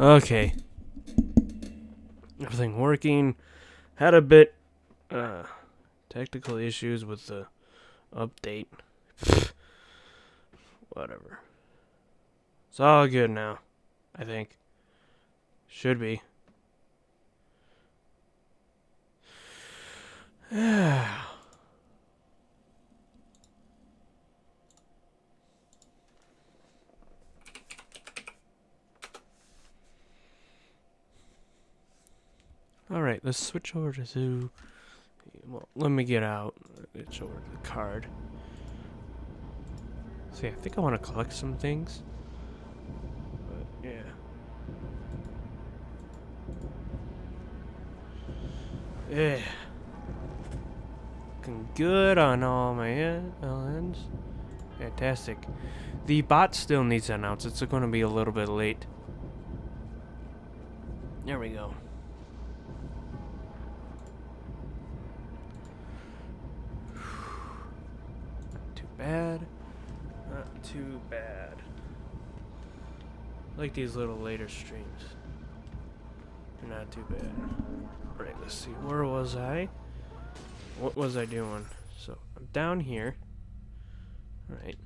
Okay. Everything working. Had a bit technical issues with the update. Whatever. It's all good now, I think. Should be. Alright, let's switch over to... Well, let me get out. Switch over to the card. See, I think I want to collect some things. But, yeah. Yeah. Looking good on all my ends. Fantastic. The bot still needs to announce. It's going to be a little bit late. There we go. Not too bad. Not too bad. I like these little later streams. They're not too bad. Alright, let's see. Where was I? What was I doing? So, I'm down here. Alright.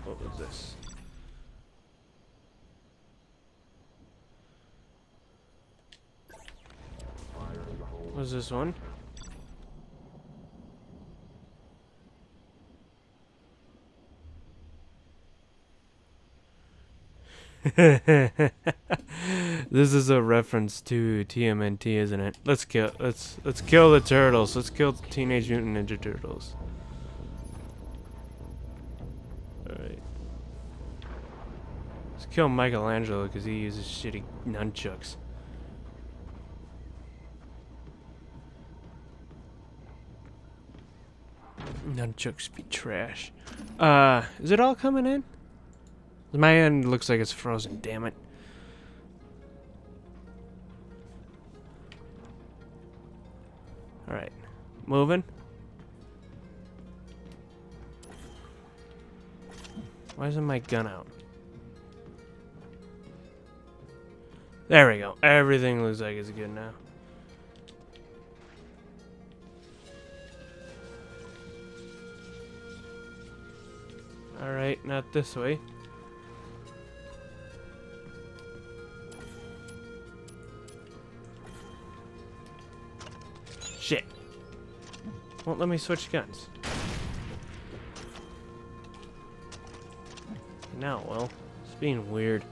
What was this? What was this one? This is a reference to TMNT, isn't it? Let's kill the turtles. Let's kill the Teenage Mutant Ninja Turtles. Alright. Let's kill Michelangelo because he uses shitty nunchucks. Nunchucks be trash. Is it all coming in? My end looks like it's frozen, damn it. Alright. Moving. Why isn't my gun out? There we go. Everything looks like it's good now. Alright, not this way. Shit. Won't let me switch guns. Now, well, it's being weird.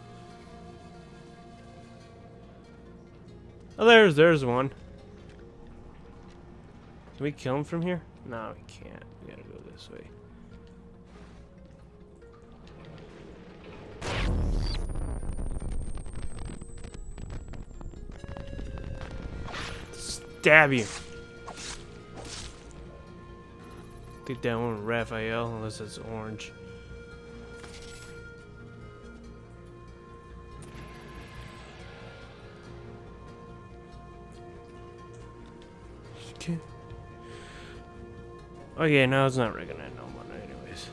Oh, there's one. Can we kill him from here? No, we can't. We gotta go this way. Stab you. Get that one, Raphael, unless it's orange. Okay. Okay, now it's not rigging it no more, anyways.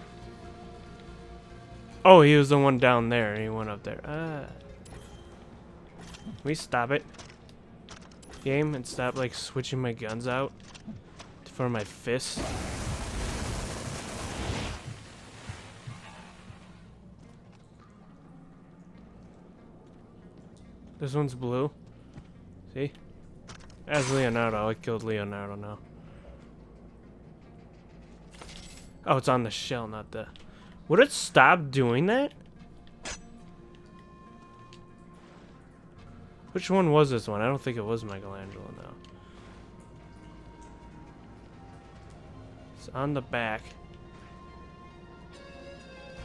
Oh, he was the one down there, and he went up there. Can we stop it? Game, and stop, like, switching my guns out for my fists. This one's blue. See? As Leonardo. I killed Leonardo now. Oh, it's on the shell, not the... Would it stop doing that? Which one was this one? I don't think it was Michelangelo now. It's on the back.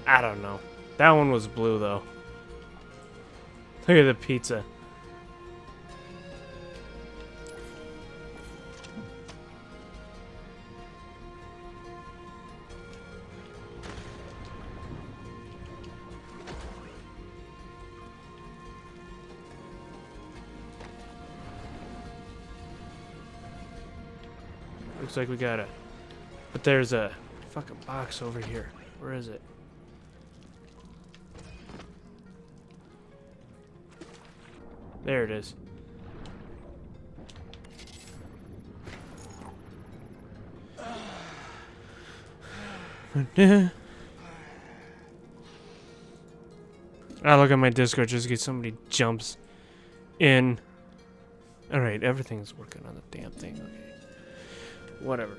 I don't know. That one was blue, though. Look at the pizza. Looks like we got a... But there's a fucking box over here. Where is it? There it is. I look at my Discord just in case somebody jumps in. Alright, everything's working on the damn thing. Okay. Whatever.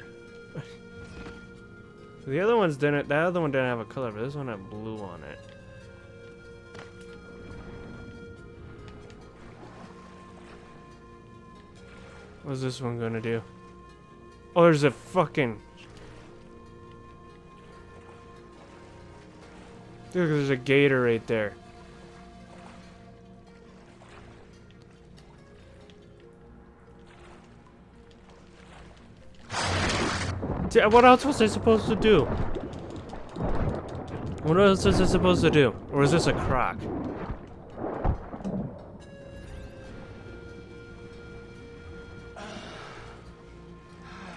The other ones didn't. That other one didn't have a color, but this one had blue on it. What's this one gonna do? Oh, there's a fucking. Look, there's a gator right there. What else was I supposed to do? What else was I supposed to do? Or is this a croc?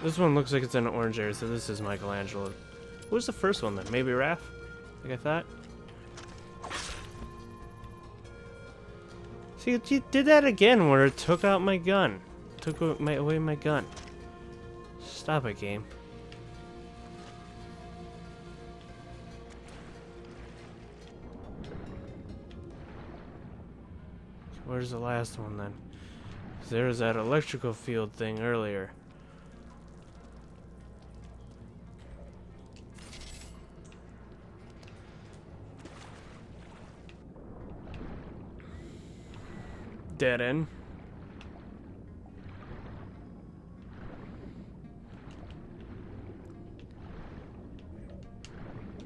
This one looks like it's in an orange area, so this is Michelangelo. What was the first one then? Maybe Raph? Like I thought? See, it did that again where it took out my gun. Took away my gun. Stop it, game. Where's the last one then? There was that electrical field thing earlier. Dead end.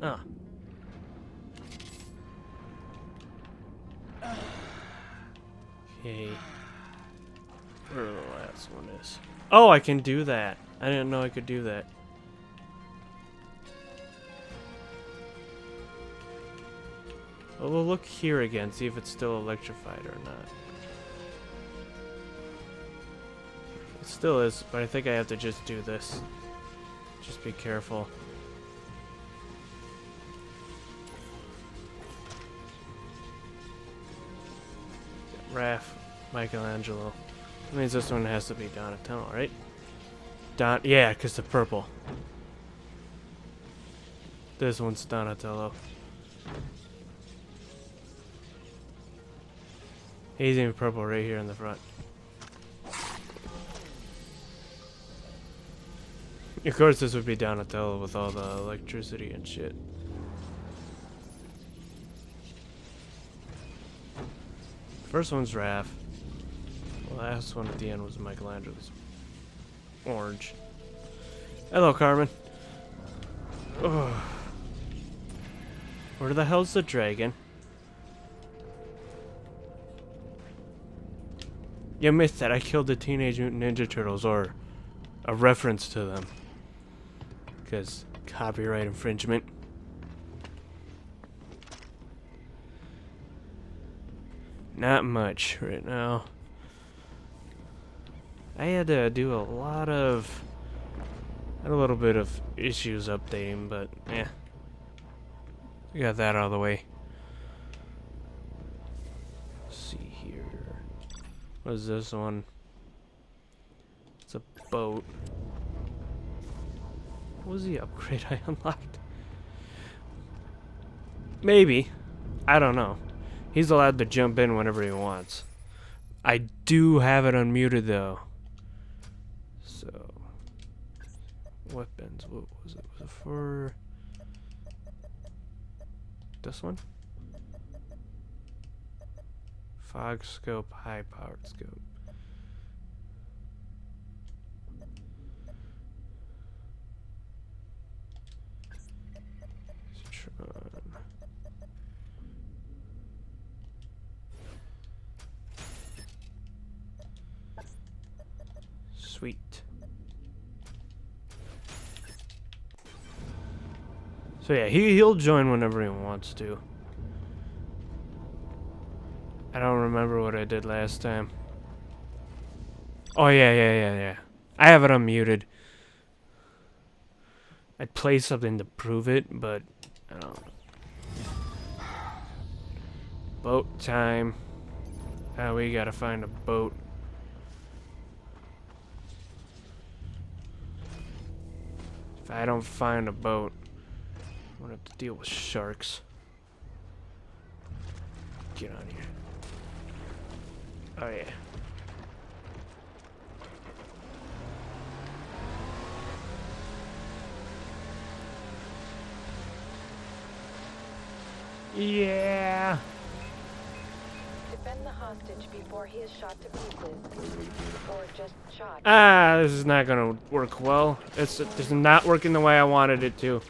Ah. Okay. Where the last one is. Oh, I can do that. I didn't know I could do that. Well, we'll look here again, see if it's still electrified or not. It still is, but I think I have to just do this. Just be careful. Raph, Michelangelo. That means this one has to be Donatello, right? Yeah, because the purple. This one's Donatello. He's even purple right here in the front. Of course, this would be Donatello with all the electricity and shit. First one's Raph. The last one at the end was Michelangelo's. Orange. Hello, Carmen. Ugh. Where the hell's the dragon? You missed that. I killed the Teenage Mutant Ninja Turtles, or a reference to them. Because copyright infringement. Not much right now. I had to do a little bit of issues updating, but yeah. We got that out of the way. Let's see here. What is this one? It's a boat. What was the upgrade I unlocked? Maybe. I don't know. He's allowed to jump in whenever he wants. I do have it unmuted though. So, weapons. What was it? Was it for this one? Fog scope, high powered scope. Sweet. So yeah, he'll join whenever he wants to. I don't remember what I did last time. Oh yeah. I have it unmuted. I'd play something to prove it, but I don't know. Boat time. We gotta find a boat. If I don't find a boat, I'm gonna have to deal with sharks. Get on here. Oh yeah. Yeah. Defend the hostage before he is shot to pieces, or just shot. Ah, this is not gonna work well. This is not working the way I wanted it to.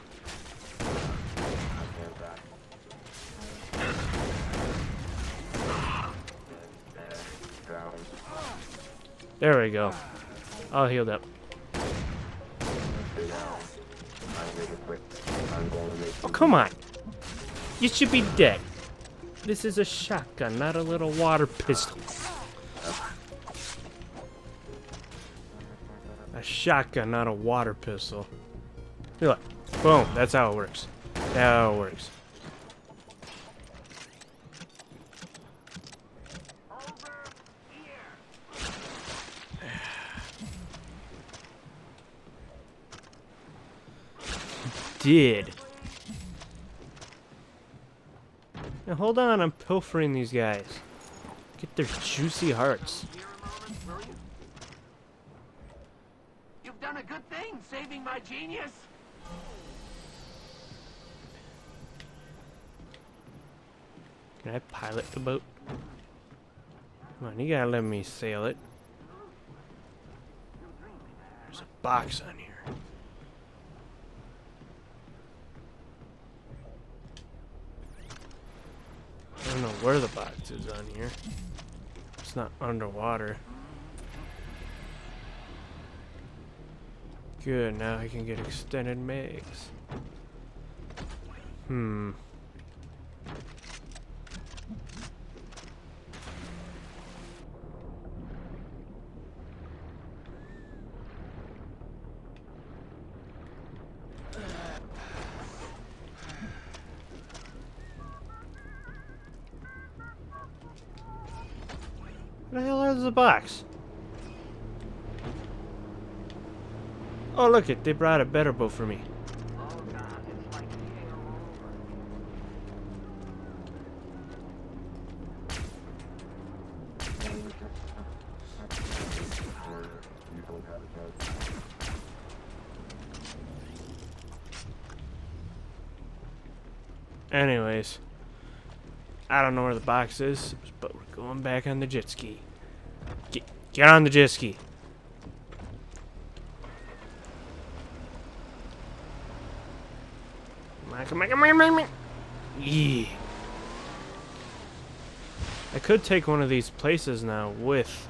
There we go. All healed up. Oh, come on. You should be dead. This is a shotgun, not a little water pistol. A shotgun, not a water pistol. Look. Boom. That's how it works. That's how it works. Did. Now hold on, I'm pilfering these guys. Get their juicy hearts. You've done a good thing, saving my genius. Can I pilot the boat? Come on, you gotta let me sail it. There's a box on here. I don't know where the box is on here. It's not underwater. Good, now I can get extended mags. What the hell is the box? Oh, look it, they brought a better boat for me. Oh God, it's like being a rover. Anyways, I don't know where the box is, but we're going back on the jet ski. Get on the jet ski. Come on. Yeah. I could take one of these places now with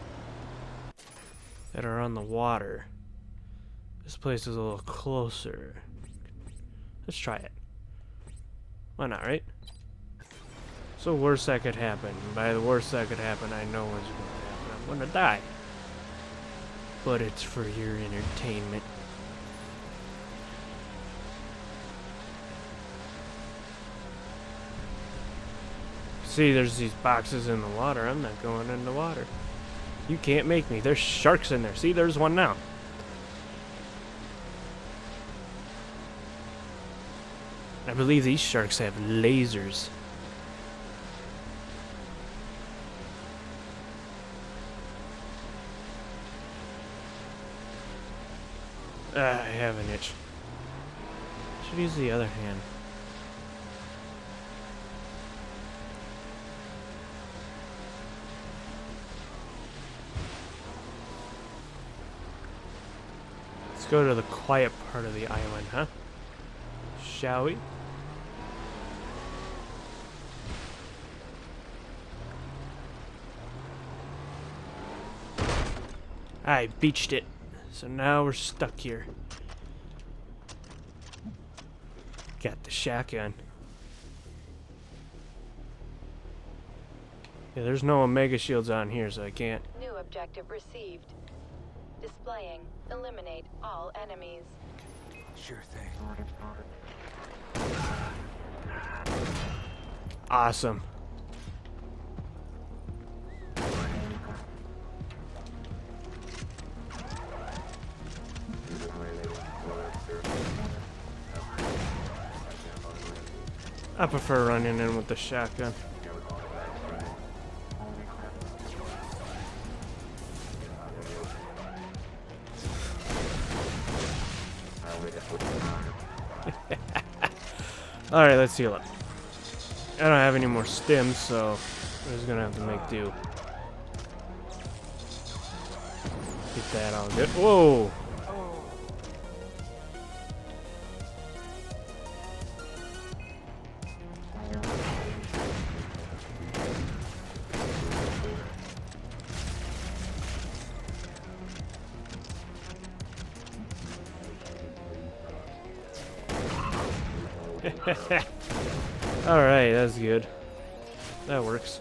that are on the water. This place is a little closer. Let's try it. Why not, right? So worst that could happen. And by the worst that could happen, I know what's going to happen. I'm going to die. But it's for your entertainment. See, there's these boxes in the water. I'm not going in the water. You can't make me. There's sharks in there. See, there's one now. I believe these sharks have lasers. I have an itch. Should use the other hand. Let's go to the quiet part of the island, huh? Shall we? I beached it. So now we're stuck here. Got the shotgun. Yeah, there's no Omega shields on here, so I can't. New objective received. Displaying. Eliminate all enemies. Sure thing. I prefer running in with the shotgun. Alright, let's heal up. I don't have any more stims, so I'm just gonna have to make do. Get that all good. Whoa! Alright, that's good. That works.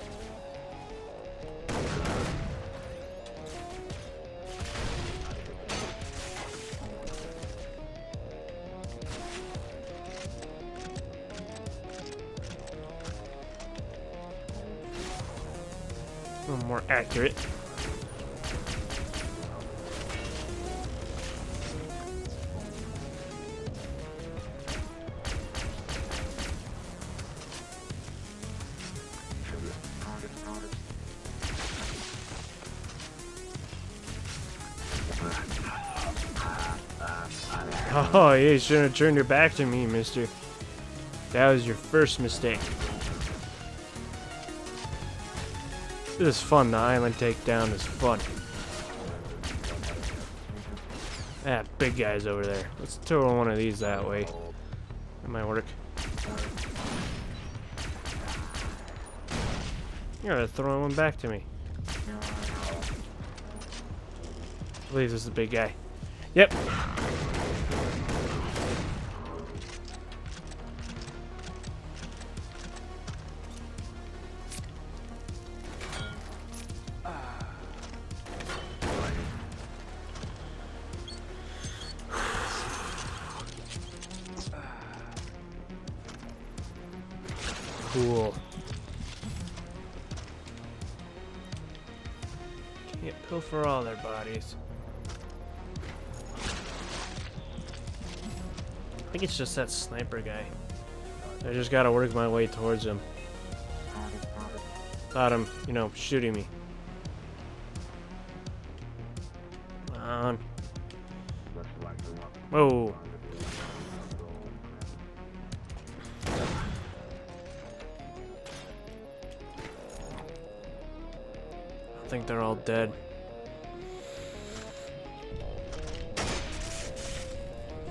A little more accurate. Oh, you shouldn't have turned your back to me, mister. That was your first mistake. This is fun. The island takedown is fun. Ah, big guy's over there. Let's throw one of these that way. That might work. You're throwing one back to me. I believe this is a big guy. Yep. Cool. Can't pilfer all their bodies. I think it's just that sniper guy. I just gotta work my way towards him. Without him, you know, shooting me. Come on. Whoa. I think they're all dead.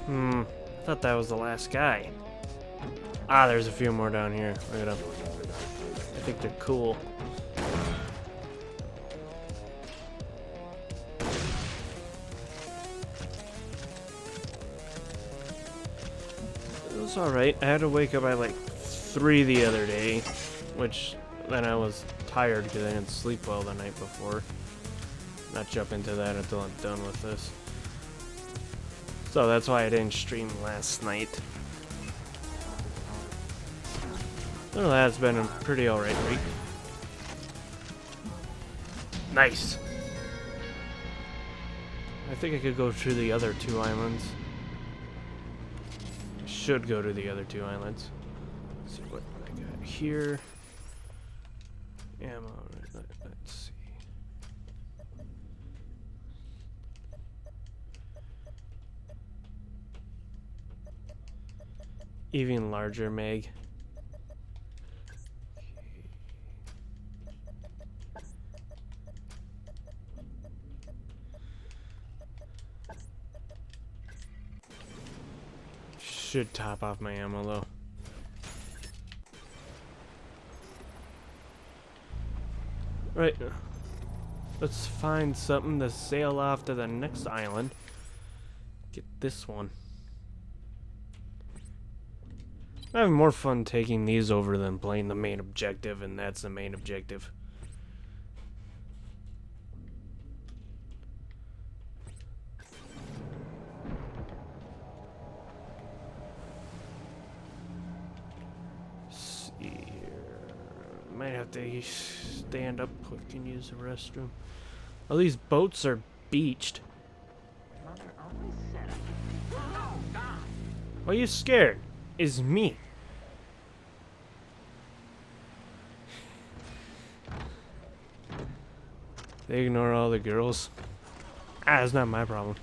I thought that was the last guy. Ah, there's a few more down here. Look at them. I think they're cool. It was alright. I had to wake up at like 3 the other day, which then I was tired because I didn't sleep well the night before. Not jump into that until I'm done with this. So that's why I didn't stream last night. Well, that's been a pretty alright week. Nice! I think I could go to the other 2 islands. I should go to the other 2 islands. Let's see what I got here. Ammo, let's see. Even larger mag. Should top off my ammo though. Right. Let's find something to sail off to the next island. Get this one. I have more fun taking these over than playing the main objective, and that's the main objective. See here. Might have to stand up quick and use the restroom. Oh, these boats are beached. Why are you scared? It's me. They ignore all the girls. Ah, it's not my problem.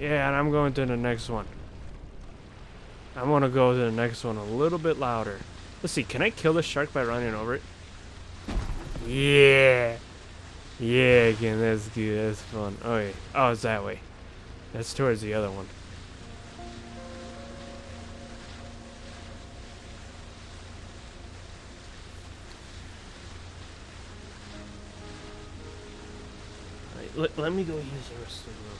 Yeah, and I'm going to the next one. I want to go to the next one a little bit louder. Let's see, can I kill the shark by running over it? Yeah! Yeah, again, that's good, that's fun. Oh, yeah. Oh, it's that way. That's towards the other one. Right, let me go use the rest of the room.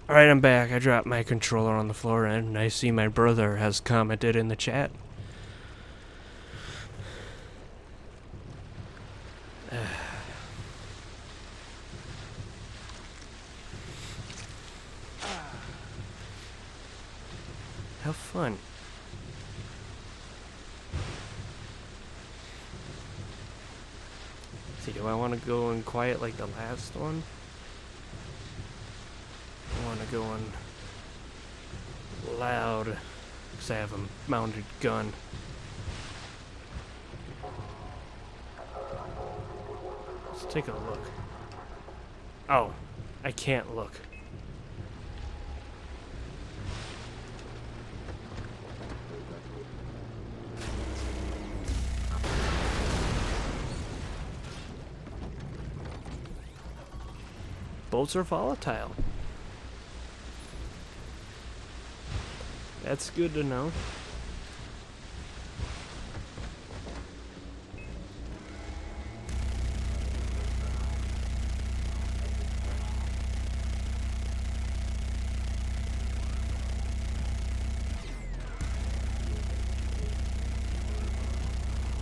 Alright, I'm back. I dropped my controller on the floor and I see my brother has commented in the chat. How fun. See, do I want to go in quiet like the last one? I want to go in loud because I have a mounted gun. Let's take a look. Oh, I can't look. Bolts are volatile. That's good to know.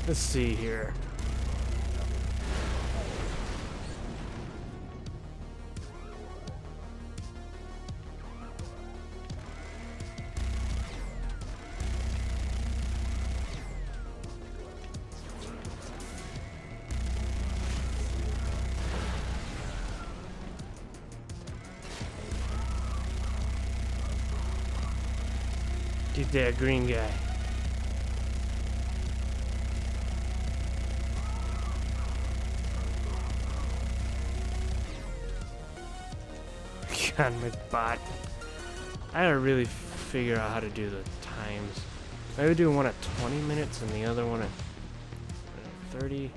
Let's see here. Get that green guy. God, my bot. I gotta really figure out how to do the times. Maybe do one at 20 minutes and the other one at 30.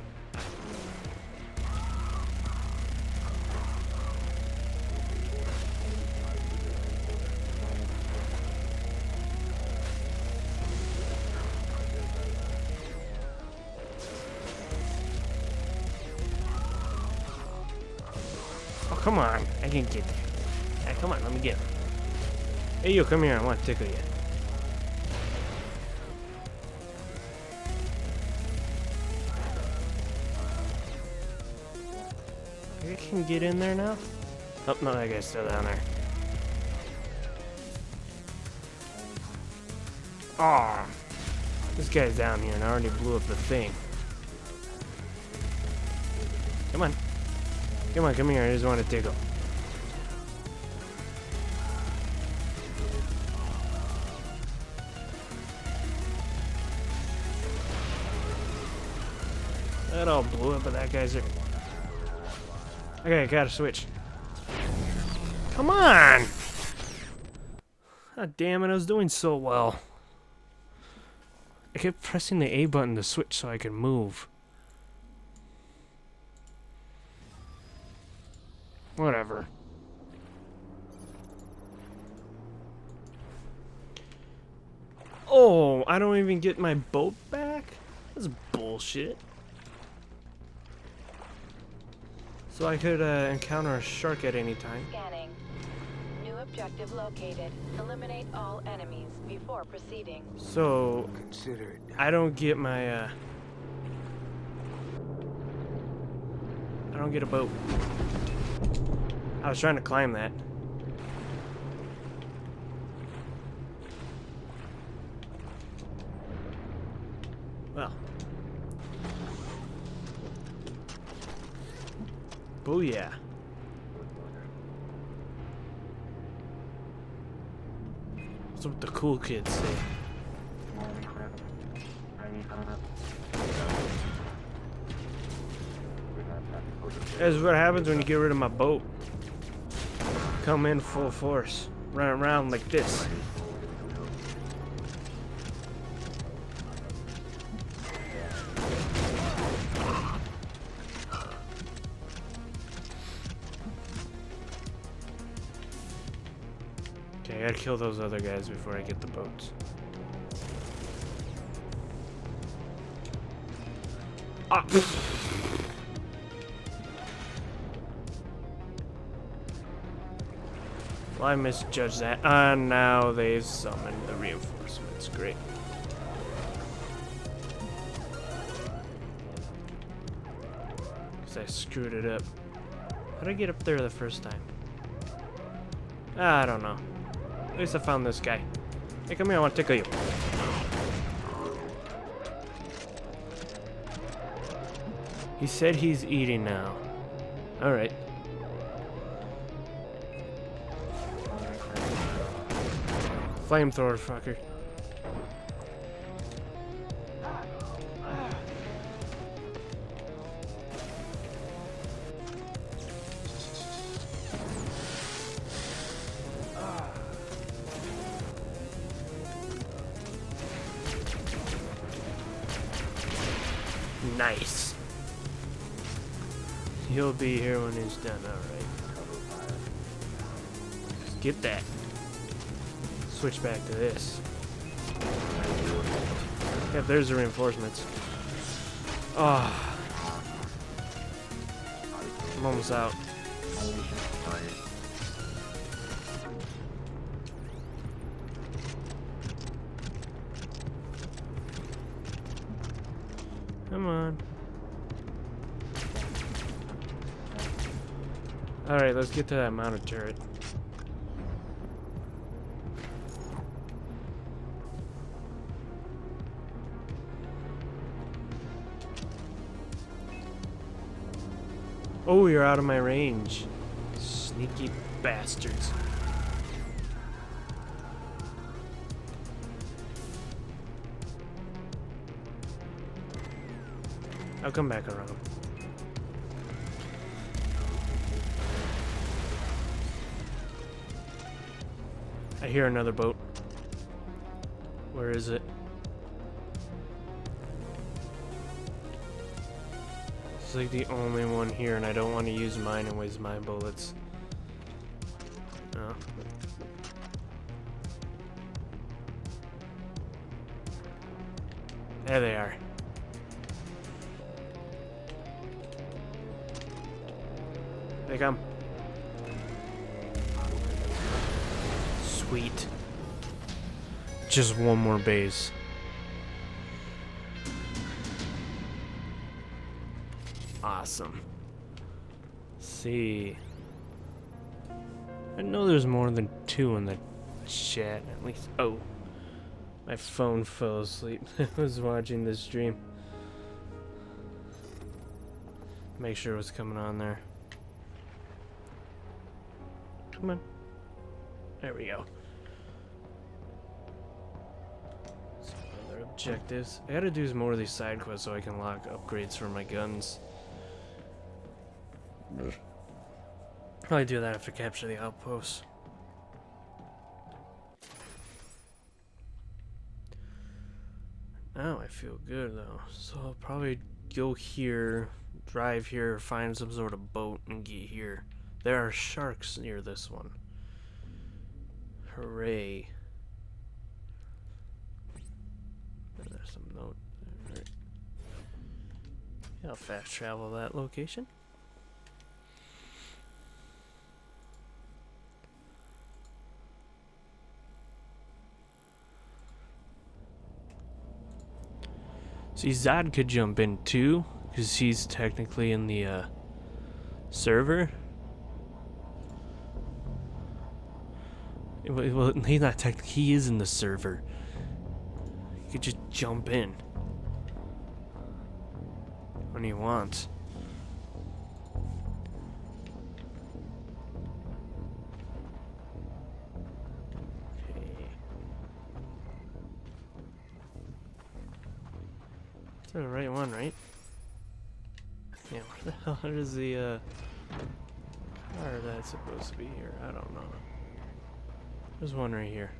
Oh, come on. I can get there. Hey, come on, let me get him. Hey, you, come here. I want to tickle you. I can get in there now? Oh, no, that guy's still down there. Aw. This guy's down here and I already blew up the thing. Come on. Come on, come here. I just want to tickle. That all blew up, but that guy's... Okay, I gotta switch. Come on! God damn it, I was doing so well. I kept pressing the A button to switch so I could move. Whatever. Oh, I don't even get my boat back? That's bullshit. So I could encounter a shark at any time. Scanning. New objective located. Eliminate all enemies before proceeding. So Consider it. I don't get my I don't get a boat. I was trying to climb that. Well. Booyah. That's what the cool kids say. That's what happens when you get rid of my boat. Come in full force. Run around like this. Okay, I gotta kill those other guys before I get the boats. Ah! Well, I misjudged that. Now they've summoned the reinforcements. Great. Because I screwed it up. How did I get up there the first time? I don't know. At least I found this guy. Hey, come here, I want to tickle you. He said he's eating now. Alright. Flamethrower fucker. Nice. He'll be here when he's done. Alright. Get that. Switch back to this. Yep, there's the reinforcements. Oh. I'm almost out. Come on. Alright, let's get to that mounted turret. Oh, you're out of my range. Sneaky bastards. I'll come back around. I hear another boat. Where is it? It's like the only one here, and I don't want to use mine and waste my bullets. No. There they are. They come. Sweet. Just one more base. Awesome. See. I know there's more than two in the chat, at least. Oh. My phone fell asleep. I was watching this stream. Make sure what's coming on there. Come on. There we go. Some other objectives. I gotta do more of these side quests so I can lock upgrades for my guns. Probably do that after capture the outpost. Now I feel good though, so I'll probably go here, drive here, find some sort of boat and get here. There are sharks near this one. Hooray. some note. Alright. Yeah, I'll fast travel that location. See, Zod could jump in too, because he's technically in the server. Well, he's not technically, he is in the server. He could just jump in when he wants. The right one, right? Yeah, where the hell is the car that's supposed to be here? I don't know. There's one right here.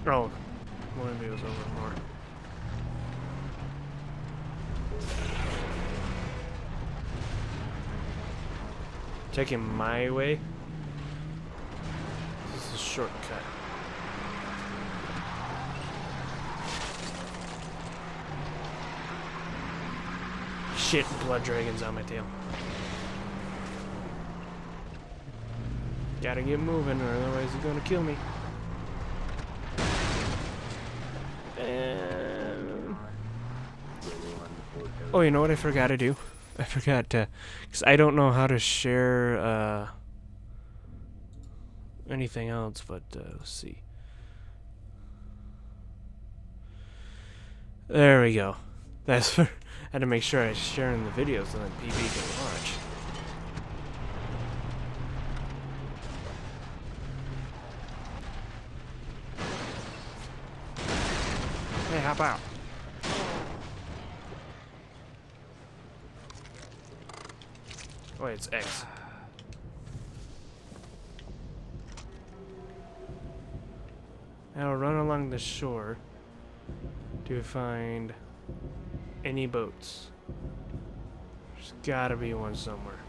Oh. One of you was over more. Taking my way. This is a shortcut. Shit, blood dragons on my tail. Gotta get moving or otherwise he's gonna kill me. Oh, you know what I forgot to do? I forgot to, because I don't know how to share anything else, but let's see. There we go. That's for, I had to make sure I was sharing the videos so that PB can watch. Hey, hop out. Wait, it's X. Now run along the shore to find any boats. There's gotta be one somewhere.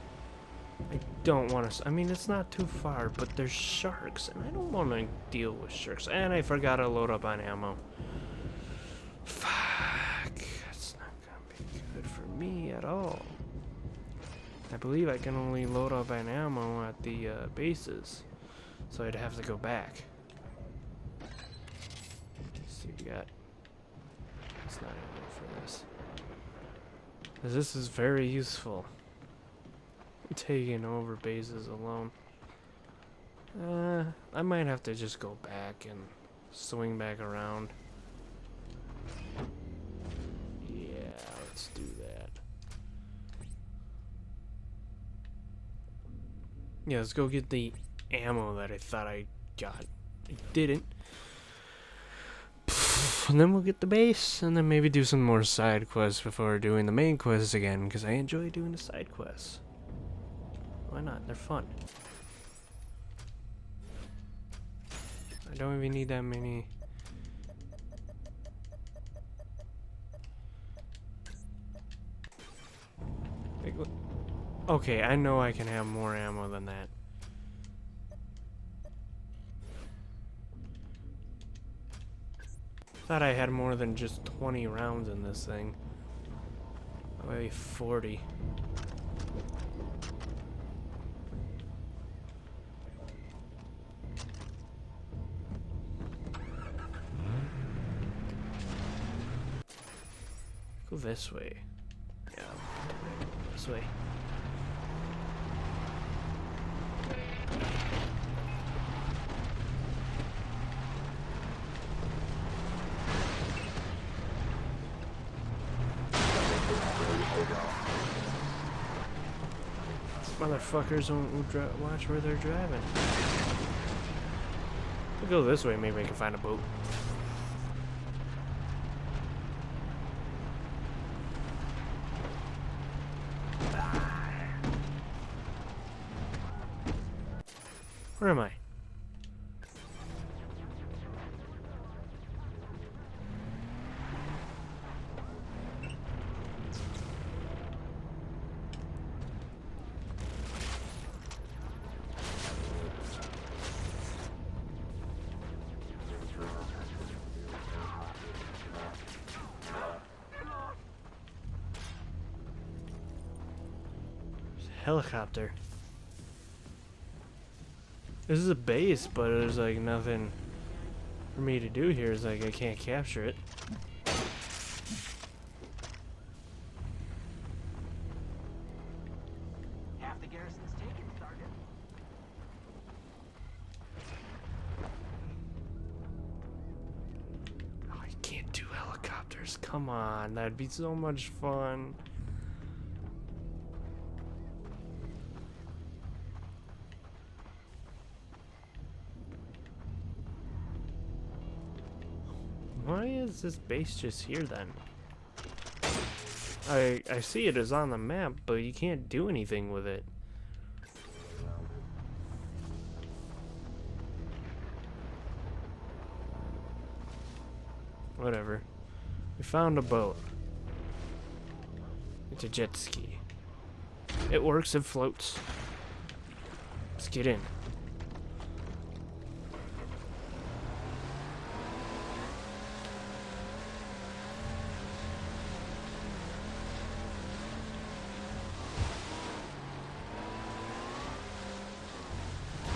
I don't want to. I mean, it's not too far, but there's sharks, and I don't want to deal with sharks. And I forgot to load up on ammo. Fuck. That's not gonna be good for me at all. I believe I can only load up on ammo at the bases, so I'd have to go back. Let's see what we got. It's not ammo for this. This is very useful. Taking over bases alone. I might have to just go back and swing back around. Yeah, let's do that. Yeah, let's go get the ammo that I thought I got. I didn't. And then we'll get the base, and then maybe do some more side quests before doing the main quests again, because I enjoy doing the side quests. Why not? They're fun. I don't even need that many. Like, okay, I know I can have more ammo than that. Thought I had more than just 20 rounds in this thing. Maybe 40. Go this way. Yeah, this way. Motherfuckers won't watch where they're driving. We'll go this way, maybe I can find a boat. Where am I? helicopter. This is a base, but there's like nothing for me to do here. It's like I can't capture it. Half the garrison's taken, Sergeant. Oh, I can't do helicopters. Come on, that'd be so much fun. Why is this base just here then? I see it is on the map, but you can't do anything with it. Whatever. We found a boat. It's a jet ski. It works, it floats. Let's get in.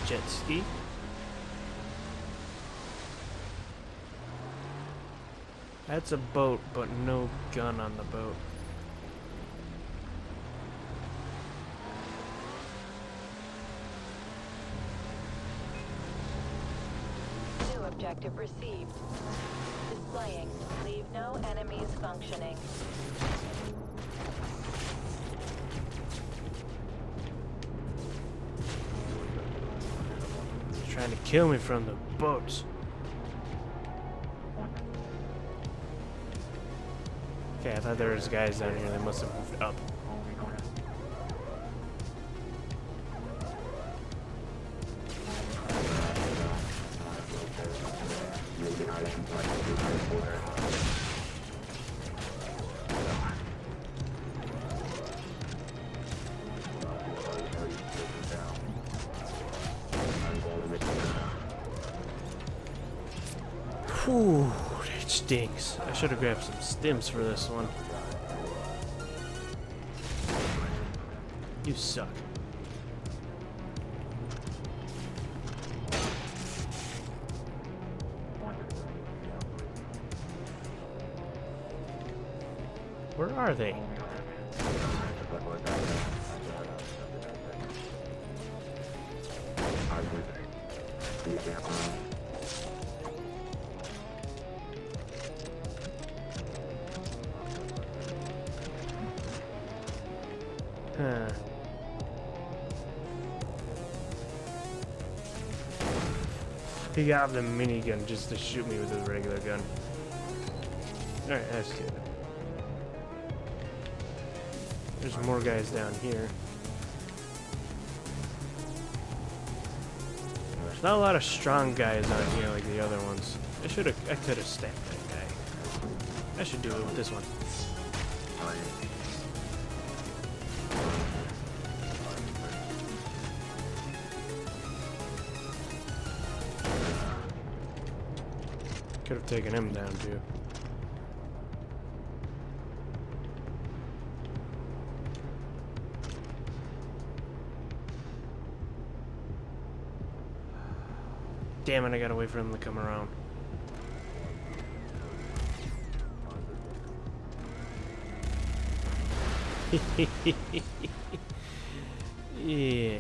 Jet ski. That's a boat, but no gun on the boat. New objective received. Displaying. Leave no enemies functioning. He's trying to kill me from the boats. Okay, I thought there was guys down here. They must have moved up. Whew, that stinks. I should have grabbed some stims for this one. You suck. Where are they? Huh. He got the minigun just to shoot me with a regular gun. Alright, that's good. There's more guys down here. There's not a lot of strong guys on here like the other ones. I could have stabbed that guy. I should do it with this one. Could have taken him down too. Damn it, I gotta wait for him to come around. Yeah,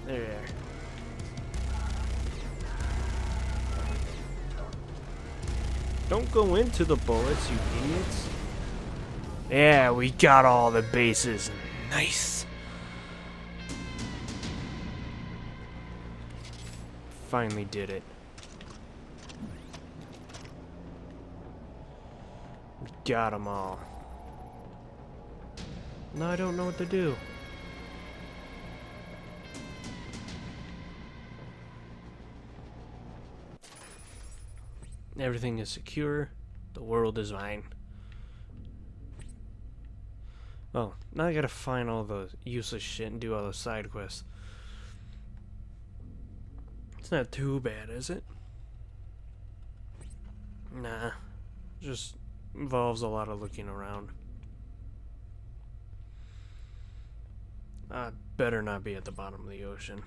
there. Don't go into the bullets, you idiots. Yeah, we got all the bases. Nice. Finally did it. We got them all. Now I don't know what to do. Everything is secure. The world is mine. Oh, now I gotta find all the useless shit and do all the side quests. It's not too bad, is it? Nah. Just involves a lot of looking around. Better not be at the bottom of the ocean.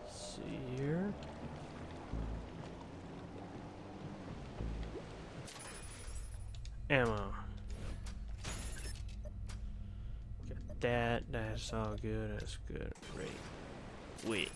See here. Ammo. Got that. That's all good. That's good. Right. Wait.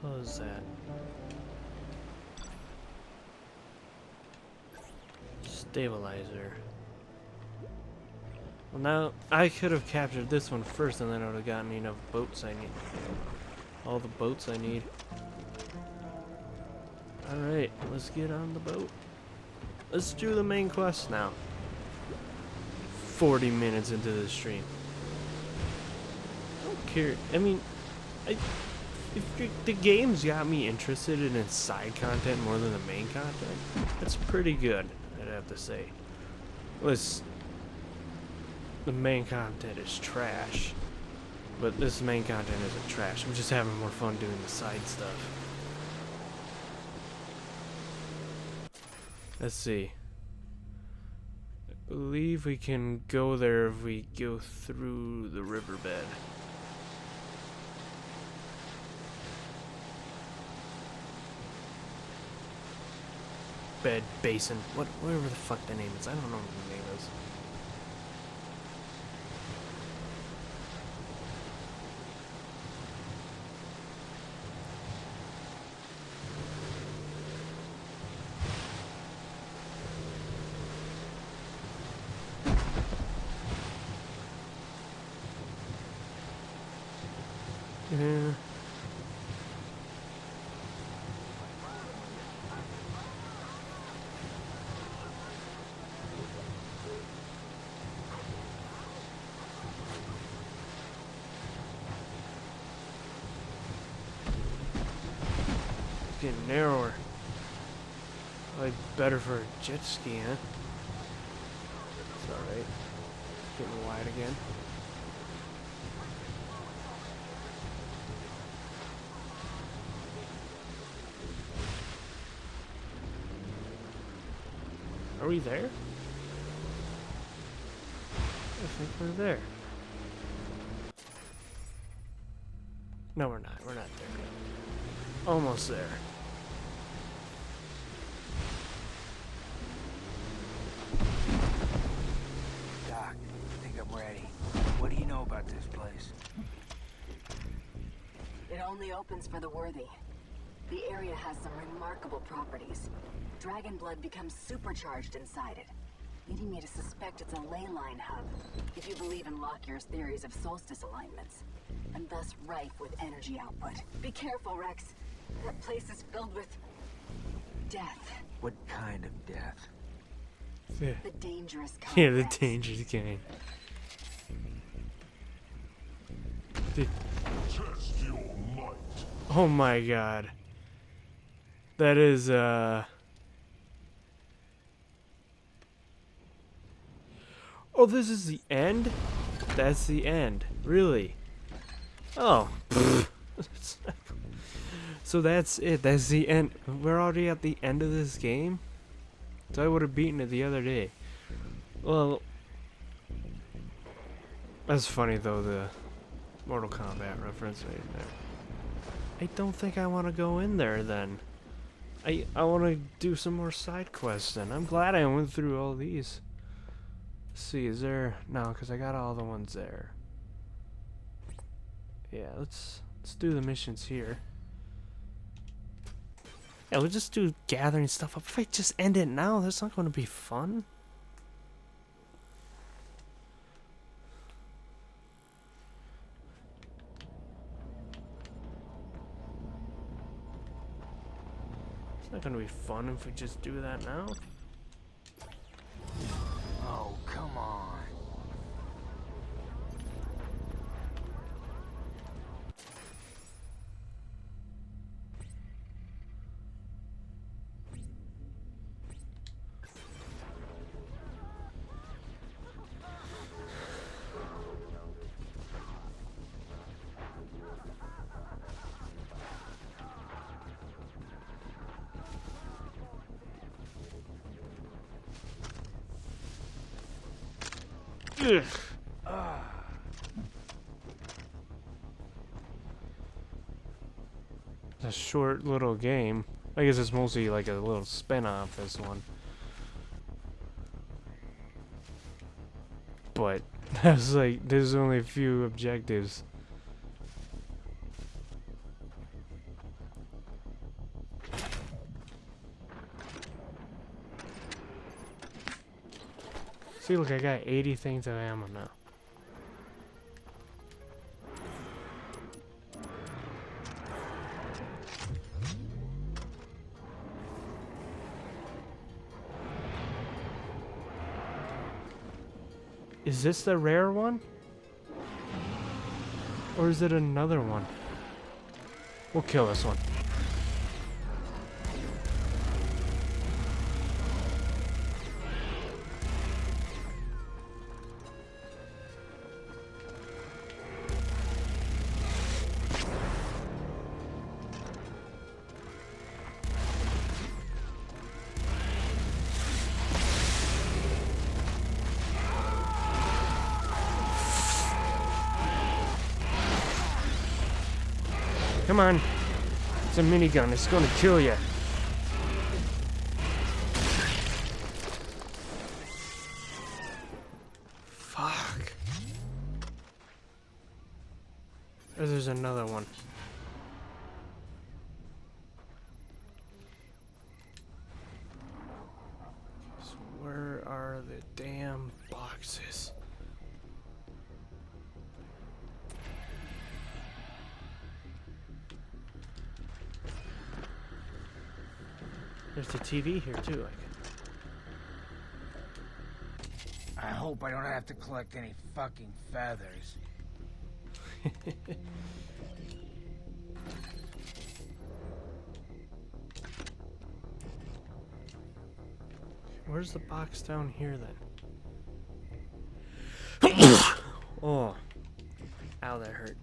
What is that? Stabilizer. Well, now I could have captured this one first, and then I would have gotten enough boats I need. All the boats I need. Alright, let's get on the boat. Let's do the main quest now. 40 minutes into the stream. I don't care. I mean, the game's got me interested in its side content more than the main content. That's pretty good, I'd have to say. The main content is trash, but this main content isn't trash. I'm just having more fun doing the side stuff. Let's see. I believe we can go there if we go through the riverbed. Bed, basin, whatever the fuck the name is. I don't know what the name is. Yeah. Getting narrower. Probably better for a jet ski, huh? It's alright. Getting wide again. Are we there? I think we're there. No, we're not. We're not there yet. Almost there. Doc, I think I'm ready. What do you know about this place? It only opens for the worthy. The area has some remarkable properties. Dragon blood becomes supercharged inside it, leading me to suspect it's a ley line hub, if you believe in Lockyer's theories of solstice alignments, and thus rife with energy output. Be careful, Rex. That place is filled with death. What kind of death? Yeah. The dangerous kind. Yeah, the Rex. dangerous kind. Test your might. Oh my god. That is, Oh, this is the end? That's the end. Really? Oh. So that's it. That's the end. We're already at the end of this game? So I would have beaten it the other day. Well, that's funny though, the Mortal Kombat reference right there. I don't think I want to go in there then. I want to do some more side quests then. I'm glad I went through all these. Let's see, is there... No, because I got all the ones there. Yeah, let's do the missions here. Yeah, we'll just do gathering stuff up. If I just end it now, that's not going to be fun. It's not going to be fun if we just do that now. Oh, come on. Ugh. It's a short little game. I guess it's mostly like a little spin-off, this one. But that's like, there's only a few objectives. See, look, I got 80 things of ammo now. Is this the rare one? Or is it another one? We'll kill this one. Come on. It's a minigun. It's gonna kill you. Fuck. Oh, there's another one. So where are the damn boxes? There's the TV here too. I hope I don't have to collect any fucking feathers. Where's the box down here then? Oh. Ow, that hurt.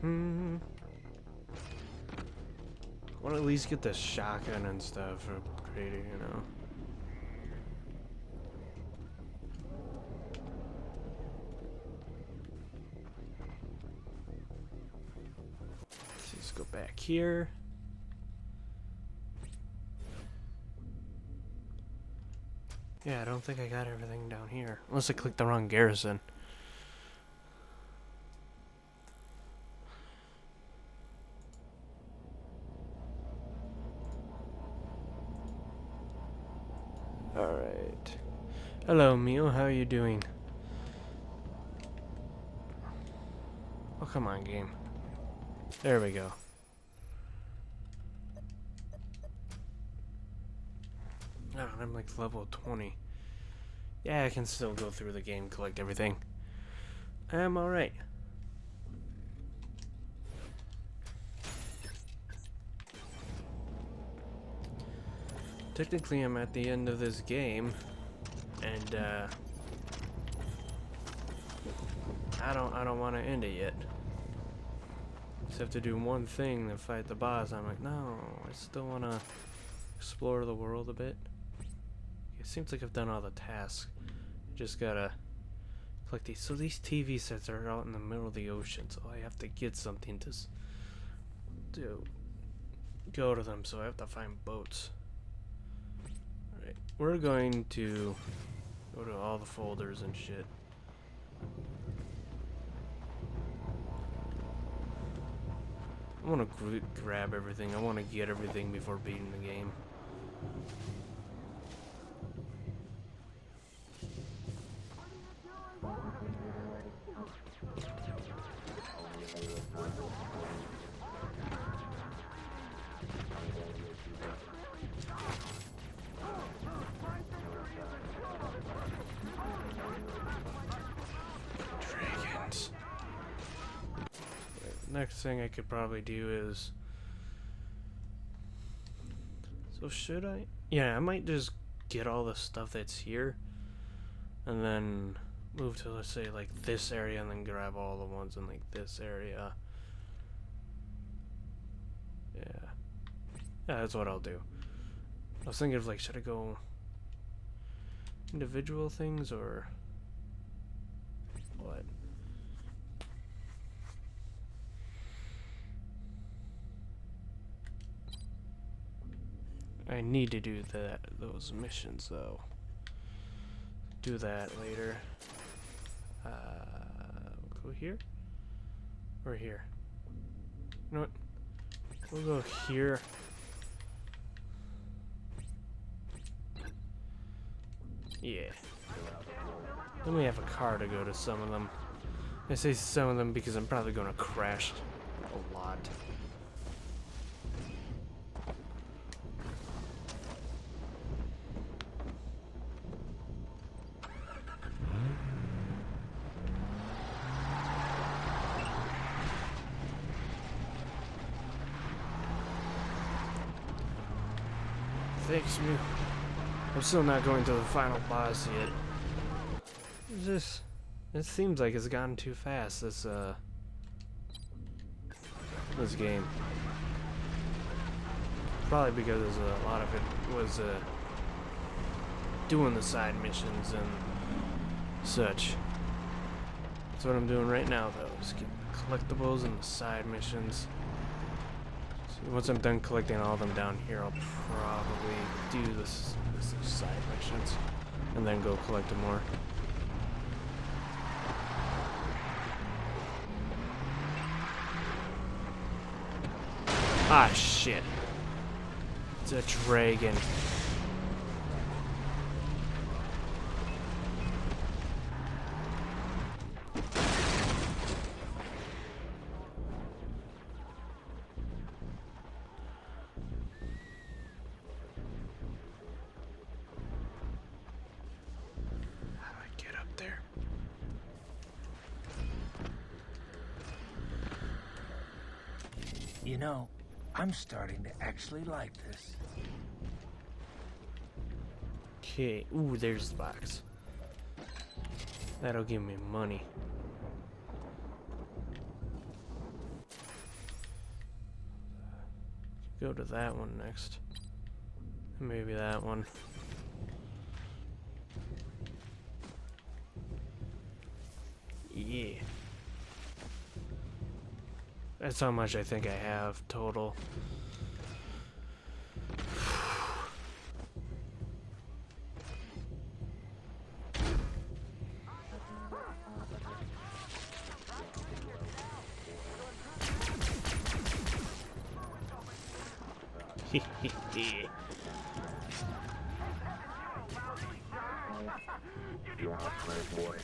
I want to at least get the shotgun and stuff upgraded, you know. Let's just go back here. Yeah, I don't think I got everything down here. Unless I clicked the wrong garrison. Alright. Hello, Mio. How are you doing? Oh, come on, game. There we go. Oh, I'm like level 20. Yeah, I can still go through the game, collect everything. I'm alright. Technically, I'm at the end of this game, and I don't want to end it yet. Just have to do one thing to fight the boss. I'm like, no, I still want to explore the world a bit. It seems like I've done all the tasks. Just gotta collect these. So these TV sets are out in the middle of the ocean, so I have to get something to go to them. So I have to find boats. Alright, we're going to go to all the folders and shit. I want to grab everything. I want to get everything before beating the game. Dragons. Next thing I could probably do is... So should I? Yeah, I might just get all the stuff that's here. and then move to, let's say, like this area, and then grab all the ones in like this area. Yeah, that's what I'll do. I was thinking of like, should I go individual things or what? I need to do those missions though. Do that later. Go here or here. You know what? We'll go here. Yeah. Then we have a car to go to some of them. I say some of them because I'm probably going to crash a lot. Thanks, me. I'm still not going to the final boss yet. This seems like it's gotten too fast, this game. Probably because a lot of it was doing the side missions and such. That's what I'm doing right now though, is get collectibles and the side missions. Once I'm done collecting all of them down here, I'll probably do this side missions and then go collect them more. Ah, shit. It's a dragon. You know, I'm starting to actually like this. Okay, ooh, there's the box. That'll give me money. Go to that one next. Maybe that one. Yeah. That's how much I think I have total. You want to play, boy?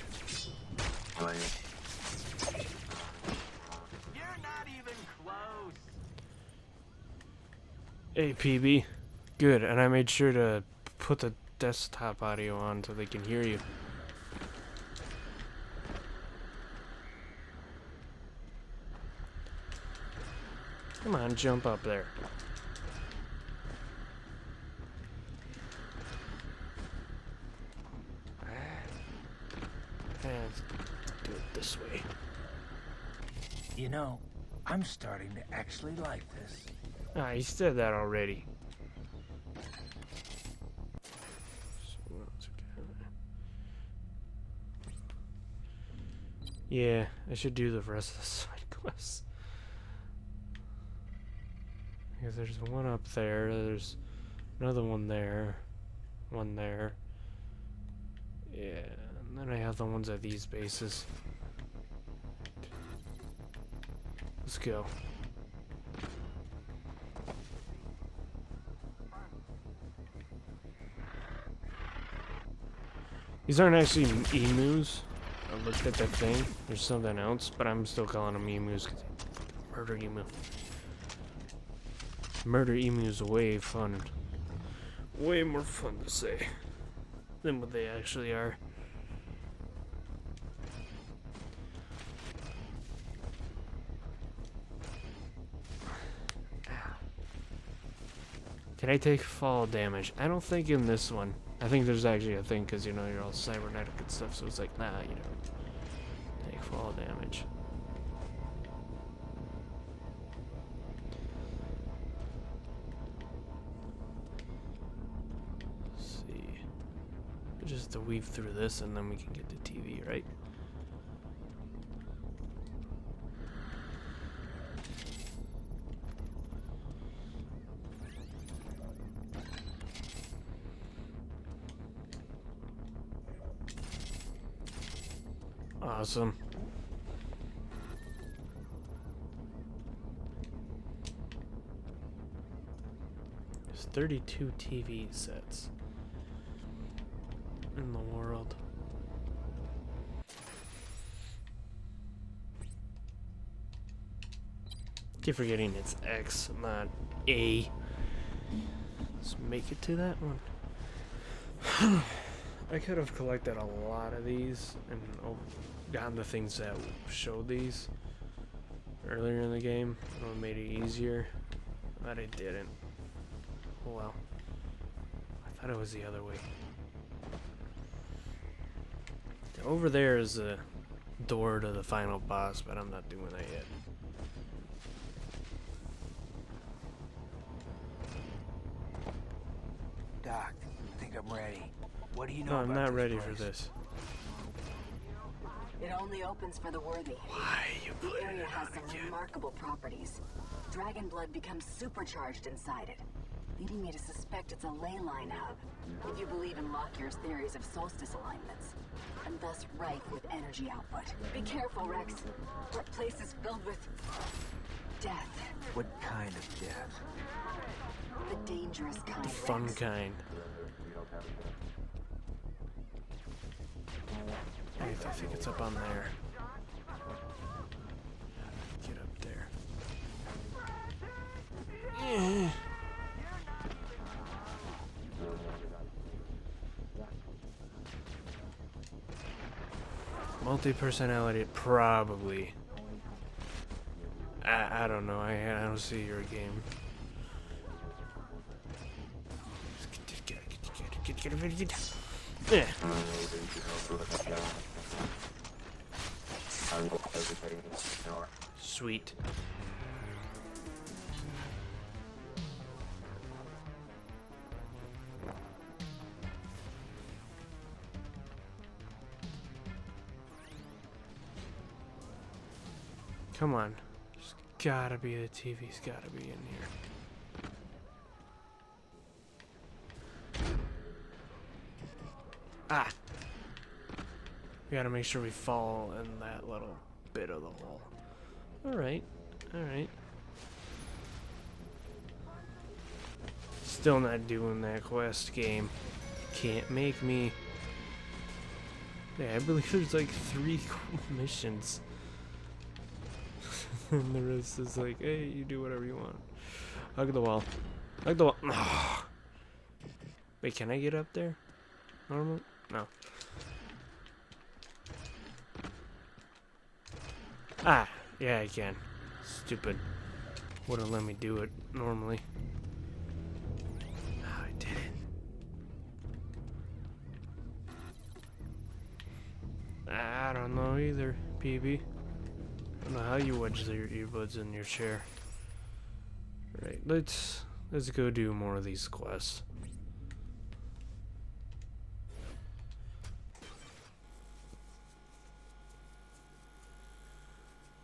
Play. Hey, PB. Good, and I made sure to put the desktop audio on so they can hear you. Come on, jump up there. Let's do it this way. You know, I'm starting to actually like this. Ah, you said that already. So what else we got? Yeah, I should do the rest of the side quests. Because there's one up there, there's another one there, one there. Yeah, and then I have the ones at these bases. Let's go. These aren't actually emus. I looked at that thing. There's something else, but I'm still calling them emus because murder emu. Murder emu is way fun. Way more fun to say than what they actually are. Can I take fall damage? I don't think in this one. I think there's actually a thing because, you know, you're all cybernetic and stuff, so it's like, nah, you know, take fall damage. Let's see. Just have to weave through this and then we can get the TV, right? Awesome. There's 32 TV sets in the world. Keep forgetting it's X, not A. Let's make it to that one. I could have collected a lot of these and gotten the things that showed these earlier in the game. It would have made it easier, but I didn't. Oh well. I thought it was the other way. Over there is the door to the final boss, but I'm not doing that yet. Doc, I think I'm ready. What do you know No, I'm about not ready place? for this. It only opens for the worthy. Why you The put area it has on some again? remarkable properties. Dragon blood becomes supercharged inside it, leading me to suspect it's a ley line hub, if you believe in Lockyer's theories of solstice alignments, and thus rife with energy output. Be careful, Rex. That place is filled with death. What kind of death? The dangerous kind, The fun Rex. kind. I think it's up on there. Get up there. Yeah. Multi-personality, probably. I don't know. I don't see your game. Get. Yeah. Sweet. Come on. There's gotta be the TV's gotta be in here. Ah! We gotta make sure we fall in that little bit of the hole. Alright, alright. Still not doing that quest game. Can't make me. Yeah, I believe there's like 3 missions. And the rest is like, hey, you do whatever you want. Hug the wall. Hug the wall. Wait, can I get up there? Normal? No. Ah, yeah, I can. Stupid. Wouldn't let me do it normally. Ah, I did it. I don't know either, PB. I don't know how you wedge your earbuds in your chair. Right, let's go do more of these quests.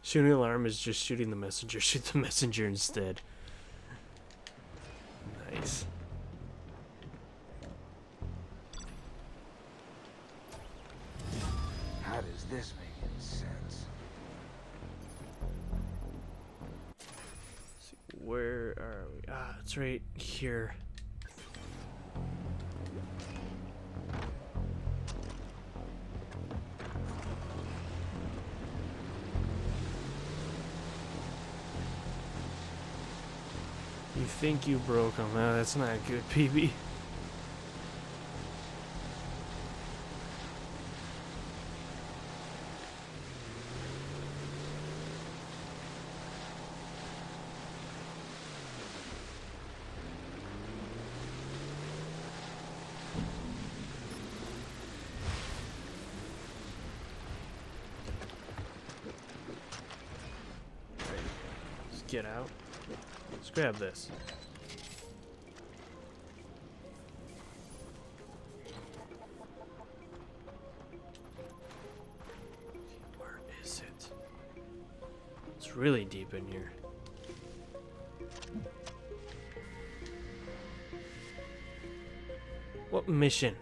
Shooting the alarm is just shooting the messenger. Shoot the messenger instead. Nice. How does this make any sense? Let's see, where are we? Ah, it's right here. You think you broke them? No, that's not good, PB. get out. Let's grab this. Where is it? It's really deep in here. What mission?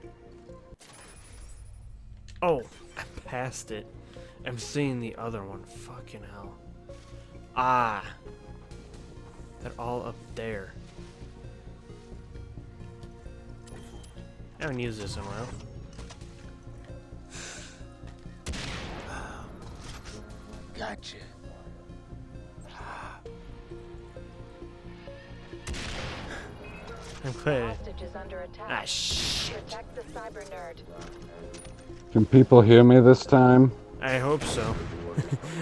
Oh, I passed it. I'm seeing the other one. Fucking hell. Ah. They're all up there. I haven't used this in a while. Gotcha. I'm glad. Hostage is under attack. Ah, shit. Protect the cyber nerd. Can people hear me this time? I hope so.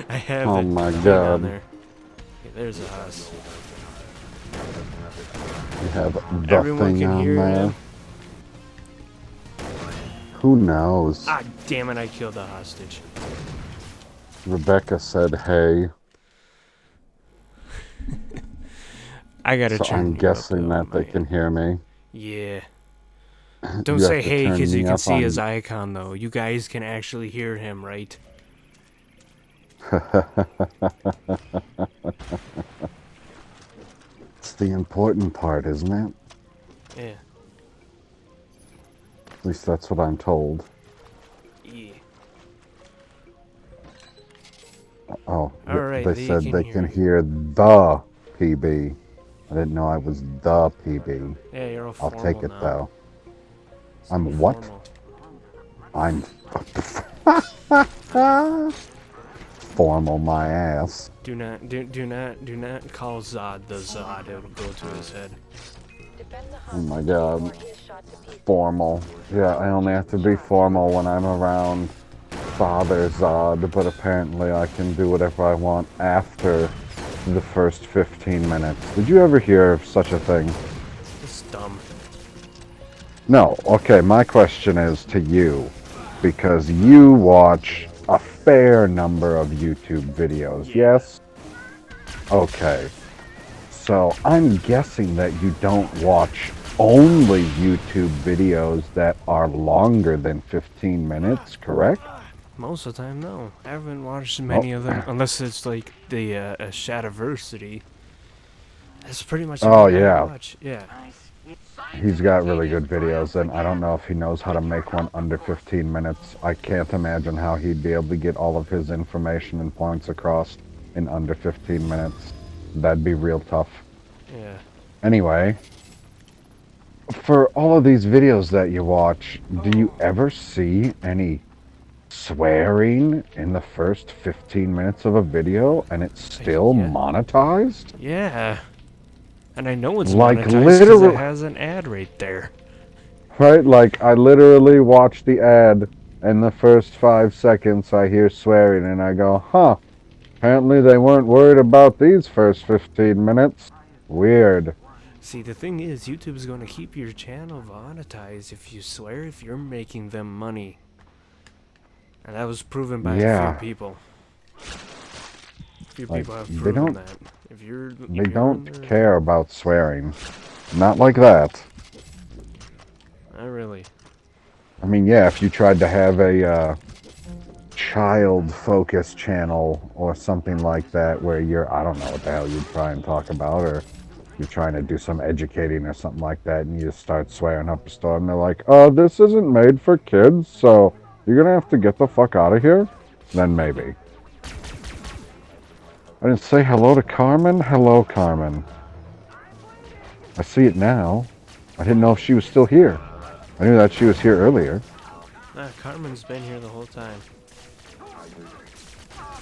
I have Oh it my thing God. on there. Okay, there's a house. You have the Everyone thing can on hear there. you. Who knows? Ah, damn it! I killed the hostage. Rebecca said, "Hey." I gotta So turn I'm you up, guessing though, that they man. can hear me. Yeah. Don't You say have to hey turn because you me can up see on- his icon though. You guys can actually hear him, right? It's the important part, isn't it? Yeah. At least that's what I'm told. Yeah. Oh, Alright, they they said can they hear can you. hear the PB. I didn't know I was the PB. Yeah, you're all I'll formal take it now. though. So I'm what? formal. I'm formal my ass. Do not call Zod the Zod. It'll go to his head. Defend the Oh my hostage God. before he is shot to pieces. Formal. Yeah, I only have to be formal when I'm around Father Zod, but apparently I can do whatever I want after the first 15 minutes. Did you ever hear of such a thing? It's dumb. No. Okay, my question is to you, because you watch a fair number of YouTube videos, yes? Okay. So I'm guessing that you don't watch only YouTube videos that are longer than 15 minutes, correct? Most of the time, no. I haven't watched many of them unless it's like the Shadiversity. That's pretty much Oh, everything I yeah. watch. Yeah. He's got really good videos, and I don't know if he knows how to make one under 15 minutes. I can't imagine how he'd be able to get all of his information and points across in under 15 minutes. That'd be real tough. Yeah. Anyway, for all of these videos that you watch, do you ever see any swearing in the first 15 minutes of a video and it's still Yeah. monetized? Yeah. And I know it's Like, monetized because literally- it has an ad right there. Right? Like, I literally watch the ad, and the first 5 seconds I hear swearing, and I go, huh, apparently they weren't worried about these first 15 minutes. Weird. See, the thing is, YouTube's going to keep your channel monetized if you swear, if you're making them money. And that was proven by Yeah. a few people. A few Like, people have they proven don't- that. If you're, They don't care about swearing. Not like that. Not really. I mean, yeah, if you tried to have a child-focused channel or something like that where you're, I don't know what the hell you'd try and talk about, or you're trying to do some educating or something like that, and you just start swearing up a storm, they're like, this isn't made for kids, so you're gonna have to get the fuck out of here? Then maybe. I didn't say hello to Carmen? Hello, Carmen. I see it now. I didn't know if she was still here. I knew that she was here earlier. Nah, Carmen's been here the whole time.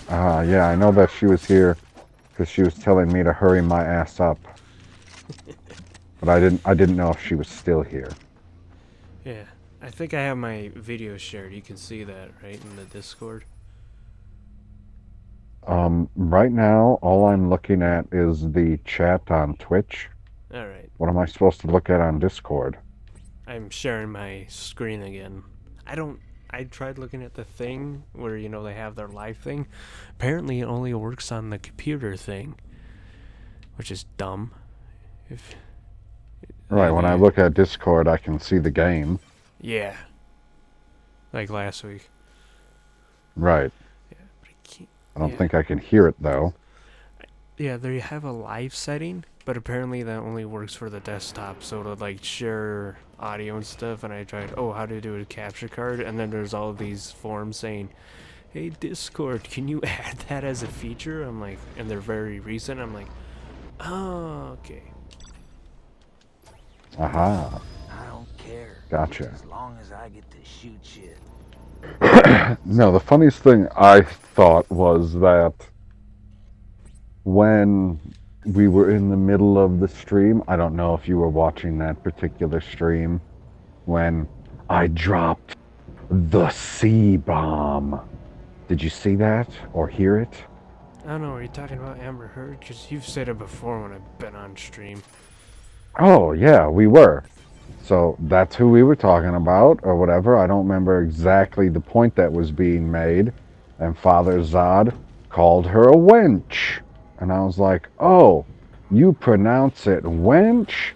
Yeah, I know that she was here because she was telling me to hurry my ass up. But I didn't know if she was still here. Yeah. I think I have my video shared. You can see that, right, in the Discord? Right now, all I'm looking at is the chat on Twitch. Alright. What am I supposed to look at on Discord? I'm sharing my screen again. I tried looking at the thing where, you know, they have their live thing. Apparently it only works on the computer thing. which is dumb. If Right, when I look at Discord, I can see the game. yeah, like last week. Right. Yeah, but I can't. I don't think I can hear it, though. Yeah, they have a live setting, but apparently that only works for the desktop. So to like share audio and stuff, and I tried, how to do a capture card, and then there's all these forums saying, "Hey Discord, can you add that as a feature?" I'm like, and they're very recent. I'm like, oh, okay. Aha. I don't care. Gotcha. As long as I get to shoot shit. No, the funniest thing I thought was that when we were in the middle of the stream, I don't know if you were watching that particular stream, when I dropped the C-bomb. Did you see that or hear it? I don't know. Are you talking about Amber Heard? Because you've said it before when I've been on stream. Oh, yeah, we were. So that's who we were talking about, or whatever. I don't remember exactly the point that was being made. And Father Zod called her a wench. And I was like, oh, you pronounce it wench?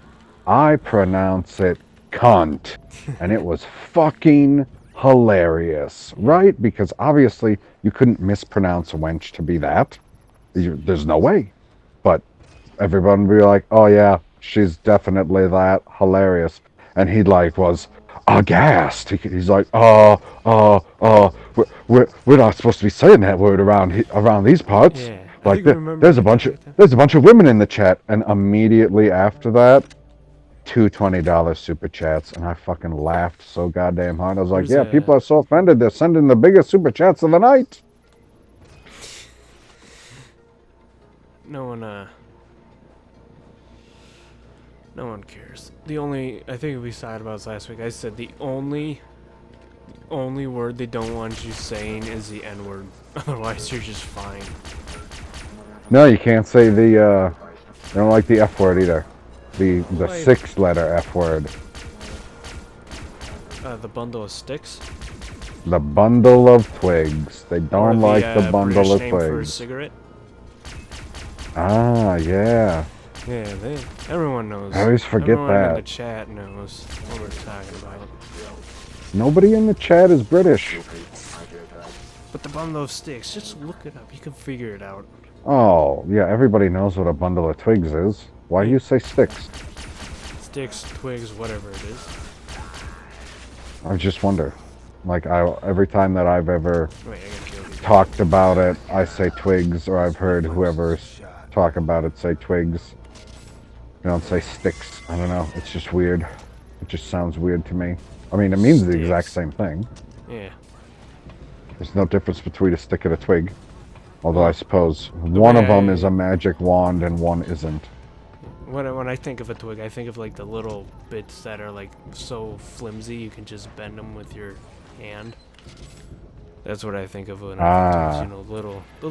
I pronounce it cunt. And it was fucking hilarious, right? Because obviously you couldn't mispronounce wench to be that. There's no way. But everyone would be like, oh yeah, she's definitely that. Hilarious. And he like was aghast. He's like, we're not supposed to be saying that word around these parts. Yeah, Like there's a bunch of women in the chat, and immediately after that, two $20 super chats, and I fucking laughed so goddamn hard. I was like, yeah, people are so offended they're sending the biggest super chats of the night. No one cares. I think we saw it about last week. I said the only word they don't want you saying is the N-word. Otherwise, you're just fine. No, you can't say they don't like the F word either. The 6-letter F word. The bundle of sticks. The bundle of twigs. They don't like the bundle British of name twigs. for a cigarette. Ah, yeah. Yeah, everyone knows. I always forget Everyone that. in the chat knows what we're talking about. Nobody in the chat is British. But the bundle of sticks, just look it up. You can figure it out. Oh, yeah, everybody knows what a bundle of twigs is. Why do you say sticks? Sticks, twigs, whatever it is. I just wonder. Like, every time that I've ever Wait, I gotta kill these. talked about it, I say twigs, or I've heard whoever's talk about it say twigs. You don't say sticks. I don't know. It's just weird. It just sounds weird to me. I mean, it means the exact same thing. Yeah. There's no difference between a stick and a twig. Although I suppose one of them is a magic wand and one isn't. When I think of a twig, I think of like the little bits that are like so flimsy you can just bend them with your hand. That's what I think of when I think of, the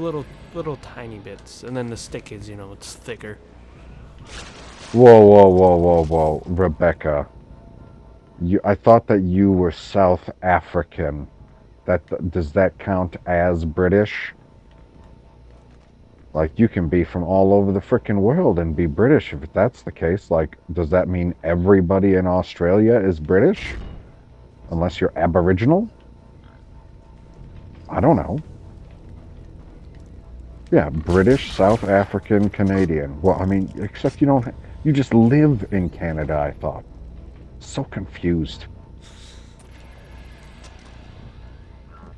little tiny bits. And then the stick is, it's thicker. Whoa, Rebecca. I thought that you were South African. Does that count as British? Like, you can be from all over the frickin' world and be British. If that's the case, like, does that mean everybody in Australia is British? Unless you're Aboriginal? I don't know. Yeah, British, South African, Canadian. Well, I mean, except you just live in Canada, I thought. So confused.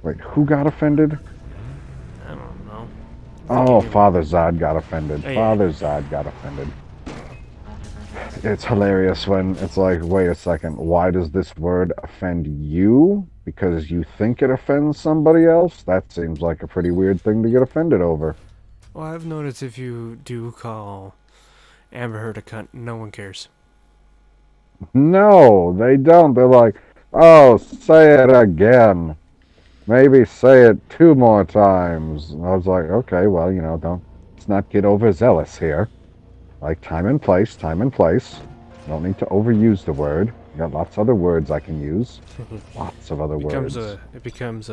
Wait, who got offended? I don't know. Oh, Father Zod got offended. Oh, yeah. Father Zod got offended. It's hilarious when it's like, wait a second, why does this word offend you? Because you think it offends somebody else? That seems like a pretty weird thing to get offended over. Well, I've noticed if you do call Amber Heard a cunt, no one cares. No, they don't. They're like, oh, say it again. Maybe say it 2 more times. And I was like, okay, well, let's not get overzealous here. Like, time and place. Don't need to overuse the word. I got lots of other words I can use. Lots of other words. It becomes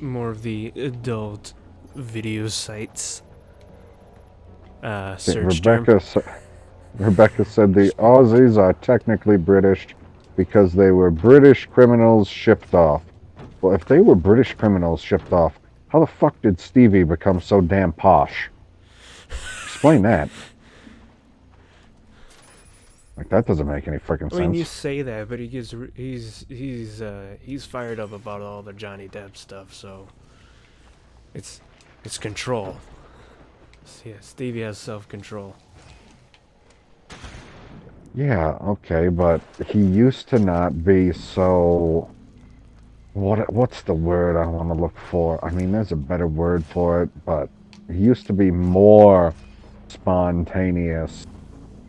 more of the adult video sites. search term. Rebecca said the Aussies are technically British because they were British criminals shipped off. Well, if they were British criminals shipped off, how the fuck did Stevie become so damn posh? Explain that. Like, that doesn't make any freaking sense. I mean, you say that, but he's fired up about all the Johnny Depp stuff, so it's control. Yeah, Stevie has self-control. Yeah, okay, but he used to not be so... What's the word I want to look for? I mean, there's a better word for it, but he used to be more spontaneous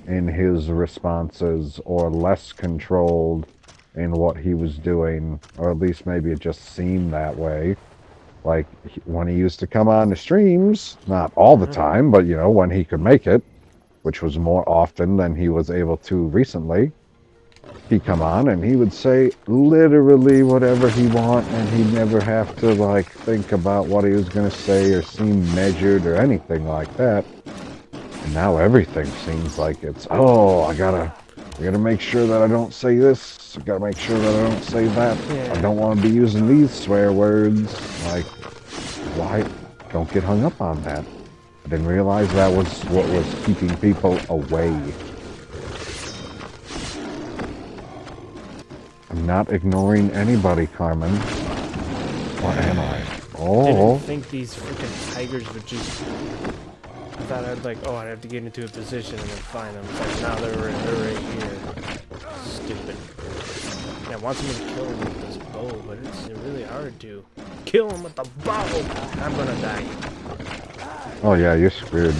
in his responses or less controlled in what he was doing, or at least maybe it just seemed that way. Like, when he used to come on the streams, not all the time, but, you know, when he could make it, which was more often than he was able to recently, he'd come on and he would say literally whatever he want, and he'd never have to, like, think about what he was going to say or seem measured or anything like that. And now everything seems like it's, oh, I gotta make sure that I don't say this, I gotta make sure that I don't say that, I don't want to be using these swear words. Like, why? Don't get hung up on that. I didn't realize that was what was keeping people away. I'm not ignoring anybody, Carmen. What am I? Oh. Didn't think these freaking tigers would just... I thought I'd like, oh, I'd have to get into a position and then find them. It's like, nah, they're right here. Stupid. Yeah, it wants me to kill him with this bow, but it's really hard to. Kill him with the bow! I'm gonna die. Oh yeah, you're screwed.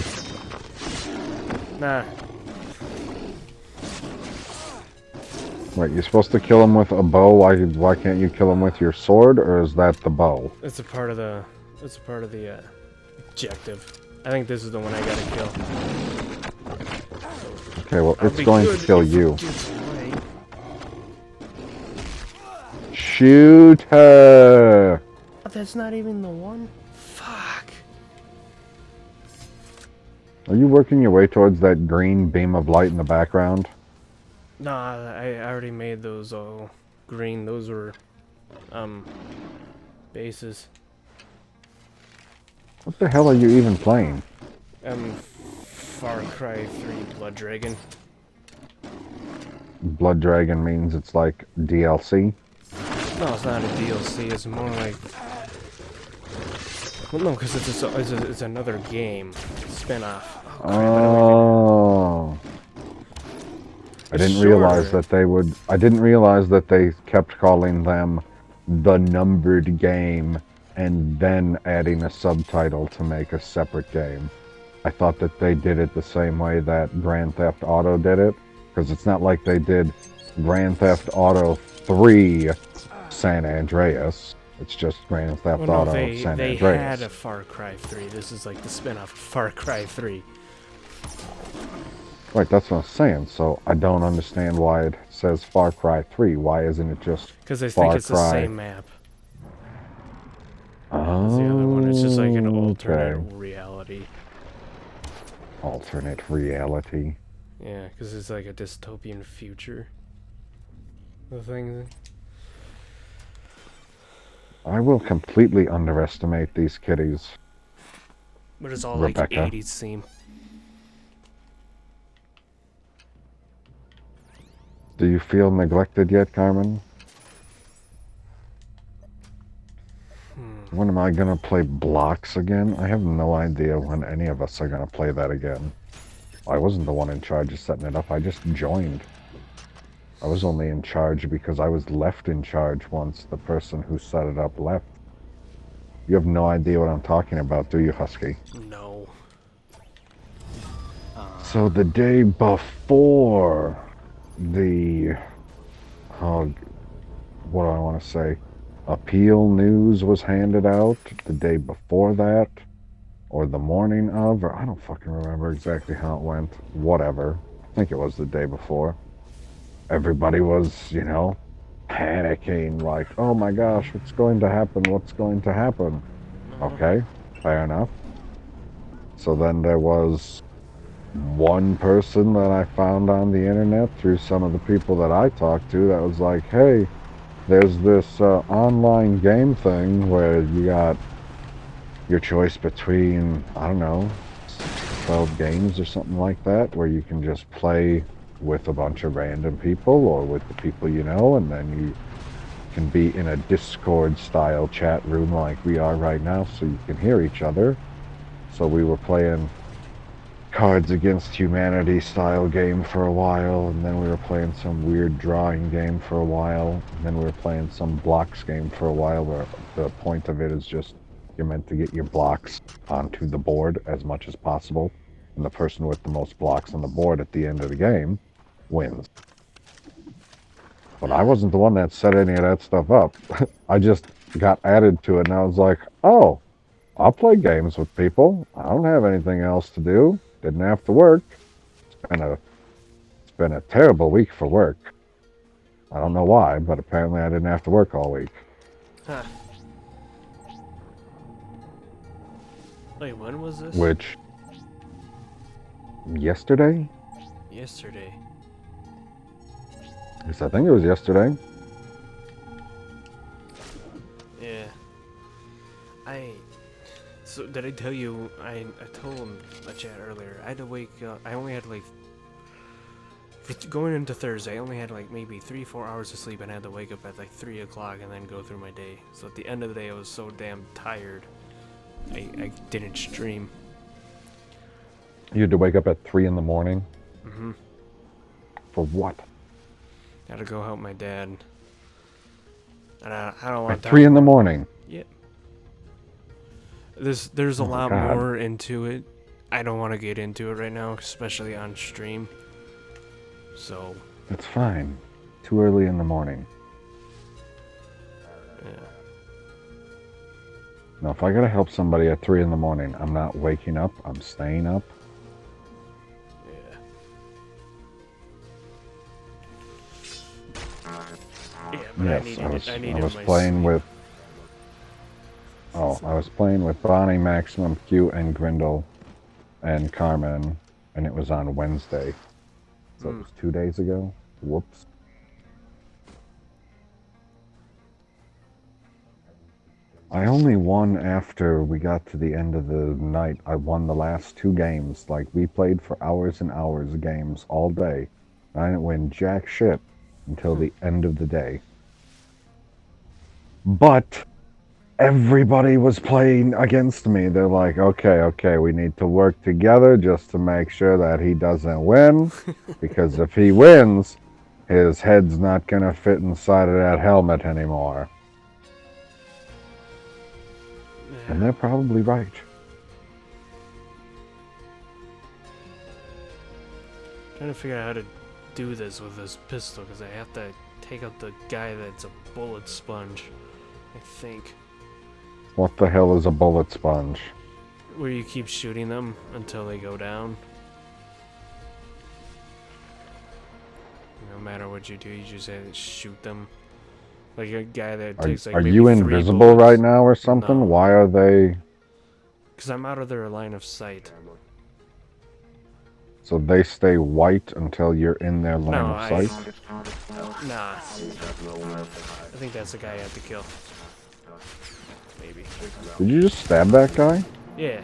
Nah. Wait, you're supposed to kill him with a bow? Why can't you kill him with your sword, or is that the bow? It's a part of the objective. I think this is the one I gotta kill. Okay, well, it's going to kill you. Shoot her! But that's not even the one? Fuck. Are you working your way towards that green beam of light in the background? Nah, I already made those all green. Those were, bases. What the hell are you even playing? Far Cry 3 Blood Dragon. Blood Dragon means it's like DLC? No, it's not a DLC. It's more like... Well, no, because it's another game. Spin-off. Oh. I didn't realize that they would... I didn't realize that they kept calling them the numbered game and then adding a subtitle to make a separate game. I thought that they did it the same way that Grand Theft Auto did it, because it's not like they did Grand Theft Auto 3 San Andreas. It's just Grand Theft Auto San Andreas. They had a Far Cry 3. This is like the spin-off of Far Cry 3. Right, that's what I'm saying. So I don't understand why it says Far Cry 3. Why isn't it just because I think it's the same map. Oh, the other one. It's just like an alternate reality. Alternate reality. Yeah, because it's like a dystopian future. The thing. I will completely underestimate these kitties. But it's all Rebecca. like 80s theme. Do you feel neglected yet, Carmen? When am I gonna play Blocks again? I have no idea when any of us are gonna play that again. I wasn't the one in charge of setting it up, I just joined. I was only in charge because I was left in charge once the person who set it up left. You have no idea what I'm talking about, do you, Husky? No. So the day before the... what do I want to say? Appeal news was handed out, the day before that, or the morning of, or I don't fucking remember exactly how it went. Whatever. I think it was the day before. Everybody was, you know, panicking, like, oh my gosh, what's going to happen? What's going to happen? Okay, fair enough. So then there was one person that I found on the internet through some of the people that I talked to that was like, hey, there's this online game thing where you got your choice between, I don't know, 12 games or something like that, where you can just play with a bunch of random people or with the people you know, and then you can be in a Discord style chat room like we are right now so you can hear each other. So we were playing Cards Against Humanity style game for a while, and then we were playing some weird drawing game for a while, and then we were playing some blocks game for a while where the point of it is just you're meant to get your blocks onto the board as much as possible, and the person with the most blocks on the board at the end of the game wins. But I wasn't the one that set any of that stuff up. I just got added to it, and I was like, oh, I'll play games with people. I don't have anything else to do. Didn't have to work. It's been a terrible week for work. I don't know why, but apparently I didn't have to work all week. Huh. Wait, when was this? Which, yesterday? Yesterday. Yes, I think it was yesterday. Yeah. So did I tell you, I told him a chat earlier, I had to wake up, I only had like, going into Thursday, I only had like maybe 3-4 hours of sleep and I had to wake up at like 3 o'clock and then go through my day. So at the end of the day I was so damn tired, I didn't stream. You had to wake up at 3 in the morning? Mm-hmm. For what? Gotta go help my dad. And I don't want At 3 in the morning? Yeah. There's a lot more into it. I don't want to get into it right now, especially on stream. So. That's fine. Too early in the morning. Yeah. No, if I gotta help somebody at 3 in the morning, I'm not waking up, I'm staying up. Yeah, but Yes, I was playing with... Oh, I was playing with Bonnie, Maximum, Q, and Grindel, and Carmen, and it was on Wednesday. So it was 2 days ago. Whoops. I only won after we got to the end of the night. I won the last 2 games. Like, we played for hours and hours of games all day. I didn't win jack shit until the end of the day. But everybody was playing against me. They're like, okay, we need to work together just to make sure that he doesn't win. Because if he wins, his head's not going to fit inside of that helmet anymore. Yeah. And they're probably right. Trying to figure out how to do this with this pistol, because I have to take out the guy that's a bullet sponge, I think. What the hell is a bullet sponge? Where you keep shooting them until they go down. No matter what you do, you just have to shoot them. Like a guy that takes like Are maybe you 3 invisible bullets. right now or something? No. Why are they... Because I'm out of their line of sight. So they stay white until you're in their line of sight? Nah. I think that's the guy I had to kill. Maybe. Did you just stab that guy? Yeah.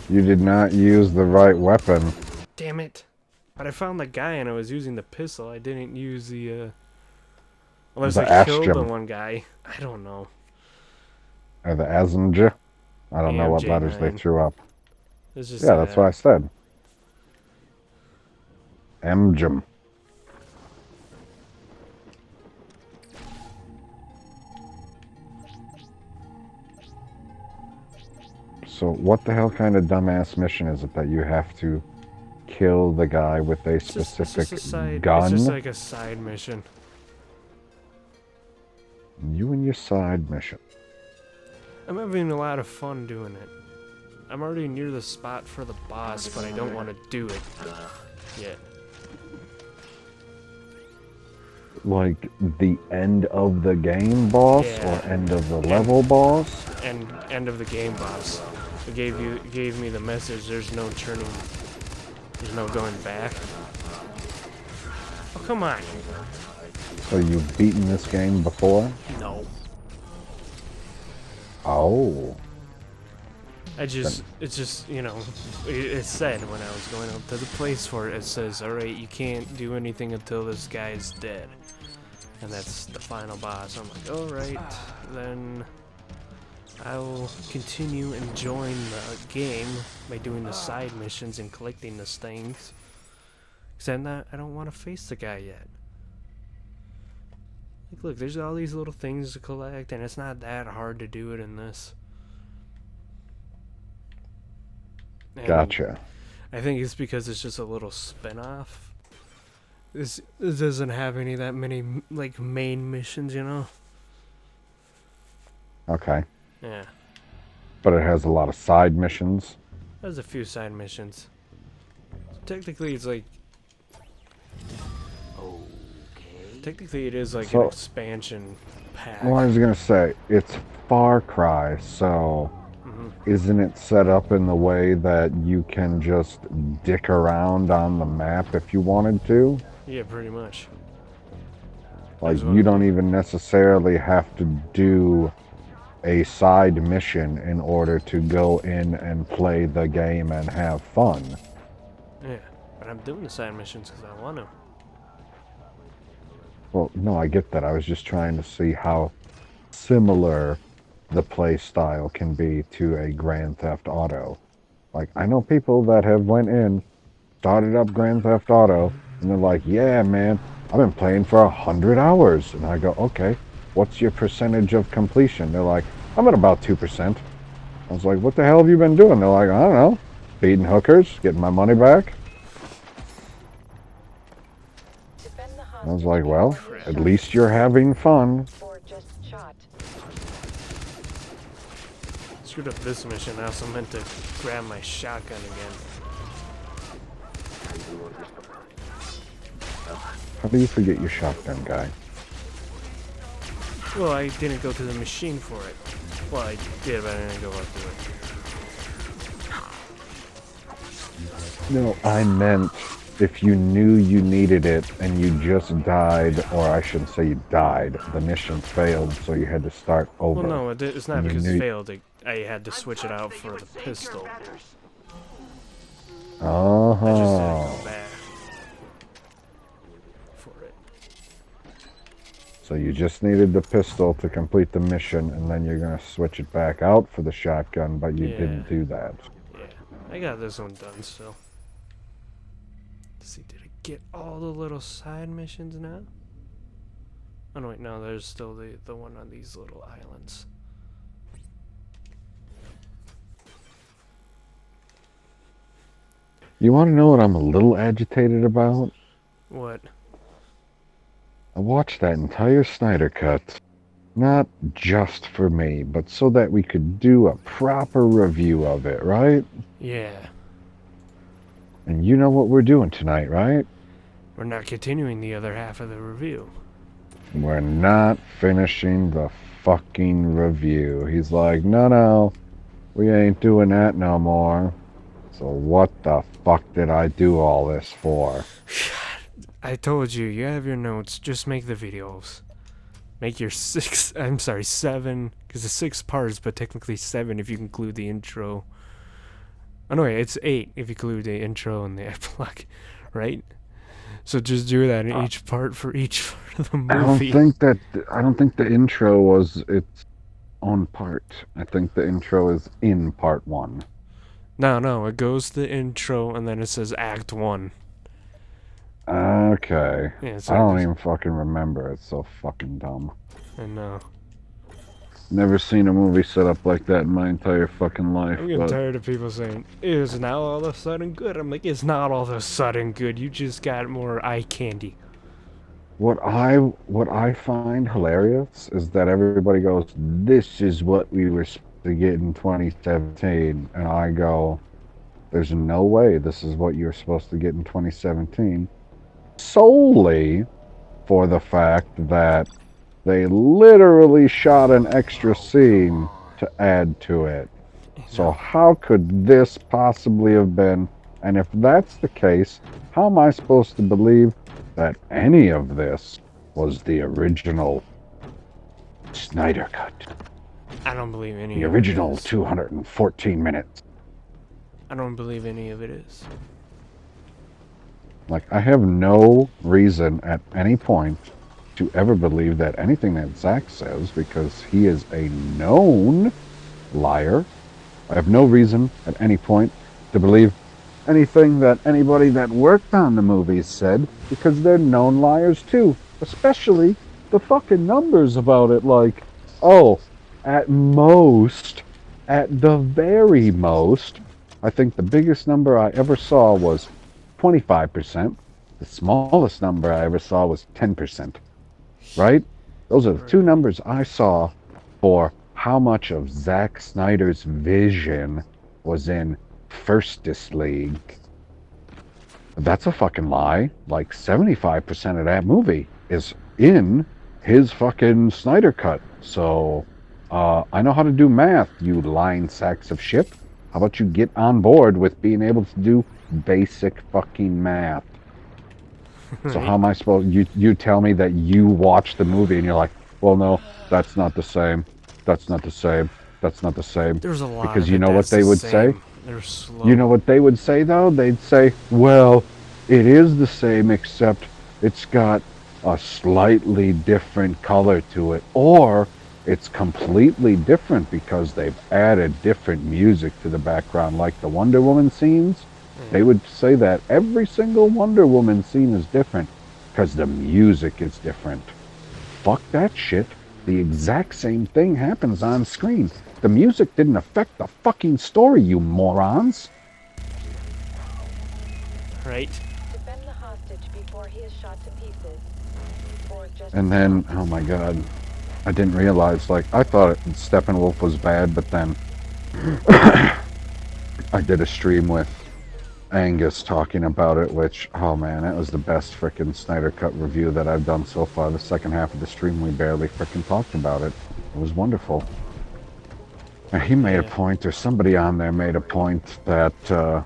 You did not use the right weapon. Damn it. But I found the guy and I was using the pistol. I didn't use the, unless I killed the one guy. I don't know. Or the ASMJ? I don't know what AMJ9. letters they threw up. It's just Yeah, that's what I said. AMJM. So what the hell kind of dumbass mission is it that you have to kill the guy with a specific gun? It's just like a side mission. You and your side mission. I'm having a lot of fun doing it. I'm already near the spot for the boss, but I don't want to do it yet. Like the end of the game boss, Yeah. or end of the level boss? And end of the game boss. It gave me the message. There's no turning. There's no going back. Oh, come on. So you've beaten this game before? No. Oh. It's just, you know, it said when I was going up to the place for it, it says, alright, you can't do anything until this guy's dead. And that's the final boss. I'm like, alright, then I'll continue enjoying the game by doing the side missions and collecting these things. Because I don't want to face the guy yet. Like, look, there's all these little things to collect, and it's not that hard to do it in this. And Gotcha. I think it's because it's just a little spin-off. This doesn't have any that many, like, main missions, you know? Okay. Yeah. But it has a lot of side missions. There's a few side missions. Technically, it's like... Technically, it is like an expansion pack. Well, I was going to say, it's Far Cry, so isn't it set up in the way that you can just dick around on the map if you wanted to? Yeah, pretty much. Like, you don't even necessarily have to do a side mission in order to go in and play the game and have fun. Yeah, but I'm doing the side missions because I want to. Well, no, I get that. I was just trying to see how similar the play style can be to a Grand Theft Auto. Like, I know people that have went in, started up Grand Theft Auto, and they're like, yeah, man, I've been playing for 100 hours. And I go, okay, what's your percentage of completion? They're like, I'm at about 2%. I was like, what the hell have you been doing? They're like, I don't know, beating hookers, getting my money back. I was like, well, at least you're having fun. Screwed up this mission. I also meant to grab my shotgun again. How do you forget your shotgun, guy? Well, I didn't go to the machine for it. Well, I did, but I didn't go up to it. No, I meant if you knew you needed it and you just died, or I shouldn't say you died, the mission failed, so you had to start over. Well, no, it's not because it failed. I had to switch it out for the pistol. Oh. I just had to go back for it. So you just needed the pistol to complete the mission, and then you're going to switch it back out for the shotgun, but you didn't do that. Yeah, I got this one done still. Let's see, did I get all the little side missions now? Oh no, wait, no, there's still the one on these little islands. You want to know what I'm a little agitated about? What? I watched that entire Snyder Cut, not just for me, but so that we could do a proper review of it, right? Yeah. And you know what we're doing tonight, right? We're not continuing the other half of the review. We're not finishing the fucking review. He's like, no, we ain't doing that no more. So what the fuck did I do all this for? I told you, you have your notes, just make the videos. Make your 7, because it's 6 parts, but technically 7 if you include the intro. Oh no, wait, it's 8 if you include the intro and the epilogue, right? So just do that in each part for each part of the movie. I don't think the intro was its own part. I think the intro is in part 1. No, it goes to the intro and then it says Act 1. Okay. Yeah, so I don't even fucking remember. It's so fucking dumb. I know. Never seen a movie set up like that in my entire fucking life. I'm getting tired of people saying, it's now all of a sudden good. I'm like, it's not all of a sudden good. You just got more eye candy. What I find hilarious is that everybody goes, this is what we were supposed to get in 2017. And I go, there's no way this is what you're supposed to get in 2017. Solely for the fact that they literally shot an extra scene to add to it. So how could this possibly have been? And if that's the case, how am I supposed to believe that any of this was the original Snyder Cut? I don't believe any The of original it is. 214 minutes. I don't believe any of it is. Like, I have no reason at any point to ever believe that anything that Zach says, because he is a known liar. I have no reason at any point to believe anything that anybody that worked on the movies said, because they're known liars too. Especially the fucking numbers about it, like, oh, at most, at the very most, I think the biggest number I ever saw was 25%. The smallest number I ever saw was 10%. Right? Those are the two numbers I saw for how much of Zack Snyder's vision was in Firstest League. That's a fucking lie. Like 75% of that movie is in his fucking Snyder Cut. So, I know how to do math, you lying sacks of shit. How about you get on board with being able to do basic fucking math? So how am I supposed... You tell me that you watched the movie and you're like, well, no, that's not the same. That's not the same. That's not the same. There's a lot because of you it know what that's they the would same. say? They're slow. You know what they would say, though? They'd say, well, it is the same, except it's got a slightly different color to it. Or it's completely different because they've added different music to the background, like the Wonder Woman scenes. They would say that every single Wonder Woman scene is different because the music is different. Fuck that shit. The exact same thing happens on screen. The music didn't affect the fucking story, you morons. Right? Defend the hostage before he is shot to pieces. Or just And then, oh my god, I didn't realize, like, I thought Steppenwolf was bad, but then I did a stream with Angus talking about it, which, oh man, that was the best frickin' Snyder Cut review that I've done so far. The second half of the stream, we barely frickin' talked about it. It was wonderful. And he made a point, or somebody on there made a point, that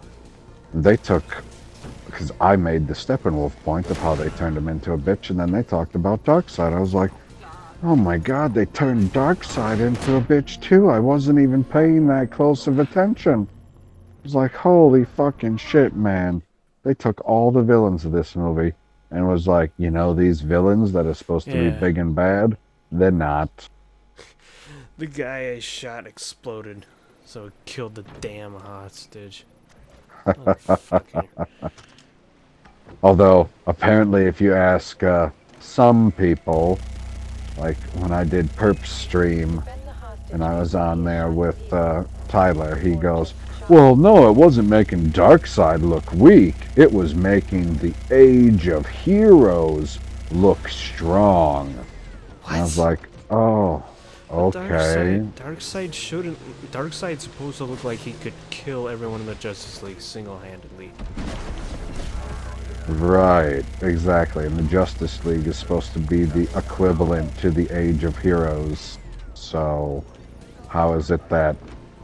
they took, because I made the Steppenwolf point of how they turned him into a bitch, and then they talked about Darkseid. I was like, oh my god, they turned Darkseid into a bitch too. I wasn't even paying that close of attention. It was like, holy fucking shit, man. They took all the villains of this movie and was like, you know, these villains that are supposed to be big and bad, they're not. The guy I shot exploded, so it killed the damn hostage. Although, apparently, if you ask some people, like when I did Perp's stream, and I was on there with Tyler, he goes, well, no, it wasn't making Darkseid look weak. It was making the Age of Heroes look strong. What? And I was like, oh, okay. Darkseid's supposed to look like he could kill everyone in the Justice League single-handedly. Right, exactly. And the Justice League is supposed to be the equivalent to the Age of Heroes. So, how is it that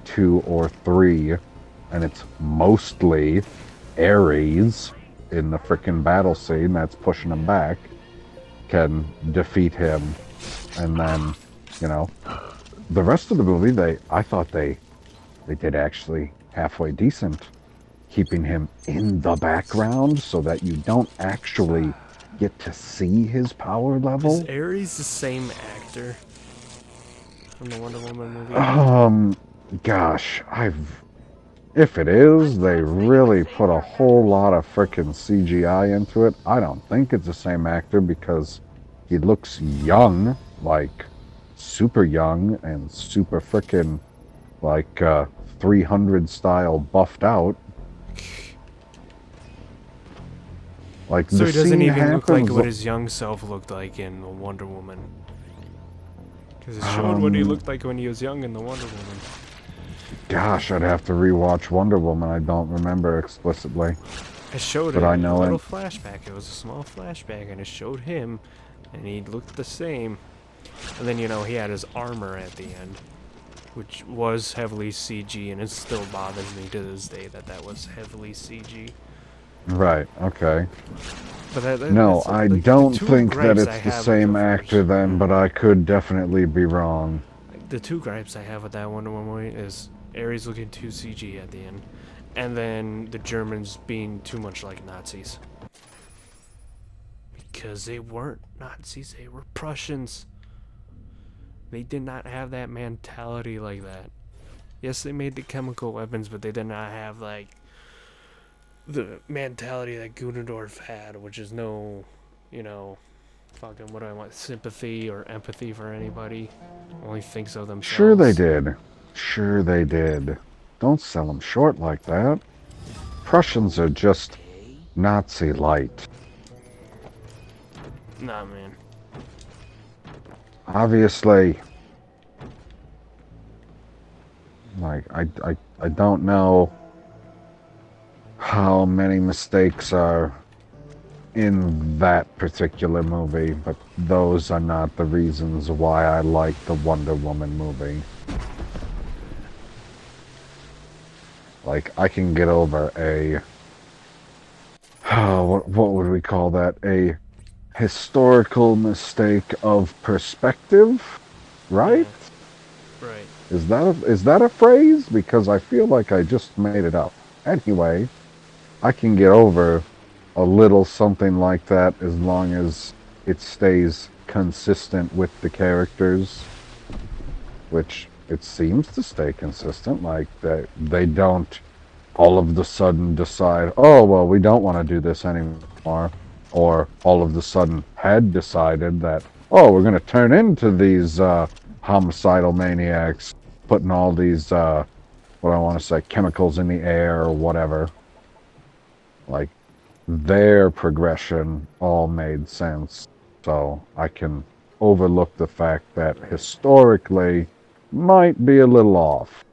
2 or 3, and it's mostly Ares in the frickin' battle scene that's pushing him back, can defeat him? And then, you know, the rest of the movie, I thought they did actually halfway decent, keeping him in the background so that you don't actually get to see his power level. Is Ares the same actor from the Wonder Woman movie? Gosh, if it is, they really put a whole lot of frickin' CGI into it. I don't think it's the same actor because he looks young, like super young and super frickin' like 300 style buffed out. Like, So the he doesn't scene even look like happens- what his young self looked like in the Wonder Woman. Because it showed what he looked like when he was young in the Wonder Woman. Gosh, I'd have to rewatch Wonder Woman. I don't remember explicitly. It showed But it I in know a little it. flashback. It was a small flashback, and it showed him, and he looked the same. And then, you know, he had his armor at the end. which was heavily CG, and it still bothers me to this day that that was heavily CG. Right, okay. But No, that's, I like, don't the two think that gripes I it's the have with same the actor first- then, but I could definitely be wrong. The two gripes I have with that Wonder Woman movie is Ares looking too CG at the end, and then the Germans being too much like Nazis. Because they weren't Nazis, they were Prussians. They did not have that mentality like that. Yes, they made the chemical weapons, but they did not have, like, the mentality that Ludendorff had, which is no, you know, fucking, what do I want, sympathy or empathy for anybody. Only thinks of themselves. Sure they did. Sure they did. Don't sell them short like that. Prussians are just Nazi light. Nah, man. Obviously, like, I don't know how many mistakes are in that particular movie, but those are not the reasons why I like the Wonder Woman movie. Like, I can get over a, what would we call that? A historical mistake of perspective, right? Yeah. Right. Is that a phrase? Because I feel like I just made it up. Anyway, I can get over a little something like that as long as it stays consistent with the characters, which it seems to stay consistent. Like, they don't all of the sudden decide, oh, well, we don't want to do this anymore, or all of the sudden had decided that, oh, we're going to turn into these homicidal maniacs, putting all these, what I want to say, chemicals in the air or whatever. Like, their progression all made sense. So I can overlook the fact that historically might be a little off.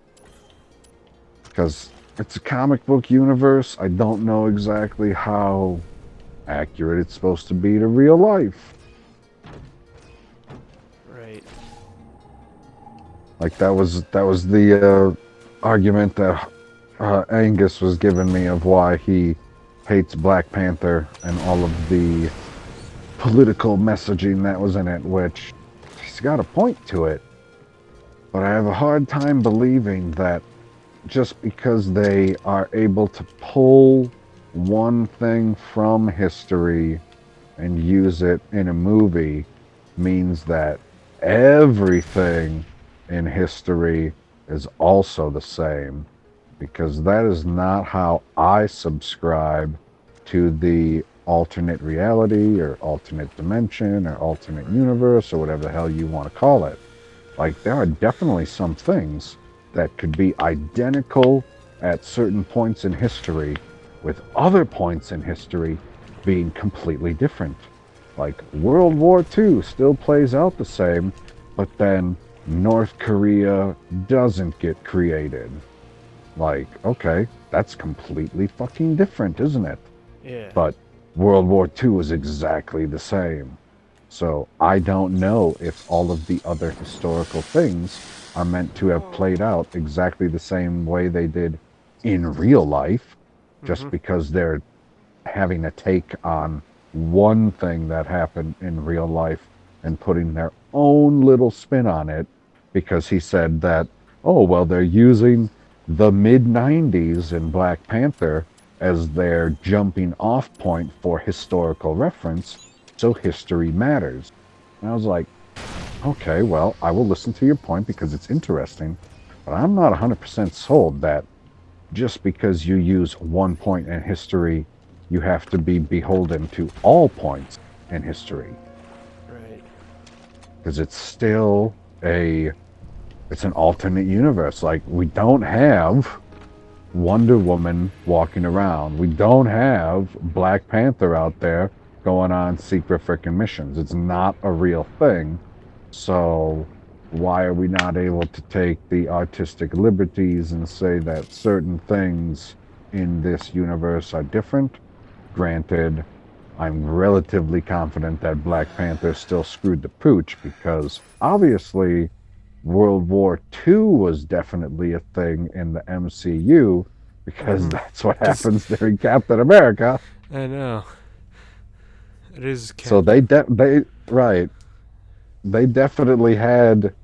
Because it's a comic book universe, I don't know exactly how accurate it's supposed to be to real life. Right. Like, that was the argument that Angus was giving me of why he hates Black Panther and all of the political messaging that was in it, which he's got a point to it. But I have a hard time believing that just because they are able to pull one thing from history and use it in a movie means that everything in history is also the same, because that is not how I subscribe to the alternate reality or alternate dimension or alternate universe or whatever the hell you want to call it. Like, there are definitely some things that could be identical at certain points in history, with other points in history being completely different. Like, World War II still plays out the same, but then North Korea doesn't get created. Like, okay, that's completely fucking different, isn't it? Yeah. But World War II is exactly the same. So I don't know if all of the other historical things are meant to have played out exactly the same way they did in real life, just because they're having a take on one thing that happened in real life and putting their own little spin on it, because he said that, oh, well, they're using the mid-90s in Black Panther as their jumping off point for historical reference, so history matters. And I was like, okay, well, I will listen to your point because it's interesting, but I'm not 100% sold that just because you use one point in history, you have to be beholden to all points in history. Right. Because it's still it's an alternate universe. Like, we don't have Wonder Woman walking around. We don't have Black Panther out there going on secret frickin' missions. It's not a real thing. So why are we not able to take the artistic liberties and say that certain things in this universe are different? Granted, I'm relatively confident that Black Panther still screwed the pooch, because obviously World War II was definitely a thing in the MCU because that's what happens during Captain America. I know. It is. So right. They definitely had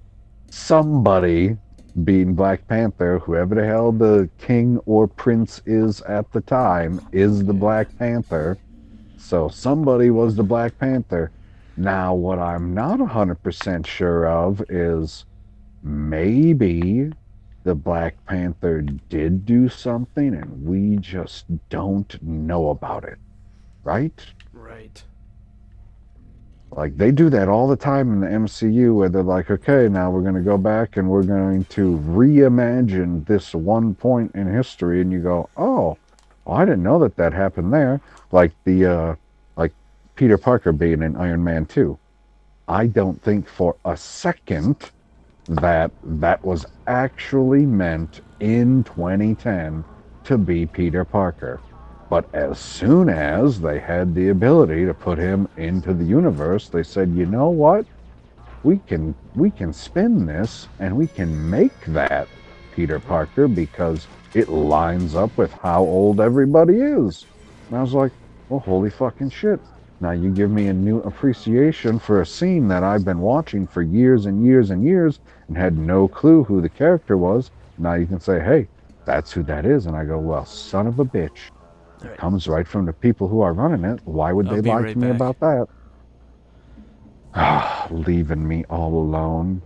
somebody being Black Panther, whoever the hell the king or prince is at the time, is the Black Panther. So somebody was the Black Panther. Now, what I'm not 100% sure of is maybe the Black Panther did do something and we just don't know about it. Right? Right. Like, they do that all the time in the MCU where they're like, okay, now we're going to go back and we're going to reimagine this one point in history. And you go, oh, well, I didn't know that that happened there. Like like Peter Parker being in Iron Man 2. I don't think for a second that that was actually meant in 2010 to be Peter Parker. But as soon as they had the ability to put him into the universe, they said, you know what? We can spin this and we can make that Peter Parker because it lines up with how old everybody is. And I was like, well, holy fucking shit. Now you give me a new appreciation for a scene that I've been watching for years and years and years and had no clue who the character was. Now you can say, hey, that's who that is. And I go, well, son of a bitch. It comes right from the people who are running it. Why would they lie to me about that? Leaving me all alone.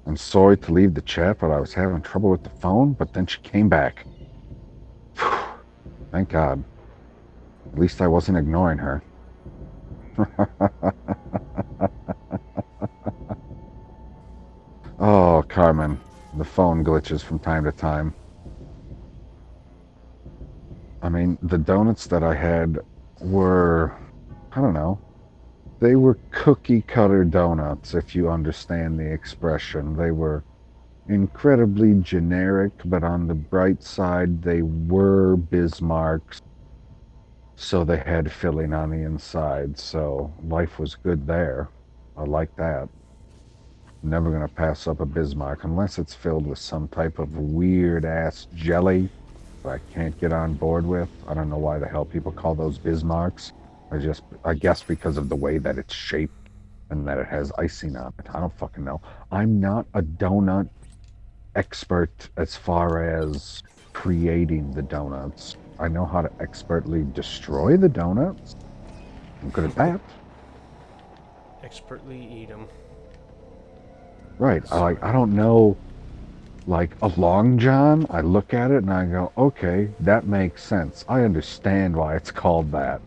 I'm sorry to leave the chat, but I was having trouble with the phone, but then she came back. Thank God. At least I wasn't ignoring her. Oh, Carmen. The phone glitches from time to time. I mean, the donuts that I had were, I don't know, they were cookie cutter donuts, if you understand the expression. They were incredibly generic, but on the bright side, they were Bismarcks. So they had filling on the inside, so life was good there. I like that. I'm never going to pass up a Bismarck unless it's filled with some type of weird-ass jelly that I can't get on board with. I don't know why the hell people call those Bismarcks. I guess because of the way that it's shaped and that it has icing on it. I don't fucking know. I'm not a donut expert as far as creating the donuts. I know how to expertly destroy the donuts. I'm good at that. Expertly eat them. Right. I don't know, like a Long John, I look at it and I go, okay, that makes sense. I understand why it's called that.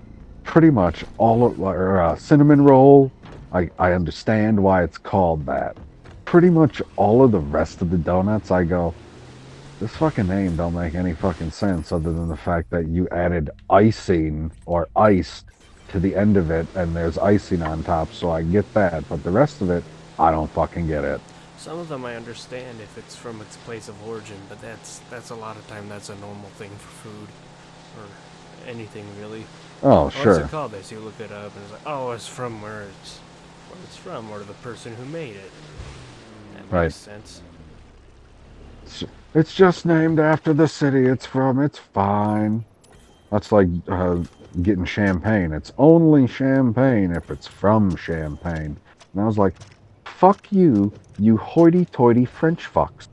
Pretty much all of, or cinnamon roll, I understand why it's called that. Pretty much all of the rest of the donuts, I go, this fucking name don't make any fucking sense other than the fact that you added icing or ice to the end of it and there's icing on top, so I get that. But the rest of it, I don't fucking get it. Some of them I understand if it's from its place of origin, but that's a lot of time that's a normal thing for food or anything really. Oh, sure. What's it called? As you look it up and it's like, oh, it's from where it's from, or the person who made it. That makes sense. It's just named after the city it's from. It's fine. That's like getting champagne. It's only champagne if it's from Champagne. And I was like, fuck you, you hoity-toity French fucks.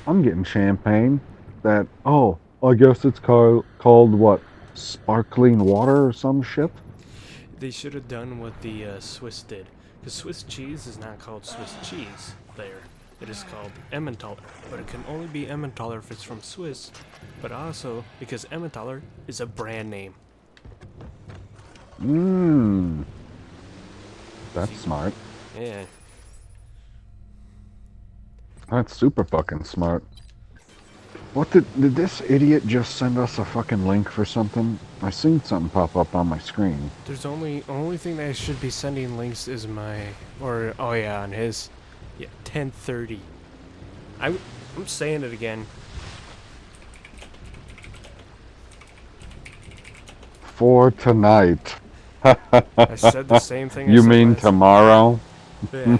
I'm getting champagne that, oh, I guess it's called what? Sparkling water or some shit? They should have done what the Swiss did. Because Swiss cheese is not called Swiss cheese there. It is called Emmentaler, but it can only be Emmentaler if it's from Swiss, but also because Emmentaler is a brand name. That's smart. Yeah. That's super fucking smart. What did this idiot just send us a fucking link for something? I seen something pop up on my screen. There's only thing that I should be sending links is on his 10:30. I'm saying it again. For tonight. I said the same thing. You mean tomorrow? Yeah.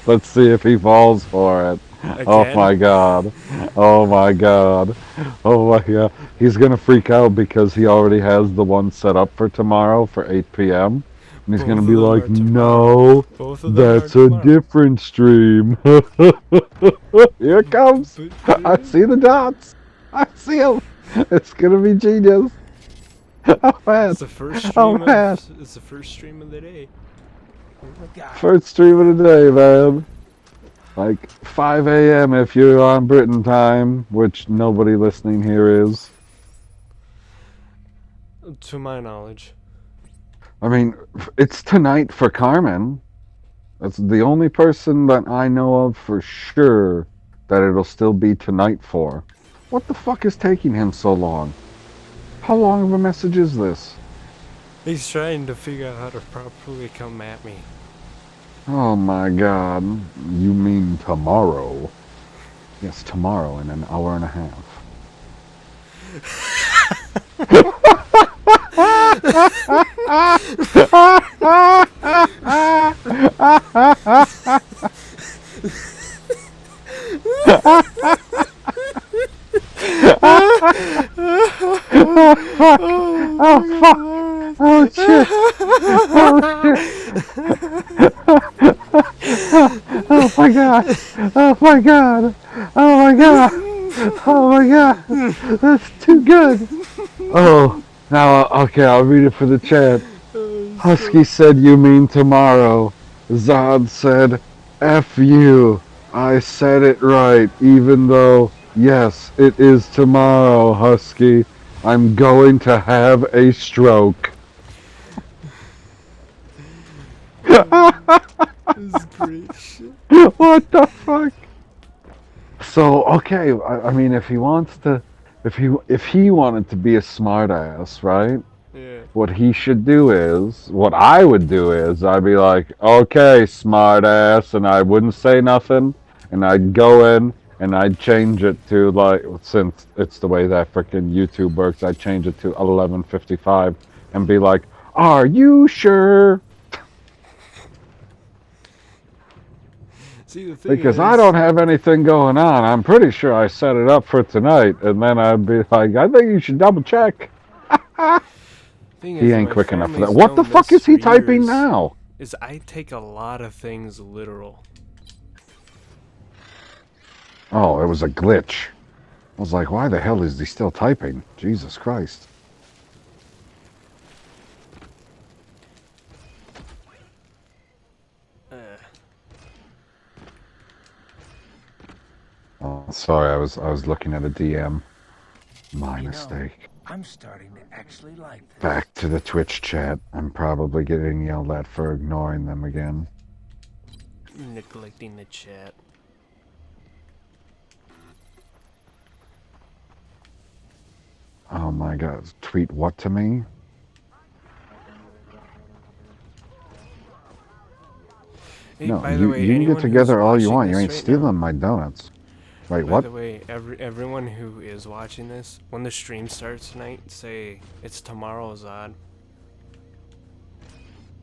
Let's see if he falls for it. Oh Again? my god. Oh my god. Oh my god. He's gonna freak out because he already has the one set up for tomorrow for 8 p.m. And he's Both gonna of be them like, are tomorrow. no, Both of them are that's a tomorrow. different stream. Here it comes. I see the dots. I see them. It's gonna be genius. Oh man. It's the first Oh stream man. of it's the first stream of the day. First stream of the day, man. Like 5 a.m. if you're on Britain time, which nobody listening here is. To my knowledge. I mean, it's tonight for Carmen. That's the only person that I know of for sure that it'll still be tonight for. What the fuck is taking him so long? How long of a message is this? He's trying to figure out how to properly come at me. Oh my god. You mean tomorrow? Yes, tomorrow in an hour and a half. Oh fuck! Oh shit! Oh shit! Oh my god! Oh my god! Oh my god! Oh my god! That's too good! Oh, now okay, I'll read it for the chat. Husky said, "You mean tomorrow?" Zod said, "F you. I said it right, even though, yes, it is tomorrow, Husky. I'm going to have a stroke." This is great shit. What the fuck? So, okay, I mean, if he wants to, if he wanted to be a smartass, right? Yeah. What he should do is, what I would do is, I'd be like, okay, smartass, and I wouldn't say nothing, and I'd go in, and I'd change it to, like, since it's the way that frickin' YouTube works, I'd change it to 11:55, and be like, are you sure? See, the thing Because is, I don't have anything going on. I'm pretty sure I set it up for tonight, and then I'd be like, I think you should double check. He ain't quick enough for that. What the fuck is he typing now? Is I take a lot of things literal. Oh, it was a glitch. I was like, why the hell is he still typing? Jesus Christ. Oh, sorry, I was looking at a DM. My mistake. I'm starting to actually like this. Back to the Twitch chat. I'm probably getting yelled at for ignoring them again. Neglecting the chat. Oh my god. Tweet what to me? Hey, No, by the way, you can anyone get together who's all you watching want. You this ain't right stealing now- my donuts. Wait, By what? the way, everyone who is watching this, when the stream starts tonight, say it's tomorrow, Zod.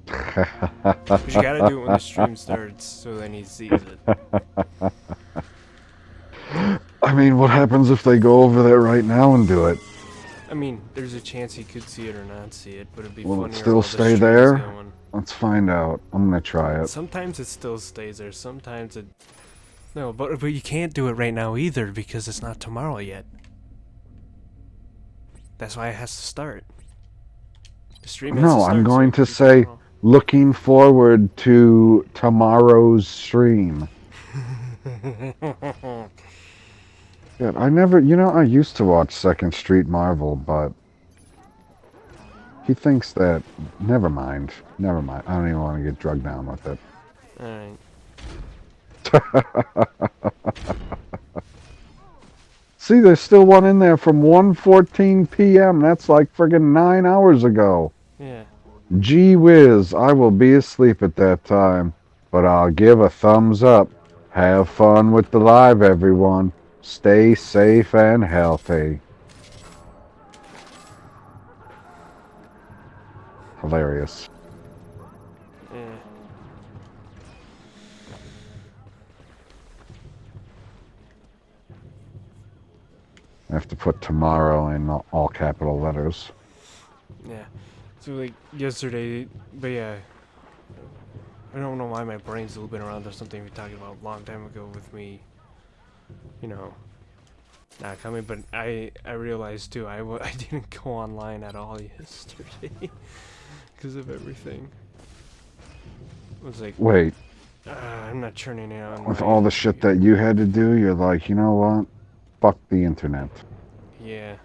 But you gotta do it when the stream starts, so then he sees it. I mean, what happens if they go over there right now and do it? I mean, there's a chance he could see it or not see it, but it'd be Will funnier it still while the stay stream's there? going. Let's find out. I'm gonna try it. Sometimes it still stays there, sometimes it... No, but you can't do it right now either, because it's not tomorrow yet. That's why it has to start. The stream has to No, start, I'm so going it to can be say, tomorrow. looking forward to tomorrow's stream. Yeah, I never, I used to watch Second Street Marvel, but he thinks that, never mind. I don't even want to get drugged down with it. Alright. See, there's still one in there from 1:14 p.m. That's like friggin' 9 hours ago. Yeah. Gee whiz, I will be asleep at that time, but I'll give a thumbs up. Have fun with the live, everyone. Stay safe and healthy. Hilarious. Yeah. have to put tomorrow in all capital letters. Yeah. So like yesterday, but yeah. I don't know why my brain's looping around to something we talked about a long time ago with me, you know, not coming, but I realized too, I didn't go online at all yesterday because of everything. It was like, wait, I'm not turning it on. with all the shit that you had to do, you're like, you know what? Fuck the internet. Yeah.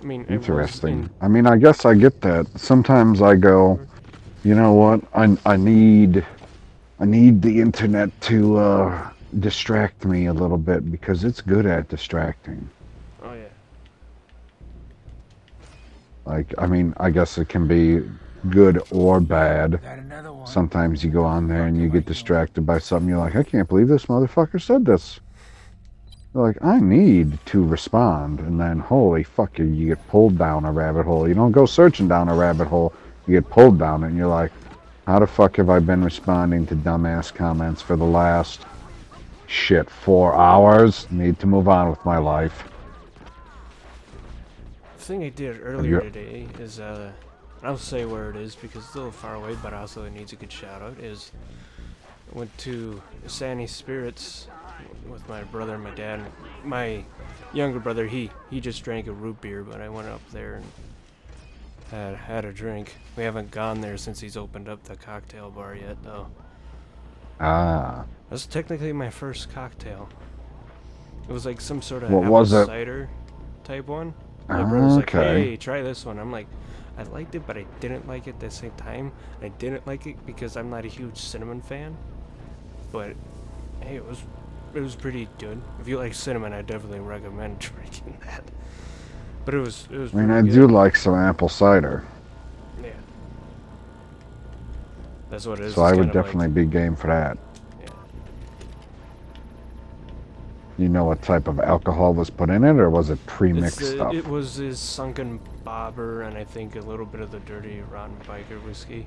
I mean, Interesting. I mean, I guess I get that. Sometimes I go, you know what? I need the internet to distract me a little bit because it's good at distracting. Oh yeah. Like, I mean, I guess it can be good or bad. Got another one. Sometimes you go on there and you get distracted by something. You're like, I can't believe this motherfucker said this. You're like, I need to respond. And then, holy fuck, you get pulled down a rabbit hole. You don't go searching down a rabbit hole. You get pulled down it, and you're like, how the fuck have I been responding to dumbass comments for the last, 4 hours? Need to move on with my life. The thing I did earlier today is, I'll say where it is because it's a little far away, but also it needs a good shout out, is I went to Sandy Spirits with my brother and my dad. My younger brother, he just drank a root beer, but I went up there and had a drink. We haven't gone there since he's opened up the cocktail bar yet, though. Ah. That's technically my first cocktail. It was like some sort of What apple was it? cider type one. My brother's like, Okay. hey, try this one. I'm like, I liked it, but I didn't like it at the same time. I didn't like it because I'm not a huge cinnamon fan. But hey, it was pretty good. If you like cinnamon, I definitely recommend drinking that. But it was I mean, pretty I good. do like some apple cider. Yeah. That's what it is. So It's I would kind of like- definitely be game for that. yeah. You know what type of alcohol was put in it, or was it pre-mixed stuff? It was his Sunken Bobber and I think a little bit of the Dirty Rotten Biker whiskey.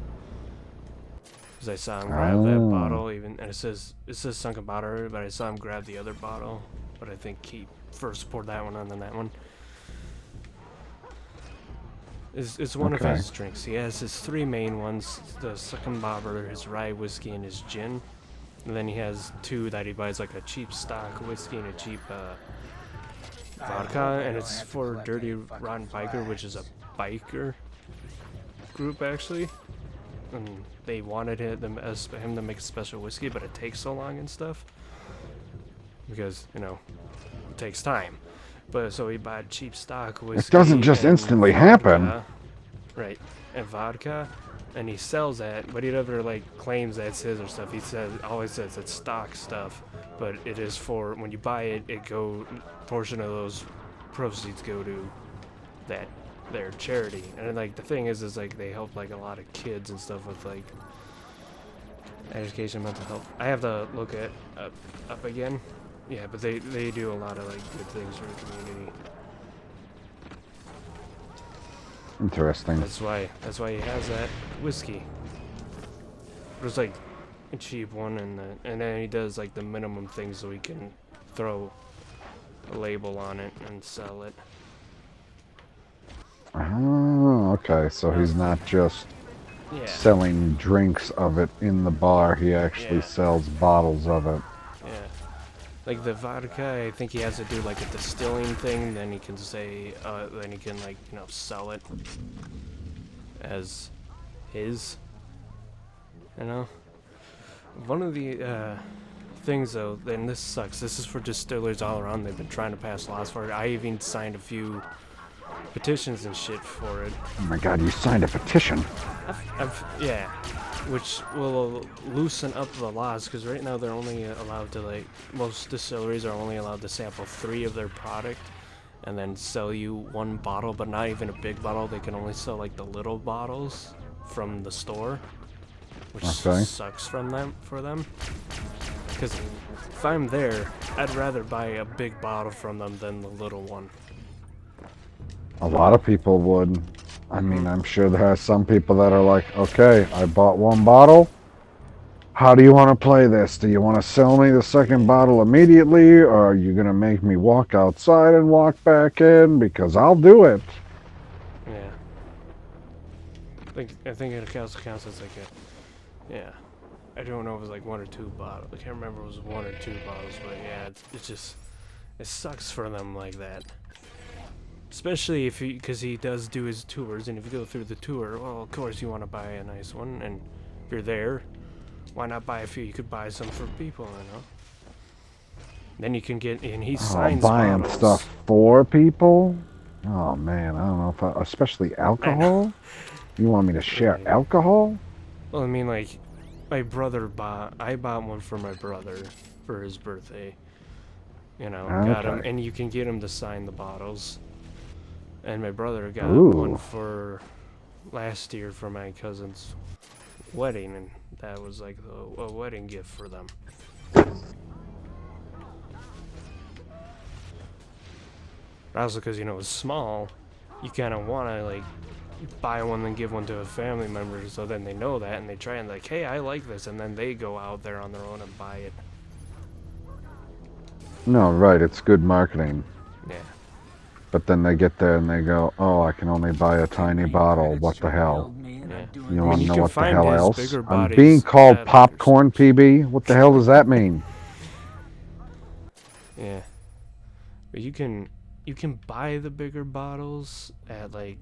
Because I saw him grab that Oh. bottle, even and it says Sunken Bobber, but I saw him grab the other bottle. But I think he first poured that one and then that one. It's one Okay. of his drinks. He has his three main ones: the Sunken Bobber, his rye whiskey, and his gin. And then he has two that he buys, like a cheap stock whiskey and a cheap vodka, and it's for Dirty Rotten Biker, which is a biker group actually. And they wanted him to make a special whiskey, but it takes so long and stuff because it takes time. But so he bought cheap stock whiskey. It doesn't just and instantly vodka, happen. right? And vodka. And he sells that, but he never claims that's his or stuff. He always says it's stock stuff, but it is for when you buy it. Portion of those proceeds go to their charity. And the thing is they help a lot of kids and stuff with education, mental health. I have to look at up again. Yeah, but they do a lot of good things for the community. Interesting. That's why he has that whiskey. It was a cheap one, and then he does the minimum things so he can throw a label on it and sell it. Oh, okay. So he's not just Yeah, selling drinks of it in the bar. He actually Yeah. sells bottles of it. yeah. Like the vodka, I think he has to do a distilling thing. Then he can say, then he can sell it as his. One of the things though, and this sucks. This is for distillers all around. They've been trying to pass laws for it. I even signed a few petitions and shit for it. Oh my god, you signed a petition. Yeah, which will loosen up the laws because right now they're only allowed to most distilleries are only allowed to sample 3 of their product and then sell you 1 bottle, but not even a big bottle. They can only sell the little bottles from the store, which Okay. sucks for them. Because if I'm there, I'd rather buy a big bottle from them than the little one. A lot of people would. I mean, I'm sure there are some people that are like, okay, I bought 1 bottle. How do you want to play this? Do you want to sell me the second bottle immediately, or are you going to make me walk outside and walk back in? Because I'll do it. Yeah. I think it counts as like a... Yeah. I don't know if it was like 1 or 2 bottles. I can't remember if it was 1 or 2 bottles, but yeah, it's just... It sucks for them like that. Especially if because he does do his tours, and if you go through the tour, well, of course you want to buy a nice one, and if you're there, why not buy a few? You could buy some for people, you know? Then you can get, and he signs buying bottles. stuff for people? Oh man, I don't know if especially alcohol? You want me to share alcohol? Well, I mean, like, my brother I bought one for my brother for his birthday. You know, got him, and you can get him to sign the bottles. And my brother got one for last year for my cousin's wedding, and that was like a wedding gift for them. Also, because, you know, it's small, you kind of want to, like, buy one and give one to a family member, so then they know that, and they try and, like, hey, I like this, and then they go out there on their own and buy it. No, right, it's good marketing. Yeah. But then they get there and they go, oh, I can only buy a tiny bottle. What the hell? Yeah. You want to know what the hell else? I'm bodies being called popcorn, PB. What the hell does that mean? Yeah. But you can buy the bigger bottles at, like,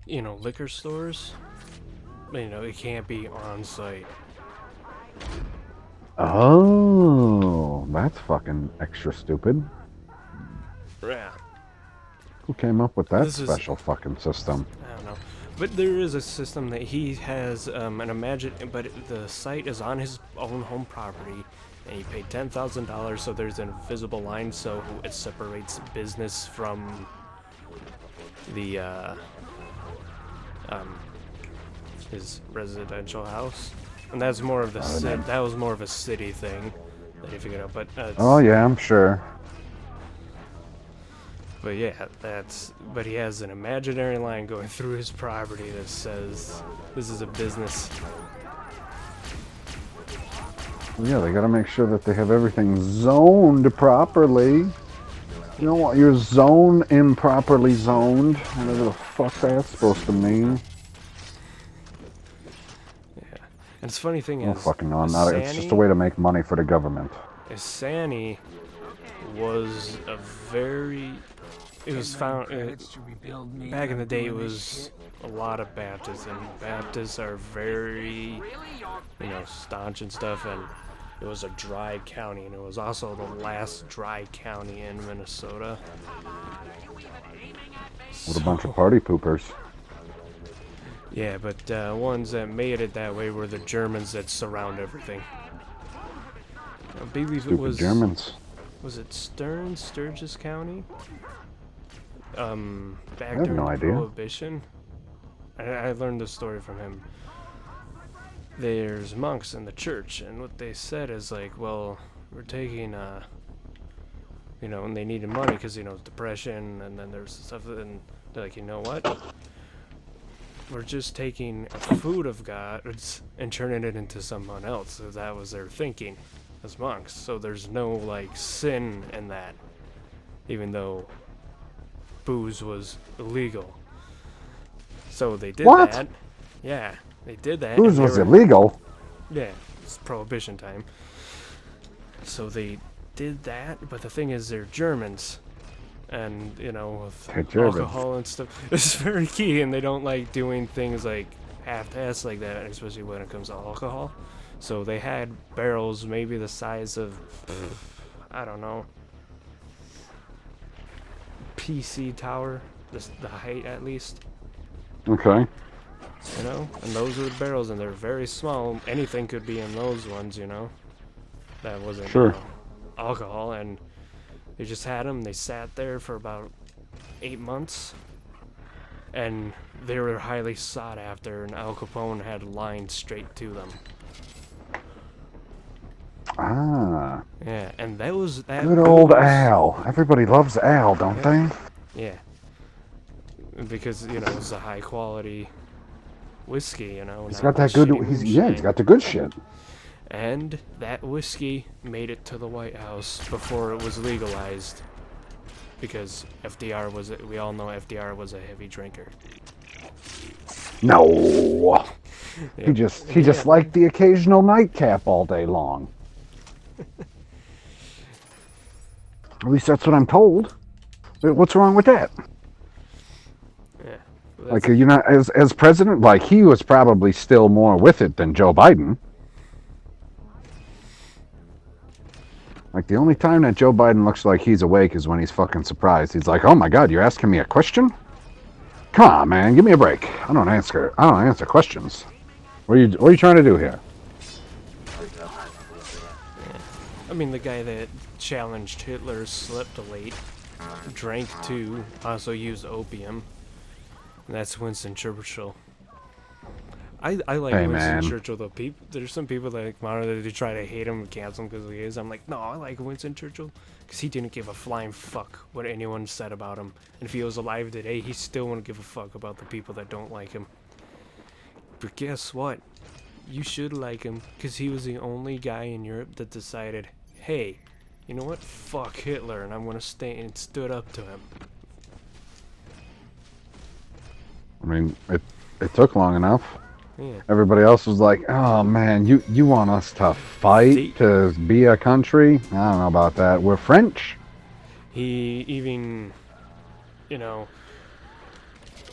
you know, liquor stores. But, you know, it can't be on site. Oh, that's fucking extra stupid. Yeah. Who came up with that special fucking system? I don't know. But there is a system that he has, but the site is on his own home property, and he paid $10,000, so there's an invisible line, so it separates business from the, his residential house. And that's more of the that was more of a city thing that he figured out, but oh yeah, I'm sure. But yeah, but he has an imaginary line going through his property that says, this is a business. Yeah, they gotta make sure that they have everything zoned properly. You don't want your zone improperly zoned, whatever the fuck that's supposed to mean. Yeah, and the funny thing Oh, is, fucking on that. It's just a way to make money for the government. Sani was a very... It was found... back in the day, it was a lot of Baptists, and Baptists are very, you know, staunch and stuff, and it was a dry county, and it was also the last dry county in Minnesota. With a bunch of party poopers. Yeah, but ones that made it that way were the Germans that surround everything. I believe it was... Germans. Was it Sturgis County? Back have during no idea. Prohibition. I learned the story from him. There's monks in the church, and what they said is like, well, we're taking, you know, and they needed money because, you know, depression, and then there's stuff, and they're like, you know what? We're just taking a food of God and turning it into someone else. So that was their thinking as monks. So there's no, like, sin in that, even though booze was illegal. So they did that. Yeah, they did that. Booze was illegal? Yeah, it's Prohibition time. So they did that, but the thing is, they're Germans. And, you know, with alcohol and stuff, it's very key, and they don't like doing things like half-assed like that, especially when it comes to alcohol. So they had barrels maybe the size of, I don't know, PC tower, the height at least. Okay. You know, and those are the barrels, and they're very small. Anything could be in those ones, you know. That wasn't alcohol, and they just had them. They sat there for about 8 months, and they were highly sought after, and Al Capone had lines straight to them. Ah. Yeah, and that was that. Good old Al. Everybody loves Al, don't they? Yeah. Because, you know, it's a high quality whiskey, you know. He's not got that the good. shitty He's moonshine. got the good shit. And that whiskey made it to the White House before it was legalized. Because FDR was, we all know FDR was a heavy drinker. No. He just liked the occasional nightcap all day long. At least that's what I'm told. What's wrong with that? Yeah. Like, you know, as president, like, he was probably still more with it than Joe Biden. Like, the only time that Joe Biden looks like he's awake is when he's fucking surprised. He's like, oh my God, you're asking me a question? Come on, man, give me a break. I don't answer questions. What are you trying to do here? I mean, the guy that challenged Hitler slept late, drank too, also used opium. And that's Winston Churchill. I like Hey, Winston man. Churchill though. There's some people that monitor, they try to hate him and cancel him because he is. I'm like, no, I like Winston Churchill because he didn't give a flying fuck what anyone said about him. And if he was alive today, he still wouldn't give a fuck about the people that don't like him. But guess what? You should like him because he was the only guy in Europe that decided, hey, you know what? Fuck Hitler, and I'm gonna stay, and stood up to him. I mean, it took long enough. Yeah. Everybody else was like, oh man, you want us to fight to be a country? I don't know about that. We're French. He even, you know,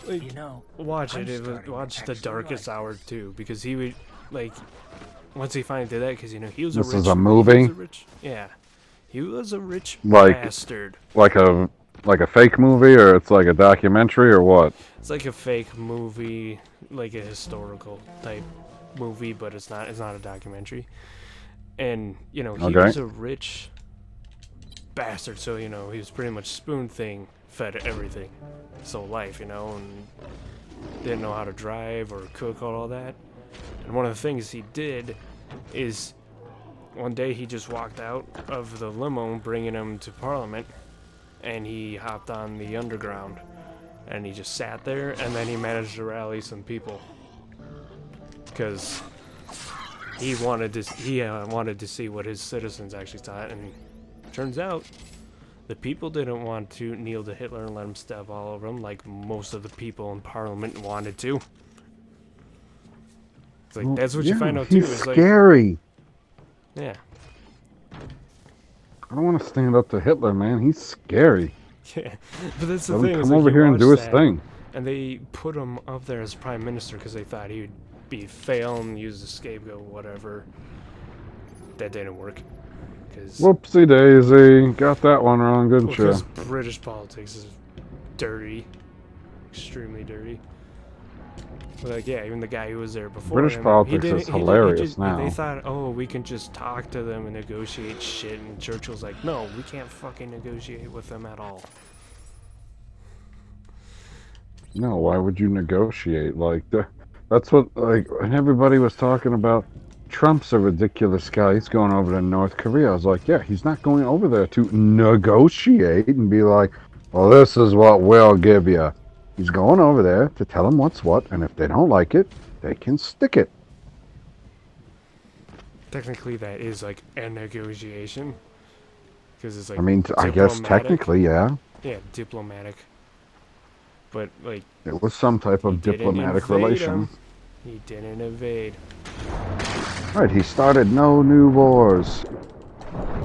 like, You know, watch I'm it. It was, starting to watch The actually Darkest like Hour too, because he would, like, once he finally did that, because you know he was This a rich. is a movie? He was a rich Like- bastard. Like a fake movie, or it's like a documentary, or what? It's like a fake movie, like a historical type movie, but it's not. It's not a documentary. And you know he Okay. was a rich bastard, so you know he was pretty much spoon-thing fed everything, his whole life, you know, and didn't know how to drive or cook or all that. And one of the things he did is one day he just walked out of the limo bringing him to Parliament, and he hopped on the underground, and he just sat there, and then he managed to rally some people because he wanted to see what his citizens actually thought, and turns out the people didn't want to kneel to Hitler and let him step all over them like most of the people in Parliament wanted to. It's like, that's what you find out too. He's Is like, scary. yeah, I don't want to stand up to Hitler, man. He's scary. yeah. But that's the Let thing. him is, come like, over you here and do watch his that, thing. and they put him up there as prime minister because they thought he would be fail and use the scapegoat, whatever. That didn't work. Cause, Whoopsie daisy. Got that one wrong, didn't you? because British politics is dirty, extremely dirty. But like, yeah, even the guy who was there before British him, politics he is didn't- he hilarious just- now. They thought, oh, we can just talk to them and negotiate shit, and Churchill's like, no, we can't fucking negotiate with them at all. No, why would you negotiate? Like, that's what, like, when everybody was talking about Trump's a ridiculous guy. He's going over to North Korea. I was like, yeah, he's not going over there to negotiate and be like, well, this is what we'll give you. He's going over there to tell them what's what, and if they don't like it, they can stick it. Technically, that is like a negotiation. Because it's like, I mean, I guess diplomatic. technically, yeah. Yeah, diplomatic. But, like, It was some type of didn't diplomatic invade relation. him. He didn't invade. Right, he started no new wars.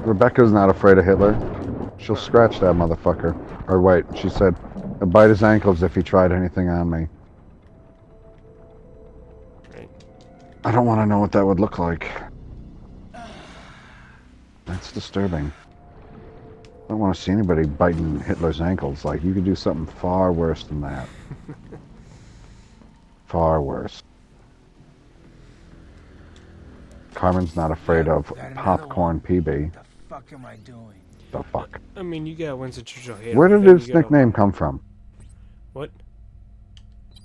Rebecca's not afraid of Hitler. She'll scratch that motherfucker. Or wait, she said, "I'd bite his ankles if he tried anything on me." Right. I don't want to know what that would look like. That's disturbing. I don't want to see anybody biting Hitler's ankles. Like, you could do something far worse than that. Far worse. Carmen's not afraid of Got another popcorn PB. What the fuck am I doing? The fuck? I mean, you got Winston Churchill hate Where him, did then his you got nickname come from? What?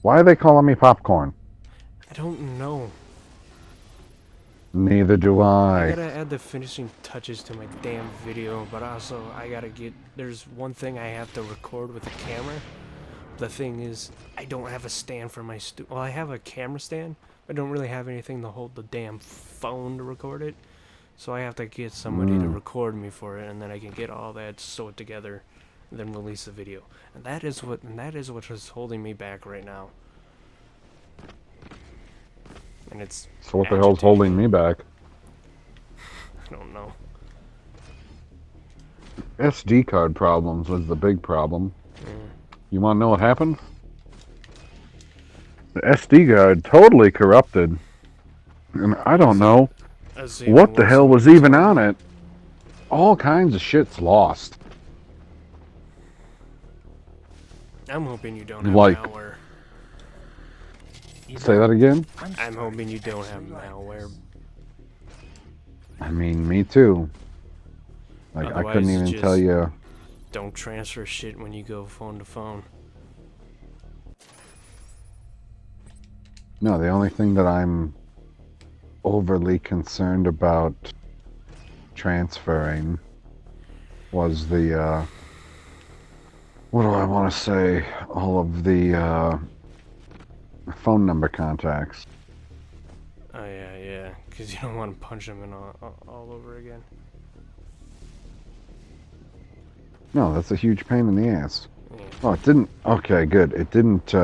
Why are they calling me popcorn? I don't know. Neither do I I. gotta add the finishing touches to my damn video, but also I gotta get. There's one thing I have to record with the camera, the thing is, I don't have a stand for my well, I have a camera stand. I don't really have anything to hold the damn phone to record it. So I have to get somebody to record me for it, and then I can get all that, sew it together, and then release the video. And that is what is holding me back right now. And it's So what the hell's holding me back? I don't know. SD card problems was the big problem. You want to know what happened? The SD card totally corrupted. And I don't know what the hell was even on it. All kinds of shit's lost. I'm hoping you don't have Like- malware. Say that again? I'm hoping you don't have malware. I mean, me too. Like, I Otherwise, couldn't even just tell you. Don't transfer shit when you go phone to phone. No, the only thing that I'm overly concerned about transferring was the, what do I want to say? All of the, phone number contacts. Oh yeah, because you don't want to punch them in all over again. No, that's a huge pain in the ass. Yeah. Oh, it didn't. Okay, good. It didn't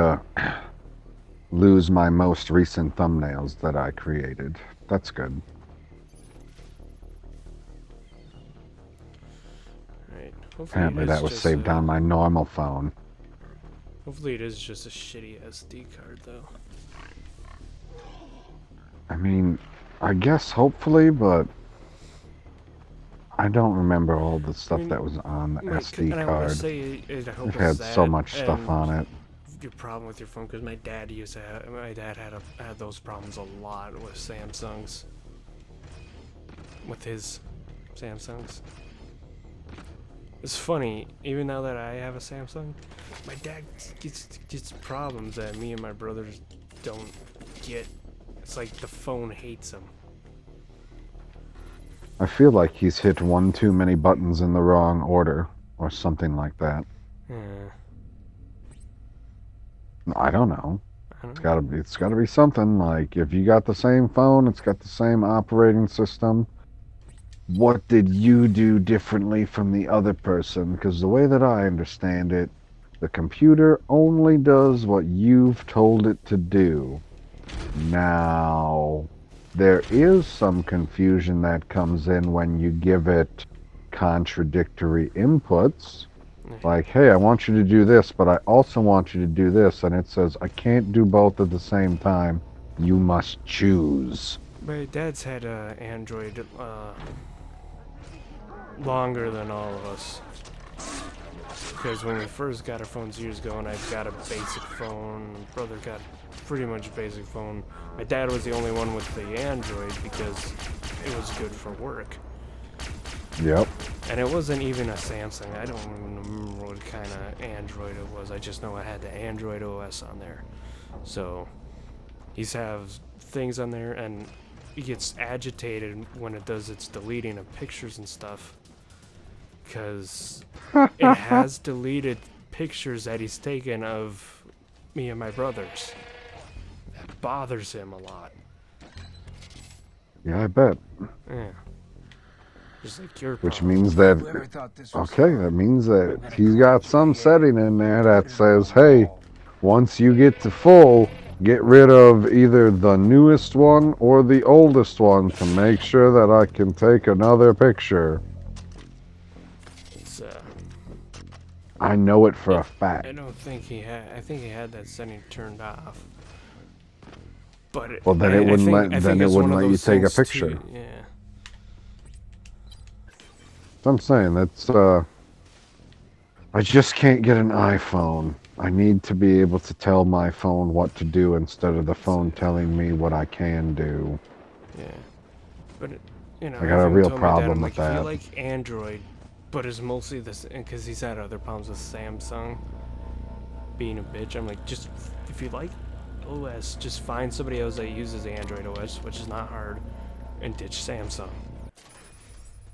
lose my most recent thumbnails that I created. That's good. Right. Hopefully Apparently it is that was just saved on my normal phone. Hopefully it is just a shitty SD card though. I mean, I guess hopefully, but I don't remember all the stuff that was on the SD and I card. want to say I hope It had it's so that much stuff and on it. your problem with your phone, because my dad had those problems a lot with Samsungs. With his Samsungs. It's funny, even now that I have a Samsung, my dad gets problems that me and my brothers don't get. It's like the phone hates him. I feel like he's hit one too many buttons in the wrong order, or something like that. Yeah. I don't know. I It's don't know. gotta be something. Like, if you got the same phone, it's got the same operating system. What did you do differently from the other person? Because the way that I understand it, the computer only does what you've told it to do. Now, there is some confusion that comes in when you give it contradictory inputs. Like, hey, I want you to do this, but I also want you to do this. And it says, I can't do both at the same time. You must choose. My dad's had Android longer than all of us. Because when we first got our phones years ago, and I've got a basic phone, brother got pretty much basic phone. My dad was the only one with the Android because it was good for work. Yep. And it wasn't even a Samsung. I don't even remember what kind of Android it was. I just know it had the Android OS on there. So he's have things on there, and he gets agitated when it does its deleting of pictures and stuff. Because it has deleted pictures that he's taken of me and my brothers. That bothers him a lot. Yeah, I bet. Yeah. Just like your Which problem. means that, Whoever thought this was okay, that means that he's got some setting in there that says, hey, once you get to full, get rid of either the newest one or the oldest one to make sure that I can take another picture. It's, I know it for a fact. I don't think he had. I think he had that setting turned off. But Well, then it wouldn't let you take a picture. Yeah. I'm saying that's I just can't get an iPhone. I need to be able to tell my phone what to do instead of the phone telling me what I can do. Yeah. But you know, I got a I've real told my dad, problem I'm with like, If that. you like Android, but it's mostly this, because he's had other problems with Samsung being a bitch. I'm like, just if you like OS, just find somebody else that uses Android OS, which is not hard, and ditch Samsung.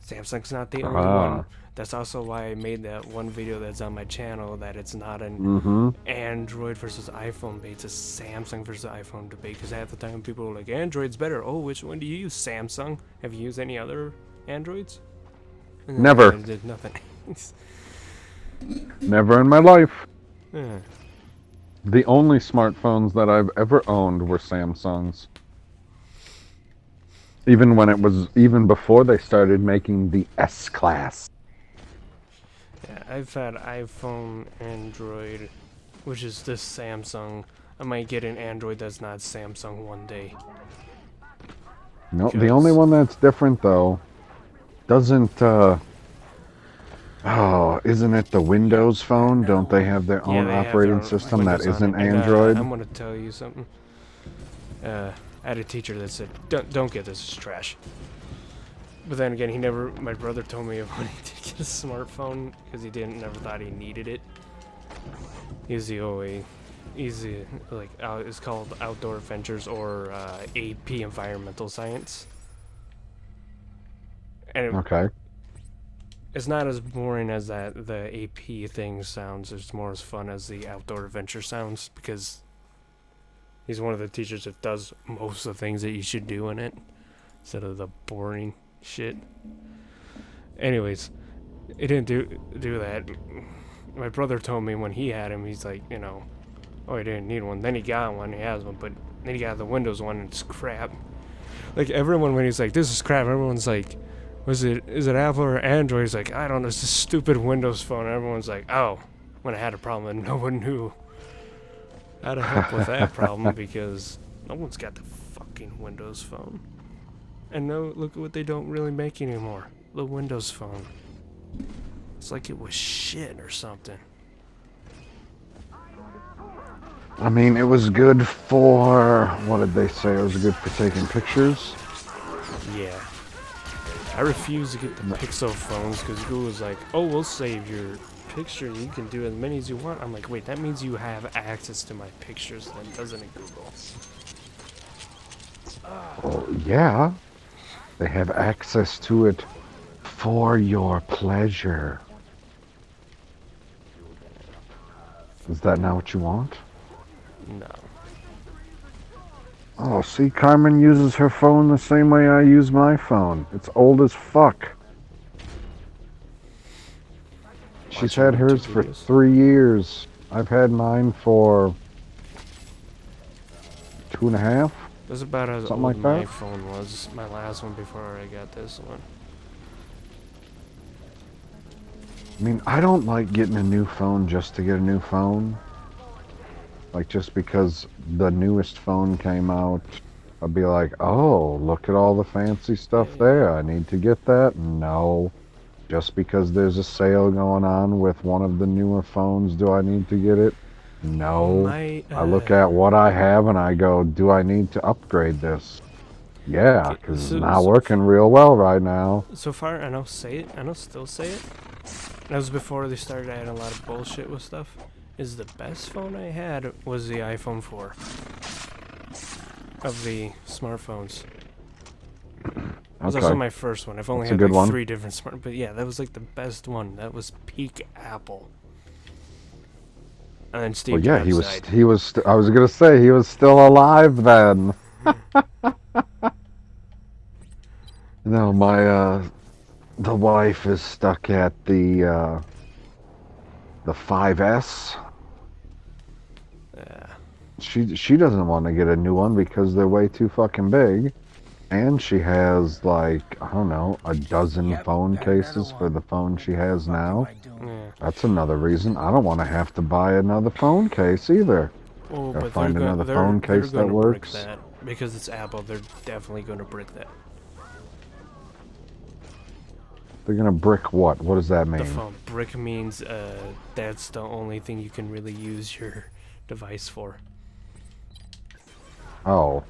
Samsung's not the only one. That's also why I made that one video that's on my channel, that it's not an Android versus iPhone debate, it's a Samsung versus iPhone debate, because at the time people were like, Android's better. Oh, which one do you use? Samsung? Have you used any other Androids? And then Never. I did nothing. Never in my life. Yeah. The only smartphones that I've ever owned were Samsungs. Even before they started making the S class. Yeah, I've had iPhone, Android, which is this Samsung. I might get an Android that's not Samsung one day. No, the only one that's different though doesn't isn't it the Windows Phone? Don't they have their own they have operating their system that Windows on isn't it. And, Android? I'm gonna tell you something. I had a teacher that said, "Don't get this, it's trash." But then again, my brother told me when he did get a smartphone, because he never thought he needed it. It's called Outdoor Adventures, or AP Environmental Science. And Okay. it's not as boring as the AP thing sounds. It's more as fun as the Outdoor Adventure sounds, because he's one of the teachers that does most of the things that you should do in it, instead of the boring shit. Anyways, he didn't do that. My brother told me when he had him, he's like, oh, he didn't need one. Then he got one, he has one, but then he got the Windows one, and it's crap. Like, everyone, when he's like, this is crap, everyone's like, is it Apple or Android? He's like, I don't know, it's this stupid Windows phone. And everyone's like, oh, when I had a problem and no one knew how to help with that problem, because no one's got the fucking Windows phone. And no, look at what they don't really make anymore. The Windows phone. It's like it was shit or something. I mean, it was good for, what did they say? It was good for taking pictures? Yeah. I refuse to get the Pixel phones, because Google was like, oh, we'll save your picture, you can do as many as you want. I'm like, wait, that means you have access to my pictures, then, doesn't it, Google? Oh, yeah. They have access to it for your pleasure. Is that not what you want? No. Oh, see, Carmen uses her phone the same way I use my phone. It's old as fuck. She's had hers for 3 years. I've had mine for 2.5. That's about as Something old like my that? phone was. My last one before I got this one. I mean, I don't like getting a new phone just to get a new phone. Like, just because the newest phone came out, I'd be like, oh, look at all the fancy stuff there. I need to get that. No. Just because there's a sale going on with one of the newer phones, do I need to get it? No. I look at what I have and I go, do I need to upgrade this? Yeah, because it's not working real well right now. So far, I don't still say it. That was before they started adding a lot of bullshit with stuff. Is the best phone I had was the iPhone 4 of the smartphones. That was also my first one. I've only had like 3 different but yeah, that was like the best one. That was peak Apple. And then Steve Jobs died. I was gonna say he was still alive then. No, the wife is stuck at the 5S. Yeah. She doesn't want to get a new one because they're way too fucking big. And she has, like, I don't know, a dozen phone cases for the phone she has now. Yeah. That's another reason I don't want to have to buy another phone case either. Oh, Gotta find another phone case that works. Brick that, because it's Apple, they're definitely going to brick that. They're gonna brick what? What does that mean? The phone. Brick means that's the only thing you can really use your device for. Oh.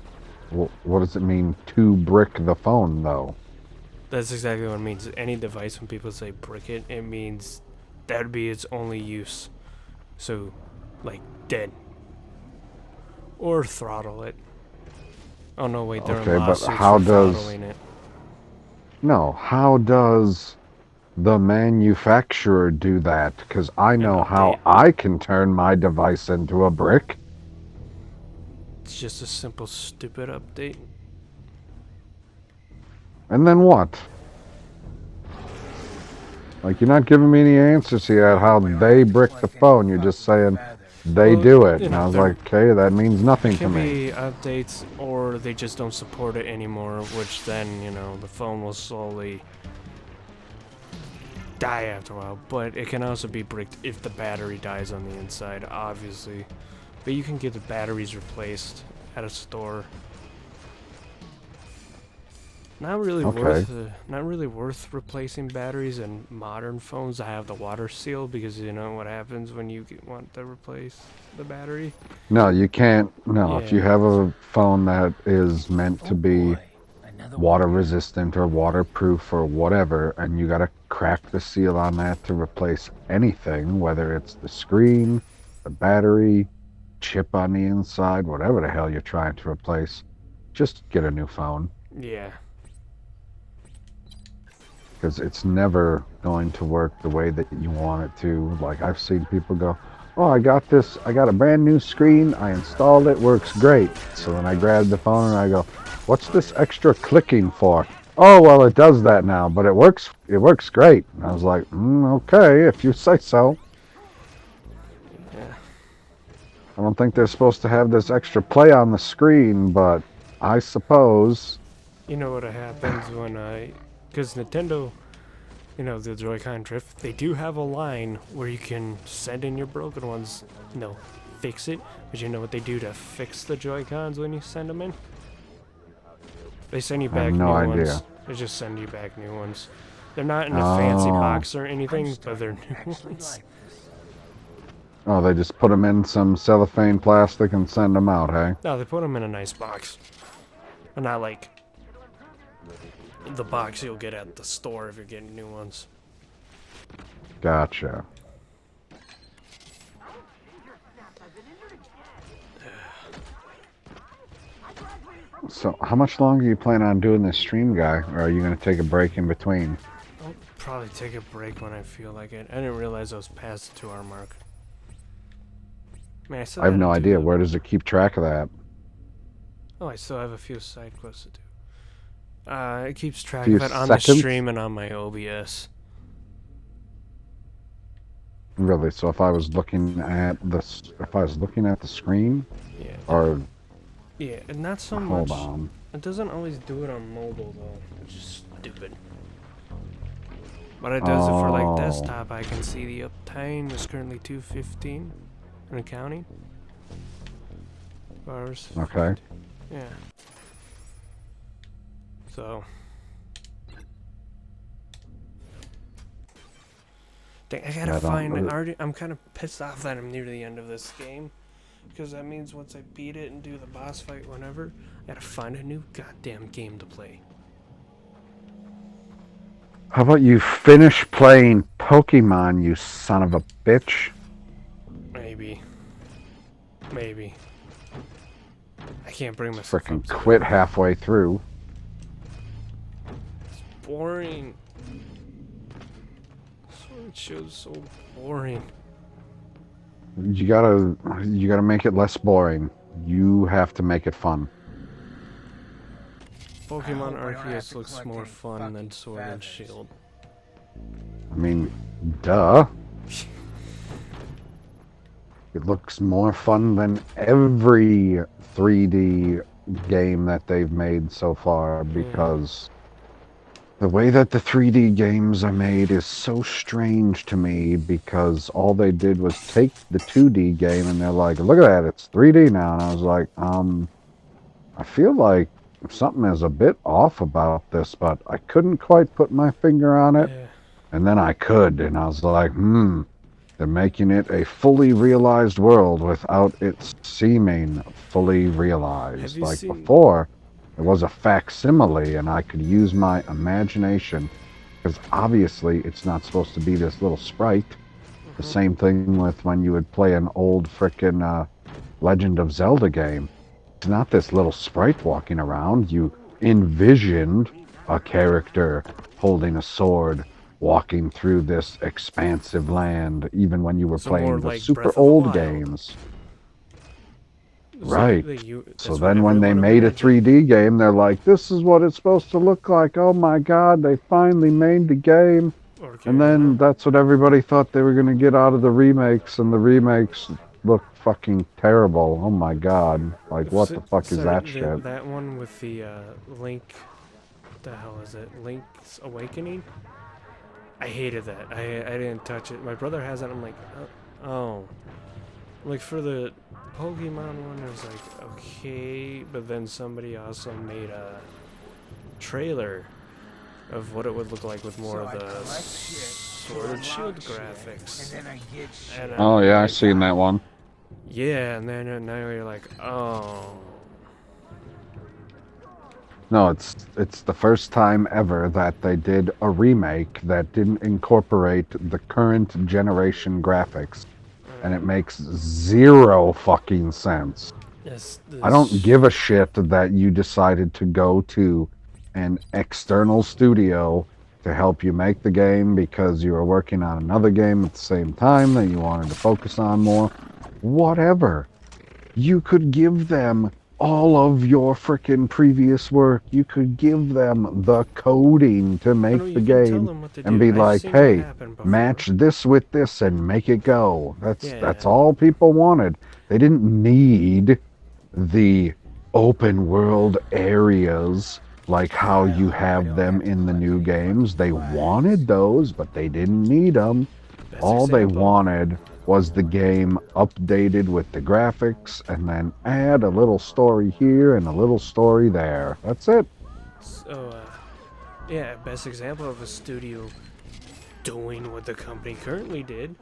Well, what does it mean to brick the phone, though? That's exactly what it means. Any device, when people say brick it, it means that would be its only use. So, like, dead. Or throttle it. Oh, no, wait, they're in lawsuits for throttling it. No, how does the manufacturer do that? Because I know how update. I can turn my device into a brick. It's just a simple, stupid update. And then what? Like, you're not giving me any answers here at how they brick the phone. You're just saying they Well, do it. you And know, I was they're- like, okay, that means nothing It to can me. be updates, or they just don't support it anymore, which then, you know, the phone will slowly die after a while. But it can also be bricked if the battery dies on the inside, obviously. But you can get the batteries replaced at a store. Not really worth replacing batteries in modern phones that have the water seal, because you know what happens when you want to replace the battery. No, you can't. No, if you Yeah. have a phone that is meant to be Another water resistant or waterproof or whatever, and you gotta crack the seal on that to replace anything, whether it's the screen, the battery, chip on the inside, whatever the hell you're trying to replace, just get a new phone. Yeah. Because it's never going to work the way that you want it to. Like, I've seen people go, oh, I got a brand new screen, I installed it, works great. So then I grab the phone and I go, what's this extra clicking for? Oh, well, it does that now, but it works great. And I was like, okay, if you say so. Yeah. I don't think they're supposed to have this extra play on the screen, but I suppose. You know what happens when because Nintendo, you know, the Joy-Con drift, they do have a line where you can send in your broken ones. No, fix it. But you know what they do to fix the Joy-Cons when you send them in? They send you I have back no new idea. ones. They just send you back new ones. They're not in a fancy box or anything, but they're new ones. Oh, they just put them in some cellophane plastic and send them out, hey? No, they put them in a nice box. But not like the box you'll get at the store if you're getting new ones. Gotcha. So, how much longer you plan on doing this stream, guy? Or are you going to take a break in between? I'll probably take a break when I feel like it. I didn't realize I was past the 2-hour mark. Man, I still I have gotta no do idea. the- Where does it keep track of that? Oh, I still have a few side quests to do. It keeps track Few of it on the seconds? stream and on my OBS. Really? So if I was looking at the screen, Yeah. or Yeah, and not so hold much. on, It doesn't always do it on mobile though, which is stupid. But it does it for like Oh. desktop. I can see the uptime is currently 215 and counting. Bars. okay. Yeah. So. Dang, I gotta Yeah, find don't- already. I'm kind of pissed off that I'm near the end of this game, because that means once I beat it and do the boss fight, whenever, I gotta find a new goddamn game to play. How about you finish playing Pokemon, you son of a bitch? Maybe. I can't bring myself Frickin' up to quit halfway through. It's boring. Sword show's so boring. You gotta make it less boring. You have to make it fun. Pokemon hope I don't have Arceus to looks collect more any fun than fucking Sword and feathers. Shield. I mean, duh. It looks more fun than every 3D game that they've made so far, because the way that the 3D games are made is so strange to me, because all they did was take the 2D game and they're like, look at that, it's 3D now. And I was like, I feel like something is a bit off about this, but I couldn't quite put my finger on it. Yeah. And then I could, and I was like, they're making it a fully realized world without it seeming fully realized. Have you Like seen- before, it was a facsimile, and I could use my imagination, because obviously it's not supposed to be this little sprite. The same thing with when you would play an old frickin' Legend of Zelda game. It's not this little sprite walking around. You envisioned a character holding a sword walking through this expansive land, even when you were So more playing the like super Breath of the old Wild. games. So Right. that's So what then when they everyone made a imagined. 3D game, they're like, this is what it's supposed to look like. Oh my god, they finally made the game. Okay, And then that's what everybody thought they were going to get out of the remakes, and the remakes look fucking terrible. Oh my god. Like, what the fuck is that shit? That one with the Link. What the hell is it? Link's Awakening? I hated that. I didn't touch it. My brother has it. I'm like, oh. Like for the Pokemon one, it was like, okay. But then somebody also made a trailer of what it would look like with more of the Sword and Shield graphics. And then I get shit. And Oh I'm yeah, I like, seen that one. yeah, and then now you're like, oh. No, it's the first time ever that they did a remake that didn't incorporate the current generation graphics. And it makes zero fucking sense. Yes, I don't give a shit that you decided to go to an external studio to help you make the game because you were working on another game at the same time that you wanted to focus on more. Whatever. You could give them all of your frickin' previous work. You could give them the coding to make the game and be like, hey, match this with this and make it go. That's all people wanted. They didn't need the open world areas like how you have them in the new games. They wanted those, but they didn't need them. All they wanted was the game updated with the graphics and then add a little story here and a little story there. That's it. So, yeah, best example of a studio doing what the company currently did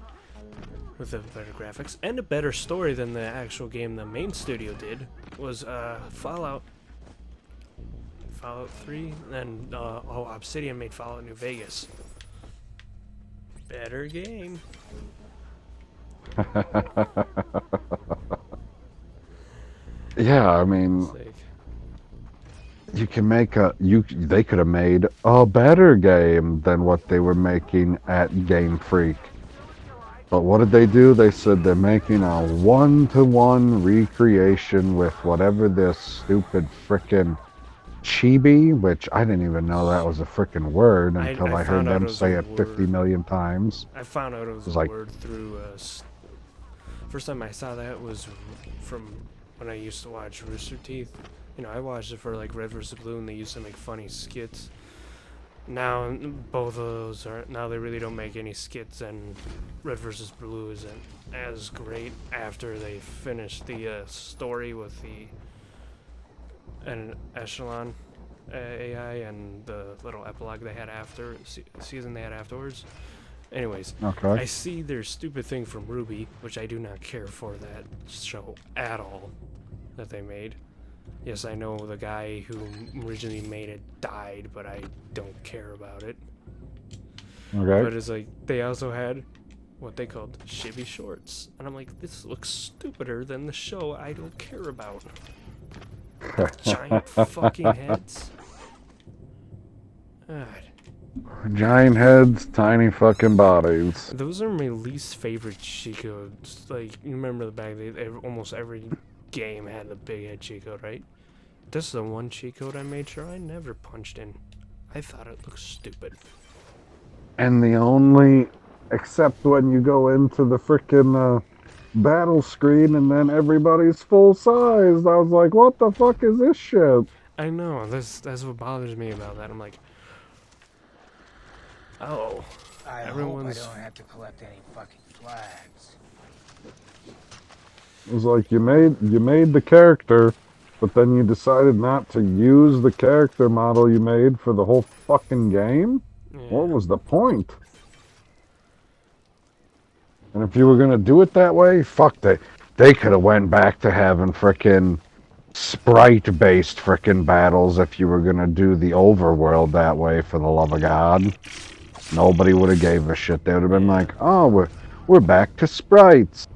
with the better graphics and a better story than the actual game the main studio did was Fallout 3, and Obsidian made Fallout New Vegas. Better game. Yeah, I mean, you can make they could have made a better game than what they were making at Game Freak. But what did they do? They said they're making a one-to-one recreation with whatever this stupid frickin' chibi, which I didn't even know that was a frickin' word until I heard them say it 50 million times. I found out it was a word through first time I saw that was from when I used to watch Rooster Teeth. You know, I watched it for like Red vs. Blue, and they used to make funny skits. Now both of those are they really don't make any skits, and Red vs. Blue isn't as great after they finished the story with the Echelon AI and the little epilogue they had after season they had afterwards. Anyways, okay. I see their stupid thing from Ruby, which I do not care for that show at all that they made. Yes, I know the guy who originally made it died, but I don't care about it. Okay. But it's like, they also had what they called Shibby Shorts. And I'm like, this looks stupider than the show I don't care about. Giant fucking heads. God. Giant heads, tiny fucking bodies. Those are my least favorite cheat codes. Like, you remember the back, almost every game had the big head cheat code, right? This is the one cheat code I made sure I never punched in. I thought it looked stupid. And the only, except when you go into the frickin' battle screen and then everybody's full size. I was like, what the fuck is this shit? I know, that's what bothers me about that. I'm like, oh, I hope I don't have to collect any fucking flags. It was like you made the character, but then you decided not to use the character model you made for the whole fucking game? Yeah. What was the point? And if you were gonna do it that way, fuck, they could have went back to having frickin' sprite-based frickin' battles if you were gonna do the overworld that way, for the love of God. Nobody would have gave a shit. They would have been like, oh, we're back to sprites.